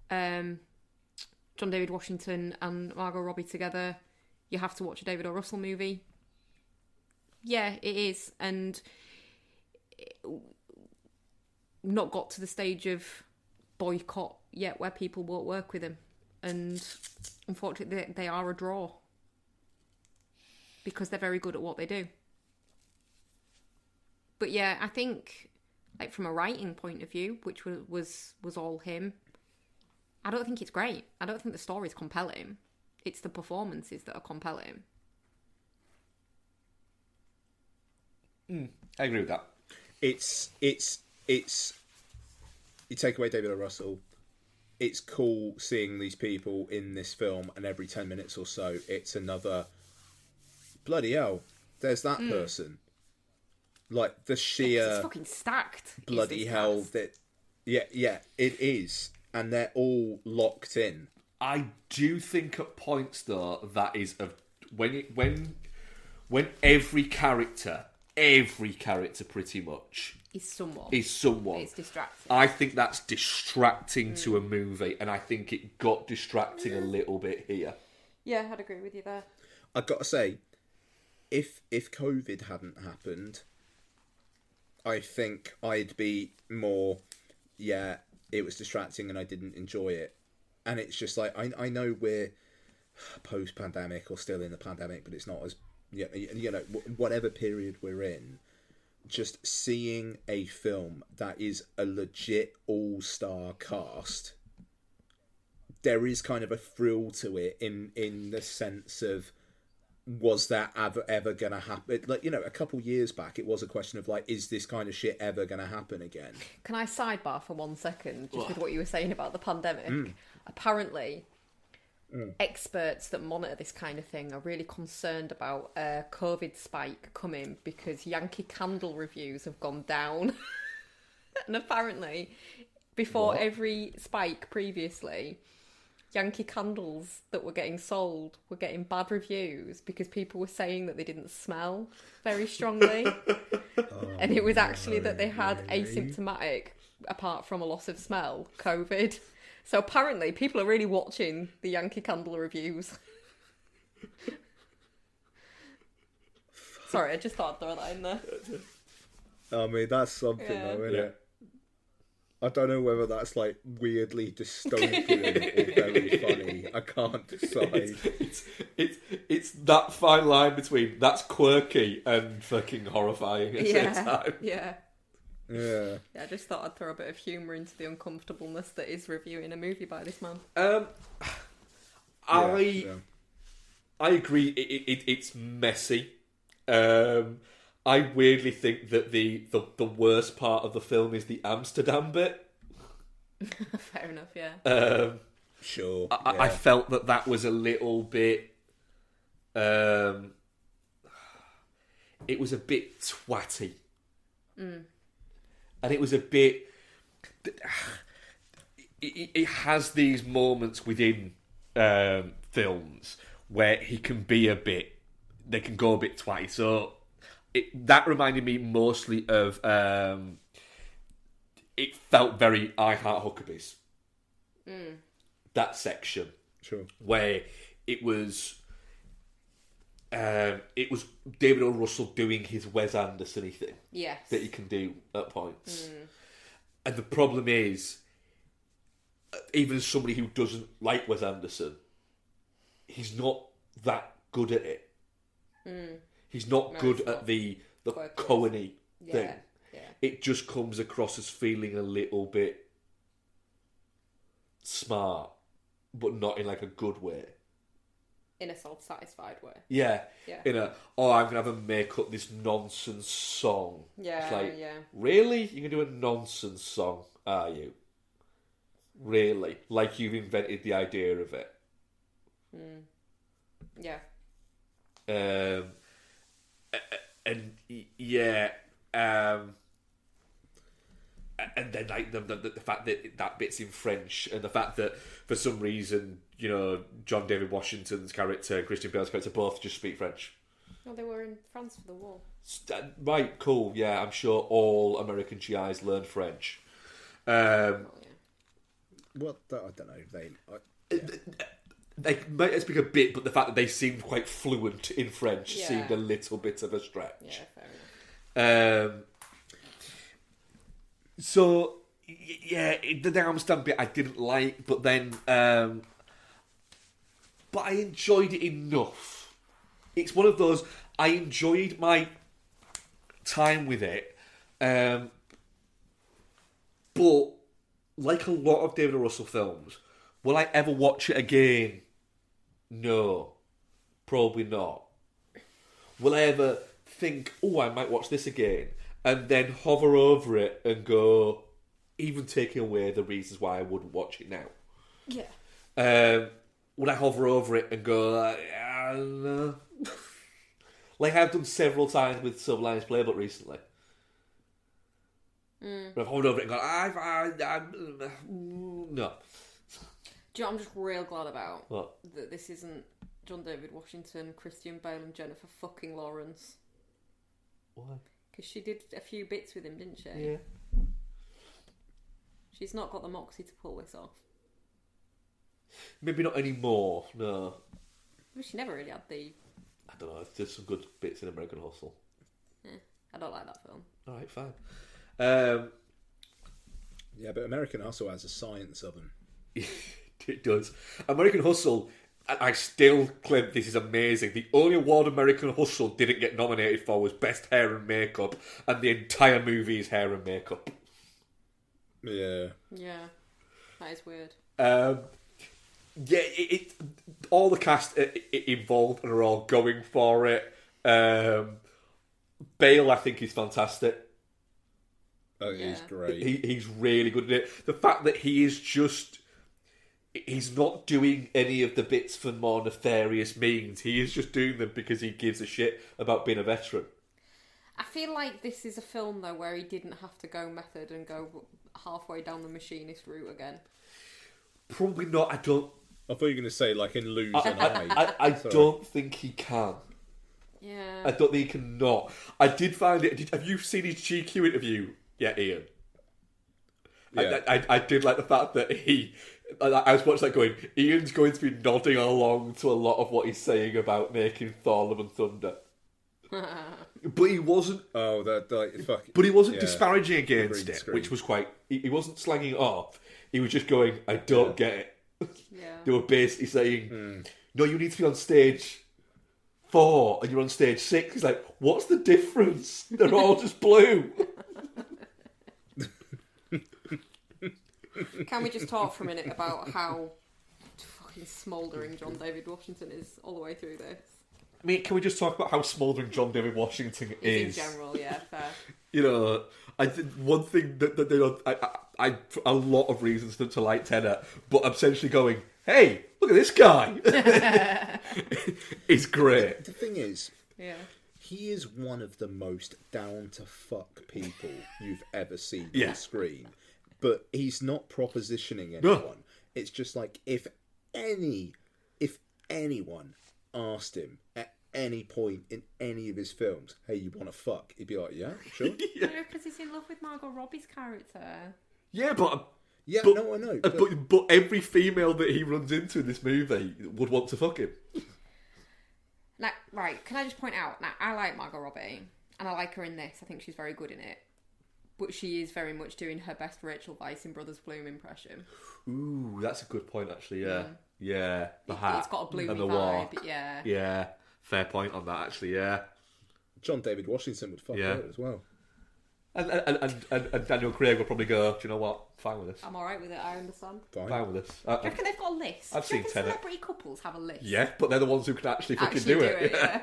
John David Washington and Margot Robbie together, you have to watch a David O. Russell movie? Yeah, it is. And not got to the stage of boycott yet where people won't work with him. And unfortunately, they are a draw. Because they're very good at what they do. But yeah, I think, like, from a writing point of view, which was all him, I don't think it's great. I don't think the story's compelling. It's the performances that are compelling. I agree with that. It's you take away David O. Russell, it's cool seeing these people in this film, and every 10 minutes or so it's another bloody hell, there's that person. Like the sheer it's fucking stacked. Bloody hell cast. that yeah, it is. And they're all locked in. I do think at points though that is when every character pretty much is someone. It's distracting. I think that's distracting to a movie, and I think it got distracting a little bit here. Yeah, I'd agree with you there. I've got to say, if COVID hadn't happened, I think I'd be more, yeah, it was distracting and I didn't enjoy it. And it's just like, I know we're post-pandemic or still in the pandemic, but it's not as, you know, whatever period we're in, just seeing a film that is a legit all-star cast, there is kind of a thrill to it in the sense of, was that ever going to happen? Like, you know, a couple years back, it was a question of like, is this kind of shit ever going to happen again? Can I sidebar for 1 second, just with what you were saying about the pandemic? Apparently, experts that monitor this kind of thing are really concerned about a COVID spike coming because Yankee Candle reviews have gone down. And apparently, before every spike previously, Yankee candles that were getting sold were getting bad reviews because people were saying that they didn't smell very strongly. And it was actually that they had asymptomatic, apart from a loss of smell, COVID. So apparently people are really watching the Yankee candle reviews. Sorry, I just thought I'd throw that in there. I mean, that's something though, isn't it? I don't know whether that's like weirdly dystopian or very funny. I can't decide. It's that fine line between that's quirky and fucking horrifying at the same time. Yeah. Yeah. I just thought I'd throw a bit of humour into the uncomfortableness that is reviewing a movie by this man. I agree. It's messy. I weirdly think that the worst part of the film is the Amsterdam bit. Fair enough, yeah. Sure. I felt that was a little bit. It was a bit twatty. And it was a bit. It has these moments within films where he can be a bit. They can go a bit twatty. So. That reminded me mostly of. It felt very I Heart Huckabees. That section, sure, where it was David O. Russell doing his Wes Anderson-y thing, yes, that he can do at points. And the problem is, even as somebody who doesn't like Wes Anderson, he's not that good at it. He's not good at the Cohen-y thing. Yeah. It just comes across as feeling a little bit smart, but not in like a good way. In a self-satisfied way. Yeah. In a, I'm going to have a make up this nonsense song. Yeah, it's like, yeah. Really? You're going to do a nonsense song, are you? Really? Like you've invented the idea of it. Yeah. And then like the fact that bit's in French, and the fact that for some reason, you know, John David Washington's character and Christian Bale's character both just speak French. No, they were in France for the war. Right, cool. Yeah, I'm sure all American GIs learned French. Well, I don't know. They might speak a bit, but the fact that they seemed quite fluent in French seemed a little bit of a stretch. Yeah, fair enough. So, the Amsterdam bit I didn't like, but then, but I enjoyed it enough. It's one of those, I enjoyed my time with it, but like a lot of David O. Russell films, will I ever watch it again? No. Probably not. Will I ever think, I might watch this again? And then hover over it and go, even taking away the reasons why I wouldn't watch it now. Yeah. Would I hover over it and go, no. Like I've done several times with Silver Linings Playbook recently. But I've hovered over it and gone, no. Do you know what I'm just real glad about? What? That this isn't John David Washington, Christian Bale and Jennifer fucking Lawrence. Why? Because she did a few bits with him, didn't she? Yeah. She's not got the moxie to pull this off. Maybe not anymore, no. But she never really had the... I don't know, there's some good bits in American Hustle. I don't like that film. Alright, fine. Yeah, but American Hustle has a science of them. It does. American Hustle, I still claim this is amazing. The only award American Hustle didn't get nominated for was Best Hair and Makeup, and the entire movie is hair and makeup. Yeah. Yeah. That is weird. All the cast involved are all going for it. Bale, I think, is fantastic. Oh, he's great. He's really good at it. The fact that he is just... He's not doing any of the bits for more nefarious means. He is just doing them because he gives a shit about being a veteran. I feel like this is a film, though, where he didn't have to go method and go halfway down the machinist route again. Probably not. I don't I thought you were going to say like in Lose and I don't think he can. Yeah. I don't think he can not. I did find it. Have you seen his GQ interview yet, Ian? Yeah. I did like the fact that I was watching that going, Ian's going to be nodding along to a lot of what he's saying about making Thor: Love and Thunder. But he wasn't. Oh, that fuck. But he wasn't disparaging against Green it, screen. which was quite. He wasn't slanging it off. He was just going, I don't get it. Yeah. They were basically saying, no, you need to be on stage 4 and you're on stage 6. He's like, what's the difference? They're all just blue. Can we just talk for a minute about how fucking smouldering John David Washington is all the way through this? I mean, can we just talk about how smouldering John David Washington is? In general, yeah, fair. You know, I think one thing that they don't, I a lot of reasons to like Tenet, but I'm essentially going, hey, look at this guy. It's great. The thing is, Yeah. he is one of the most down to fuck people you've ever seen Yeah. on screen. But he's not propositioning anyone. It's just like if anyone asked him at any point in any of his films, hey, you want to fuck? He'd be like, yeah, sure. No, because he's in love with Margot Robbie's character. Yeah, but no, I know. But every female that he runs into in this movie would want to fuck him. Now, right, can I just point out, now, I like Margot Robbie, and I like her in this. I think she's very good in it. But she is very much doing her best Rachel Weisz in Brothers Bloom impression. Ooh, that's a good point, actually, yeah. Yeah, the It's hat got a bloomy and the vibe, walk. yeah. Yeah, fair point on that, actually, yeah. John David Washington would fuck her as well. And Daniel Craig will probably go, do you know what? Fine with this. I'm alright with it, I understand. Fine with this. Do you reckon they've got a list? I've Do you seen reckon Tenet. celebrity couples have a list? Yeah, but they're the ones who can actually fucking do it. Yeah.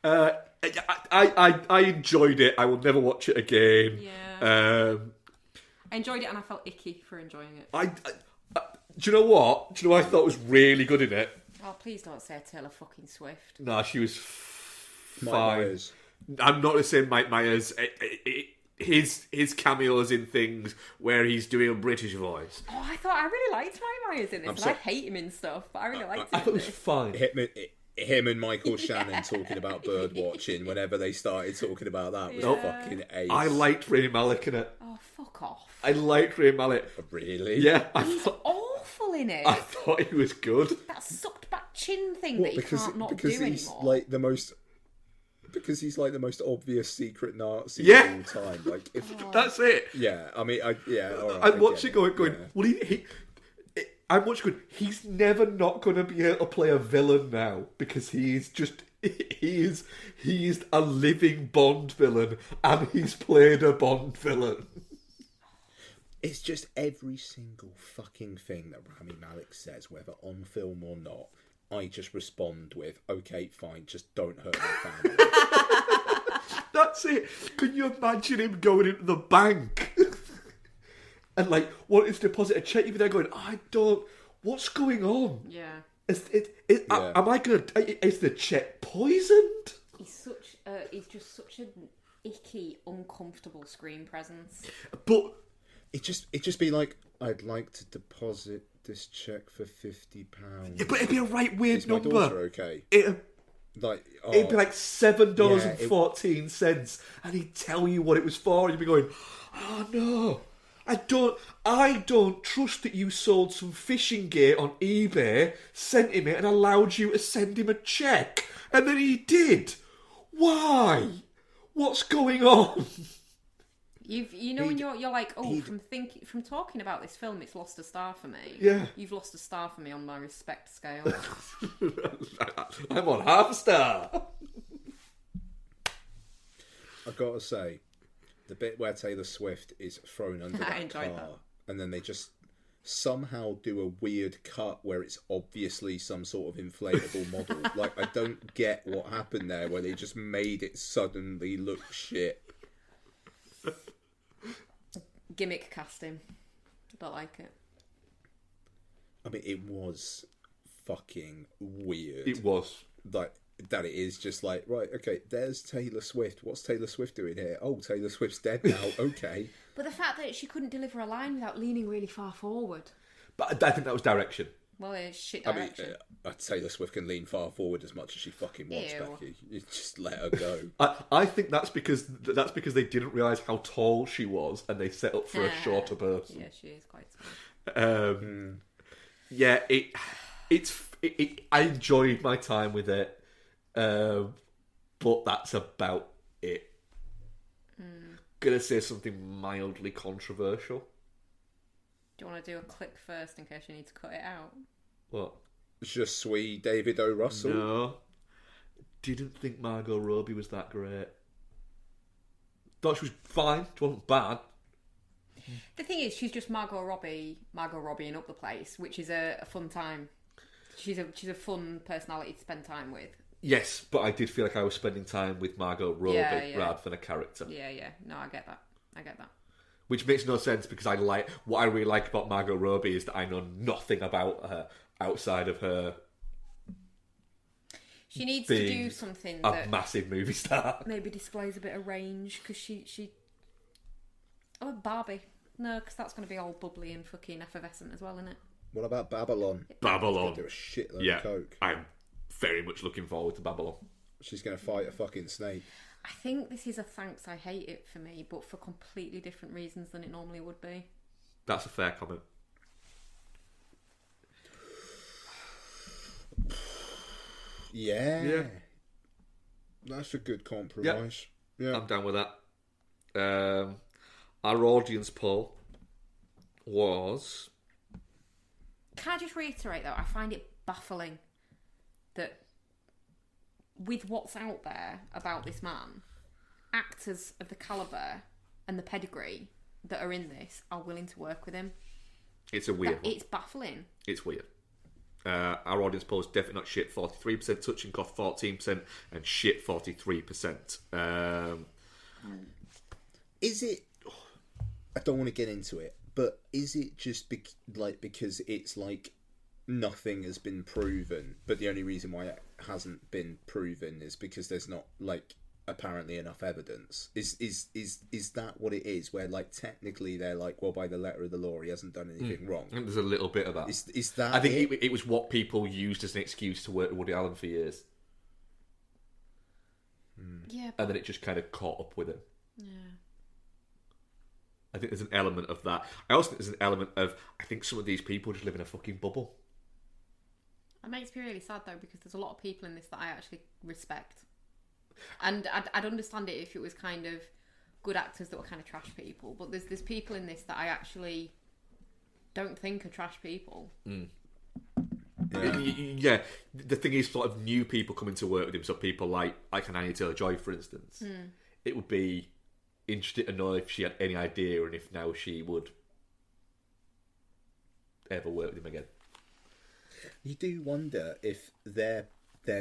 I enjoyed it. I will never watch it again. Yeah. I enjoyed it and I felt icky for enjoying it. Do you know what? Do you know what I thought was really good in it? Oh, please don't say Taylor fucking Swift. No, she was Mike fine. Myers. I'm not the same Mike Myers. His cameos in things where he's doing a British voice. Oh, I really liked Mike Myers in this. I hate him in stuff, but I really liked him. I thought it was fine. Him and Michael Shannon talking about bird watching whenever they started talking about that was fucking ace. I liked Rami Malek in it. Oh, fuck off. I liked Rami Malek. Really? Yeah. He's awful in it. I thought he was good. That sucked back chin thing that he can't not do anymore. Because he's like the most obvious secret Nazi Yeah. of all time. Like, That's it. yeah, I mean, all right, I'm watching going, yeah. well, I'm watching going, he's never not going to be able to play a villain now because he is a living Bond villain and he's played a Bond villain. It's just every single fucking thing that Rami Malek says, whether on film or not, I just respond with, okay, fine, just don't hurt my family. That's it. Can you imagine him going into the bank and like wanting to deposit a check? You'd be there going, what's going on? Yeah. Am I going to, is the check poisoned? He's just such an icky, uncomfortable screen presence. But It just be like, I'd like to deposit this check for £50. yeah, but it'd be a right weird Is my number. daughter okay? It'd be like $7.14, Yeah, and he'd tell you what it was for, and you'd be going, "Oh no, I don't trust that you sold some fishing gear on eBay, sent him it, and allowed you to send him a check, and then he did. Why? What's going on?" When you're like, from talking about this film, it's lost a star for me. Yeah. You've lost a star for me on my respect scale. I'm on half a star. I've got to say, the bit where Taylor Swift is thrown under that car, and then they just somehow do a weird cut where it's obviously some sort of inflatable model. Like, I don't get what happened there, where they just made it suddenly look shit. Gimmick casting. I don't like it. I mean, it was fucking weird. It was. Like, that it is just like, right, okay, there's Taylor Swift. What's Taylor Swift doing here? Oh, Taylor Swift's dead now. Okay. But the fact that she couldn't deliver a line without leaning really far forward. But I think that was direction. Well, it's shit I mean, direction. Taylor Swift can lean far forward as much as she fucking wants, Ew. Becky. You just let her go. I think that's because they didn't realise how tall she was, and they set up for a shorter person. Yeah, she is quite small. Yeah, I enjoyed my time with it, but that's about it. Gonna say something mildly controversial. Do you want to do a clip first in case you need to cut it out? What? Je suis David O. Russell. No. Didn't think Margot Robbie was that great. Thought she was fine. She wasn't bad. The thing is, she's just Margot Robbieing up the place, which is a fun time. She's a fun personality to spend time with. Yes, but I did feel like I was spending time with Margot Robbie rather than a character. Yeah. No, I get that. Which makes no sense because what I really like about Margot Robbie is that I know nothing about her outside of her. She needs to do something that massive movie star. maybe displays a bit of range because she. Oh, Barbie. No, because that's going to be all bubbly and fucking effervescent as well, isn't it? What about Babylon? Babylon. Do a shitload of coke. I'm very much looking forward to Babylon. She's going to fight a fucking snake. I think this is a thanks I hate it for me, but for completely different reasons than it normally would be. That's a fair comment. Yeah. That's a good compromise. Yeah. I'm down with that. Our audience poll was... Can I just reiterate, though, I find it baffling that with what's out there about this man, actors of the calibre and the pedigree that are in this are willing to work with him. It's a weird one. It's baffling. It's weird. Our audience poll is definitely not shit, 43%, touching cough 14%, and shit 43%. Is it... I don't want to get into it, but is it just because it's like nothing has been proven, but the only reason why it hasn't been proven is because there's not like apparently enough evidence? Is that what it is? Where like technically they're like, well, by the letter of the law, he hasn't done anything wrong. I think there's a little bit of that. Is that? I think it was what people used as an excuse to work with Woody Allen for years. Yeah, and then it just kind of caught up with him. Yeah. I think there's an element of that. I also think there's an element of, I think some of these people just live in a fucking bubble. It makes me really sad though, because there's a lot of people in this that I actually respect. And I'd understand it if it was kind of good actors that were kind of trash people, but there's people in this that I actually don't think are trash people. Yeah, the thing is, sort of new people coming to work with him, so people like an Anya Taylor-Joy, for instance. It would be interesting to know if she had any idea and if now she would ever work with him again. You do wonder if they're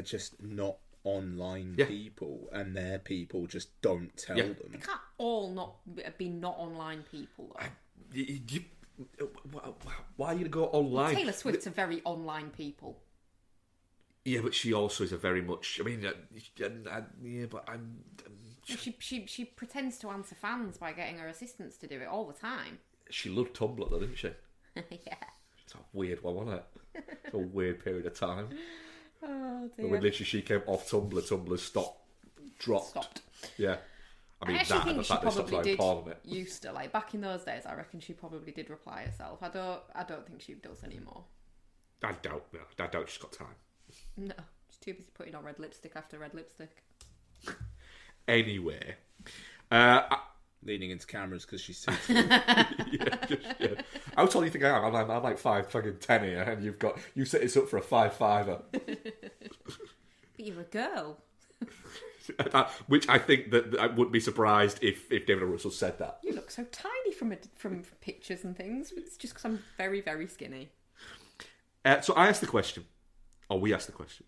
just not online people, and their people just don't tell them. They can't all not be not online people, though. Why are you going to go online? Taylor Swift's a very online people. Yeah, but she also is a very much... I mean, yeah, but I'm... She pretends to answer fans by getting her assistants to do it all the time. She loved Tumblr, though, didn't she? Yeah. It's a weird one, wasn't it? It's a weird period of time. Oh, dear. When literally she came off Tumblr, Tumblr dropped. Yeah. I mean, I actually think the she fact they stopped probably allowing did porn on it. used to, like, back in those days, I reckon she probably did reply herself. I don't think she does anymore. I doubt she's got time. No, she's too busy putting on red lipstick after red lipstick. Anyway, leaning into cameras because she's too tall. yeah. How tall do you think I am? I'm like 5'10" here, and you set this up for a 5'5". But you're a girl. Which I think that I wouldn't be surprised if David O. Russell said that. You look so tiny from pictures and things. It's just because I'm very, very skinny. So I asked the question, or we asked the question.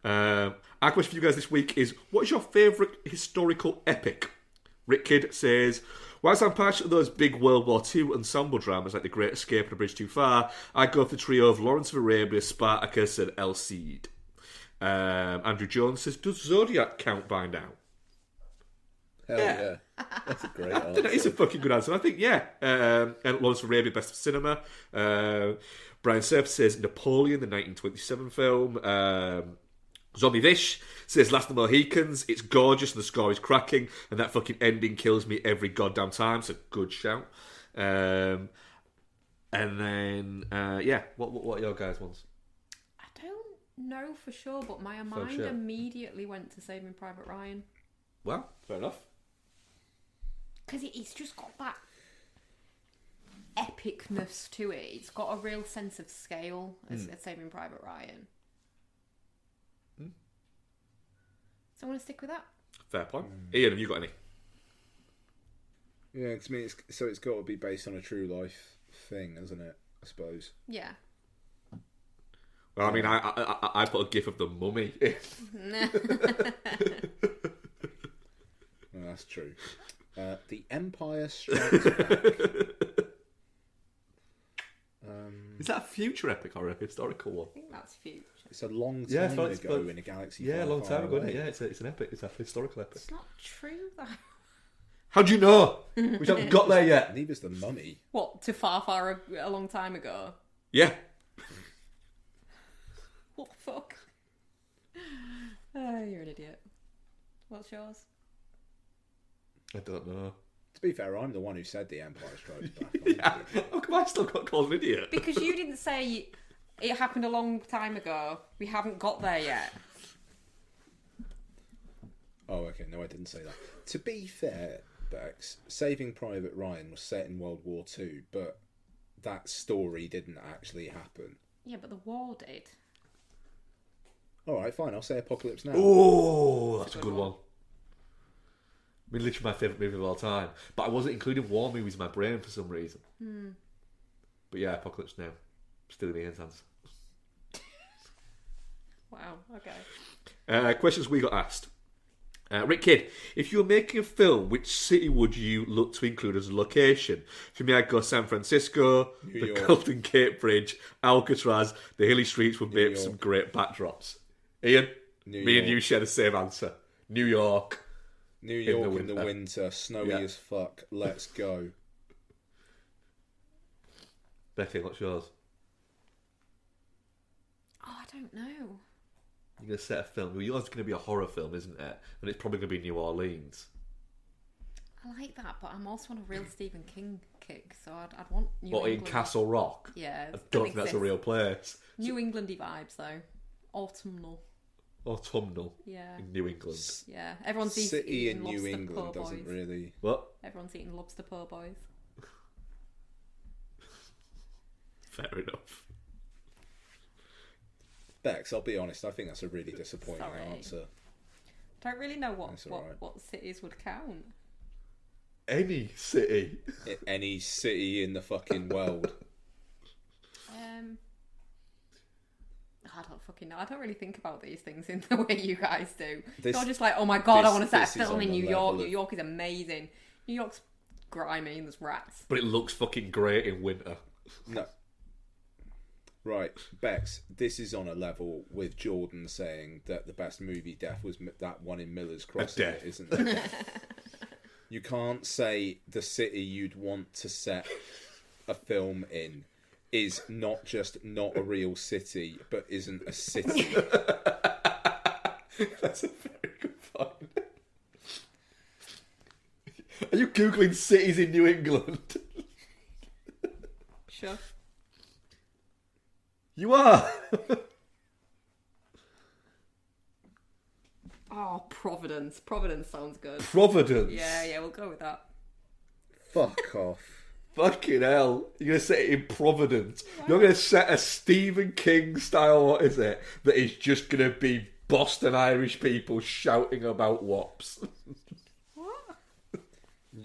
Our question for you guys this week is, what is your favourite historical epic? Rick Kidd says, whilst I'm passionate of those big World War II ensemble dramas like The Great Escape and A Bridge Too Far, I go for the trio of Lawrence of Arabia, Spartacus and El Cid. Andrew Jones says, does Zodiac count by now? Hell yeah. That's a great I think that is a answer. fucking good answer. I think, yeah. And Lawrence Arabia, Best of Cinema. Brian Surf says Napoleon, the 1927 film. Zombie Vish says Last of the Mohicans. It's gorgeous and the score is cracking, and that fucking ending kills me every goddamn time. It's a good shout. And then, what are your guys' ones? I don't know for sure, but my mind sure. immediately went to Saving Private Ryan. Well, fair enough. Because it's just got that epicness to it. It's got a real sense of scale as Saving Private Ryan. So I want to stick with that. Fair point. Ian, have you got any? Yeah, because I mean, it's got to be based on a true life thing, hasn't it? I suppose. Yeah. Well, I mean, I put a gif of the mummy in. Well, that's true. The Empire Strikes Back. Is that a future epic or a historical one? I think that's future. It's a long Yeah, time ago in a galaxy. Yeah, a far, long far time ago. away. Isn't it? Yeah, it's an epic. It's a historical epic. It's not true, though. How do you know? We haven't got there yet. Neither's the mummy. What, to far a long time ago? Yeah. What the fuck? Oh, you're an idiot. What's yours? I don't know. To be fair, I'm the one who said the Empire Strikes Back. Yeah. How come I still got called an idiot? Because you didn't say it happened a long time ago. We haven't got there yet. Oh, okay. No, I didn't say that. To be fair, Bex, Saving Private Ryan was set in World War II, but that story didn't actually happen. Yeah, but the war did. All right, fine. I'll say Apocalypse Now. Oh, that's a good one. I mean, literally my favourite movie of all time. But I wasn't including war movies in my brain for some reason. But yeah, Apocalypse Now. Still in Ian's hands. Wow, okay. Questions we got asked. Rick Kidd, if you were making a film, which city would you look to include as a location? For me, I'd go San Francisco, New the York. Golden Gate Bridge, Alcatraz, the hilly streets would make York. some great backdrops. Ian, New me and York. you share the same answer. New York. New York the in the winter. winter, snowy Yeah. as fuck. Let's go. Becky, what's yours? Oh, I don't know. You're going to set a film. Well, yours is going to be a horror film, isn't it? And it's probably going to be New Orleans. I like that, but I'm also on a real Stephen King kick, so I'd want New What, in England. Castle Rock? Yeah. I don't think that's a real place. New Englandy vibes, though. Autumnal. Autumnal. Yeah. In New England. Yeah. Everyone's City eating in New lobster England po' doesn't boys. really. What? Everyone's eating lobster po' boys. Fair enough. Bex, I'll be honest. I think that's a really disappointing Sorry. answer. Don't really know That's all right. what cities would count. Any city. Any city in the fucking world. I don't fucking know. I don't really think about these things in the way you guys do. This- You're just like, oh my god, I want to set a this is film on in the New level York. of- New York is amazing. New York's grimy and there's rats. But it looks fucking great in winter. No. Right, Bex, this is on a level with Jordan saying that the best movie death was that one in Miller's Crossing, death. isn't it? You can't say the city you'd want to set a film in is not just not a real city, but isn't a city. That's a very good point. Are you Googling cities in New England? Sure. You are. Oh, Providence. Providence sounds good. Providence. Yeah, we'll go with that. Fuck off. Fucking hell. You're going to set it in Providence. You're going to set a Stephen King style, what is it? That is just going to be Boston Irish people shouting about wops. What?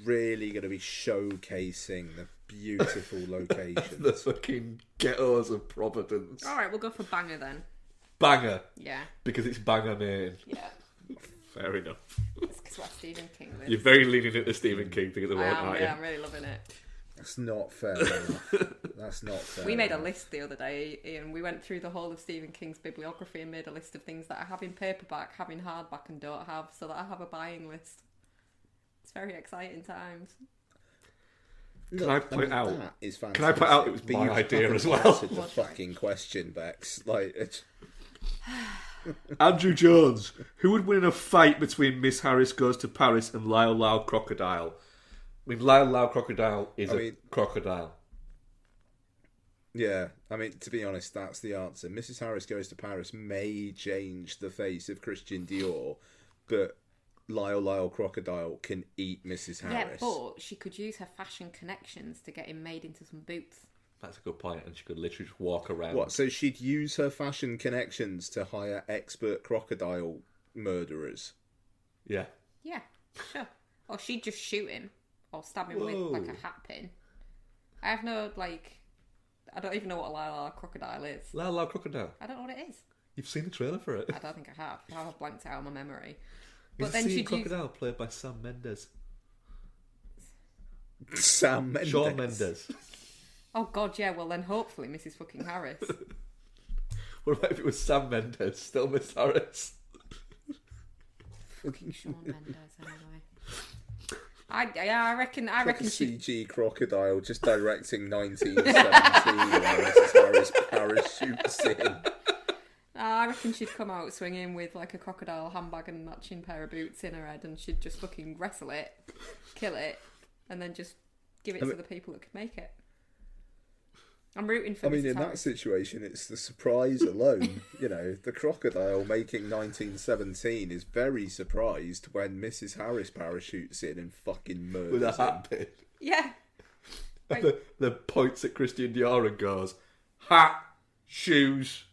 Really going to be showcasing the beautiful locations. The fucking ghettos of Providence. Alright, we'll go for Banger then. Banger. Yeah. Because it's Banger Maine. Yeah. Fair enough. It's because what Stephen King lives. You're very leaning into Stephen King thing at the I moment, am, aren't yeah, you? I'm really loving it. That's not fair enough. That's not fair We made a enough. list the other day, Ian. We went through the whole of Stephen King's bibliography and made a list of things that I have in paperback, have in hardback and don't have, so that I have a buying list. It's very exciting times. Can I point out? That is Can I fantastic. point out it was But my you idea haven't as well? answered the fucking question, Bex. Like, it's... Andrew Jones. Who would win in a fight between Miss Harris Goes to Paris and Lyle Lyle Crocodile? I mean, Lyle Lyle Crocodile is a crocodile. Yeah, I mean, to be honest, that's the answer. Mrs. Harris Goes to Paris may change the face of Christian Dior, but Lyle Lyle Crocodile can eat Mrs. Harris. Yeah, but she could use her fashion connections to get him made into some boots. That's a good point, and she could literally just walk around. What, so she'd use her fashion connections to hire expert crocodile murderers? Yeah. Yeah, sure. Or she'd just shoot him, or stab him with, like, a hat pin. I have no, like... I don't even know what a Lyle Lyle Crocodile is. Lyle Lyle Crocodile? I don't know what it is. You've seen the trailer for it? I don't think I have. I have blanked out of my memory. But then she'd Crocodile played by Sam Mendes. Sam Mendes? Shawn Mendes. Oh god, yeah, well then hopefully Mrs. fucking Harris. What about if it was Sam Mendes, still Miss Harris? Shawn Mendes, anyway. I reckon CG crocodile just directing 1917 when Mrs. Harris parachutes in. I reckon she'd come out swinging with like a crocodile handbag and matching pair of boots in her head, and she'd just fucking wrestle it, kill it, and then just give it to the people that could make it. I'm rooting for. I mean, Mrs. in Harris. that situation, it's the surprise alone. You know, the crocodile making 1917 is very surprised when Mrs. Harris parachutes in and fucking murders With a him. hat pin. Yeah. The points at Christian Dior and goes, hat, shoes.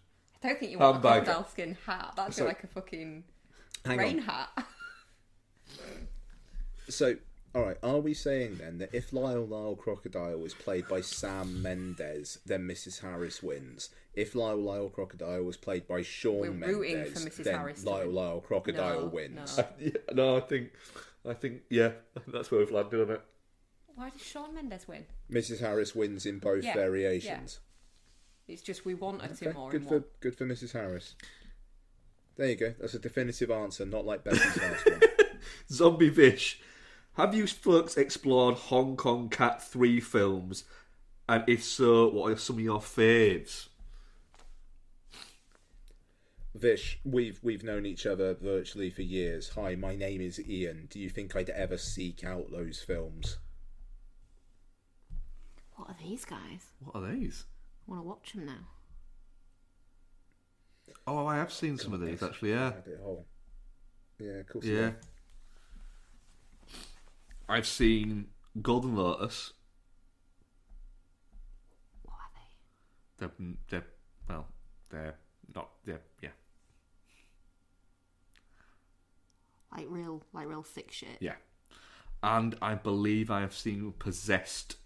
I don't think you want handbag. a crocodile skin hat. That'd be like a fucking Hang rain on. hat. So, alright, are we saying then that if Lyle Lyle Crocodile was played by Sam Mendes, then Mrs. Harris wins? If Lyle Lyle Crocodile was played by Shawn We're rooting Mendes, for Mrs. then Harris to Lyle win. Lyle Crocodile No, wins? no. I think, yeah, that's where we've landed on it. Why did Shawn Mendes win? Mrs. Harris wins in both Yeah, variations. It's just we want her to more good and for more. good for Mrs. Harris. There you go. That's a definitive answer, not like Becky's last one. Zombie Vish, have you folks explored Hong Kong Cat 3 films? And if so, what are some of your faves? Vish, we've known each other virtually for years. Hi, my name is Ian. Do you think I'd ever seek out those films? What are these guys? What are these? I want to watch them now. Oh, I have seen some of these, actually, yeah. Rabbit hole. Yeah, of course. Yeah. I've seen Golden Lotus. What are they? They're not, yeah. Like real sick shit. Yeah. And I believe I have seen Possessed.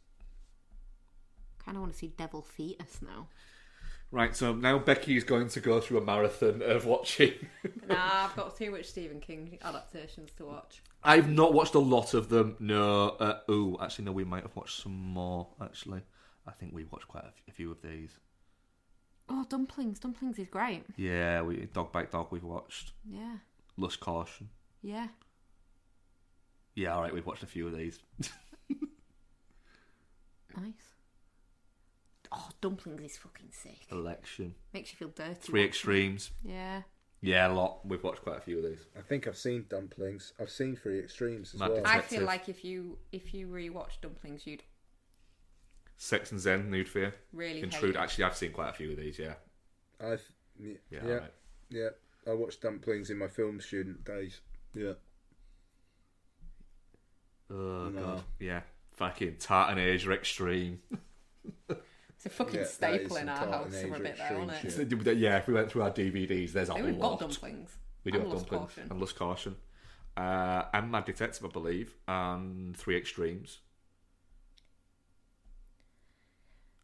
Kind of want to see Devil Fetus now. Right, so now Becky's going to go through a marathon of watching. Nah, I've got too much Stephen King adaptations to watch. I've not watched a lot of them. No. Actually, no, we might have watched some more, actually. I think we watched quite a few of these. Oh, Dumplings. Dumplings is great. Yeah, Dog Bite Dog we've watched. Yeah. Lust Caution. Yeah. Yeah, alright, we've watched a few of these. Nice. Oh, Dumplings is fucking sick. Election. Makes you feel dirty. 3 Extremes. Yeah. Yeah, a lot. We've watched quite a few of these. I think I've seen Dumplings. I've seen 3 Extremes as Mad well. Detective. I feel like if you rewatch Dumplings, you'd Sex and Zen, Nude Fear. really Intrude. hate it. Actually, I've seen quite a few of these, yeah. Yeah, alright. yeah. I watched Dumplings in my film student days. Yeah. Oh, No. God. Yeah. Fucking Tartan Asia Extreme. It's a fucking Yeah, that staple is in some our Tartan house for a Asia bit there, extreme isn't it? shit. Yeah, if we went through our DVDs, there's a Hey, whole we've got lot. Dumplings. We do And have Lust Dumplings. Caution. And Lust Caution. And Mad Detective, I believe. And 3 Extremes.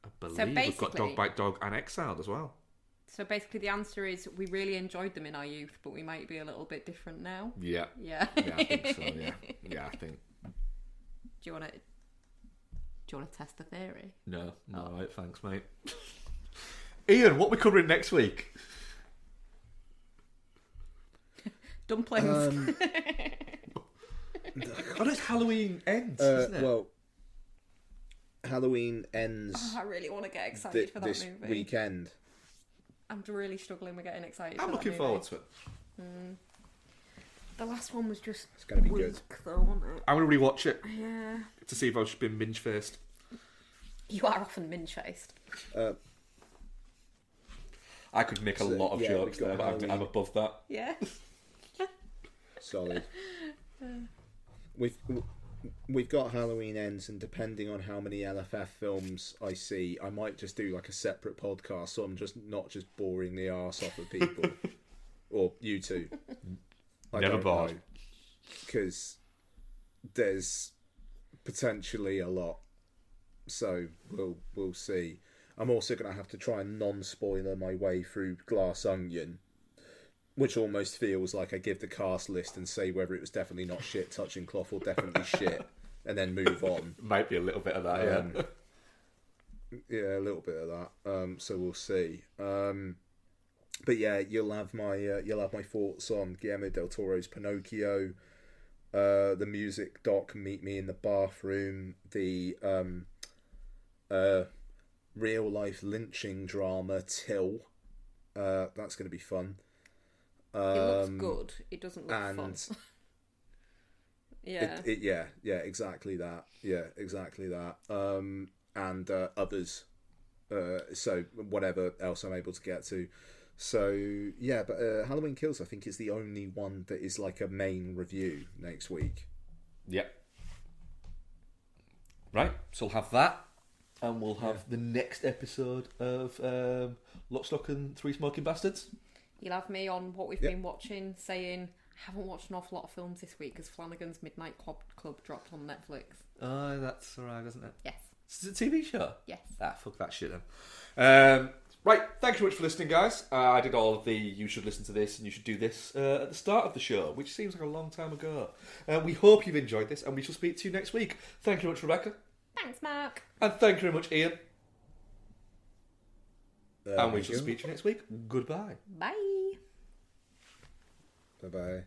I believe we've got Dog Bite Dog and Exiled as well. So basically the answer is we really enjoyed them in our youth, but we might be a little bit different now. Yeah. Yeah. Yeah, I think so, yeah. Yeah, I think. Do you want to test the theory? No, alright, thanks, mate. Ian, what are we covering next week? Dumplings. Oh, it's Halloween ends, isn't it? Well, Halloween ends. I really want to get excited for that this movie. weekend. I'm really struggling with getting excited. I'm for looking that forward movie. to it. The last one was just. It's going to be weak, good. though, wasn't it? I'm going to rewatch it Yeah. to see if I've just been minge faced. You are often minge-faced. I could make a lot of jokes we've there, got but I'm above that. Yeah. Solid. We've got Halloween ends, and depending on how many LFF films I see, I might just do like a separate podcast, so I'm just not just boring the arse off of people or you two. Never bored, because there's potentially a lot. So we'll see. I'm also going to have to try and non-spoiler my way through Glass Onion, which almost feels like I give the cast list and say whether it was definitely not shit touching cloth or definitely shit, and then move on. Might be a little bit of that, yeah. Yeah, a little bit of that. So we'll see. But yeah, you'll have my thoughts on Guillermo del Toro's Pinocchio, the music doc Meet Me in the Bathroom, the real life lynching drama Till. That's going to be fun. It looks good. It doesn't look fun. Yeah. Yeah, exactly that. Yeah, exactly that. And others. So whatever else I'm able to get to. So yeah, but Halloween Kills, I think, is the only one that is like a main review next week. Yep. Right, so we'll have that, and we'll have the next episode of Lock, Stock and Three Smoking Bastards. You'll have me on what we've been watching, saying, haven't watched an awful lot of films this week because Flanagan's Midnight Club dropped on Netflix. Oh, that's alright, isn't it? Yes. Is it a TV show? Yes. Ah, fuck that shit then. Right, thank you very much for listening, guys. I did all of the you should listen to this and you should do this at the start of the show, which seems like a long time ago. We hope you've enjoyed this, and we shall speak to you next week. Thank you very much, Rebecca. Thanks, Mark. And thank you very much, Ian. And we Thank shall you. speak to you next week. Goodbye. Bye. Bye-bye.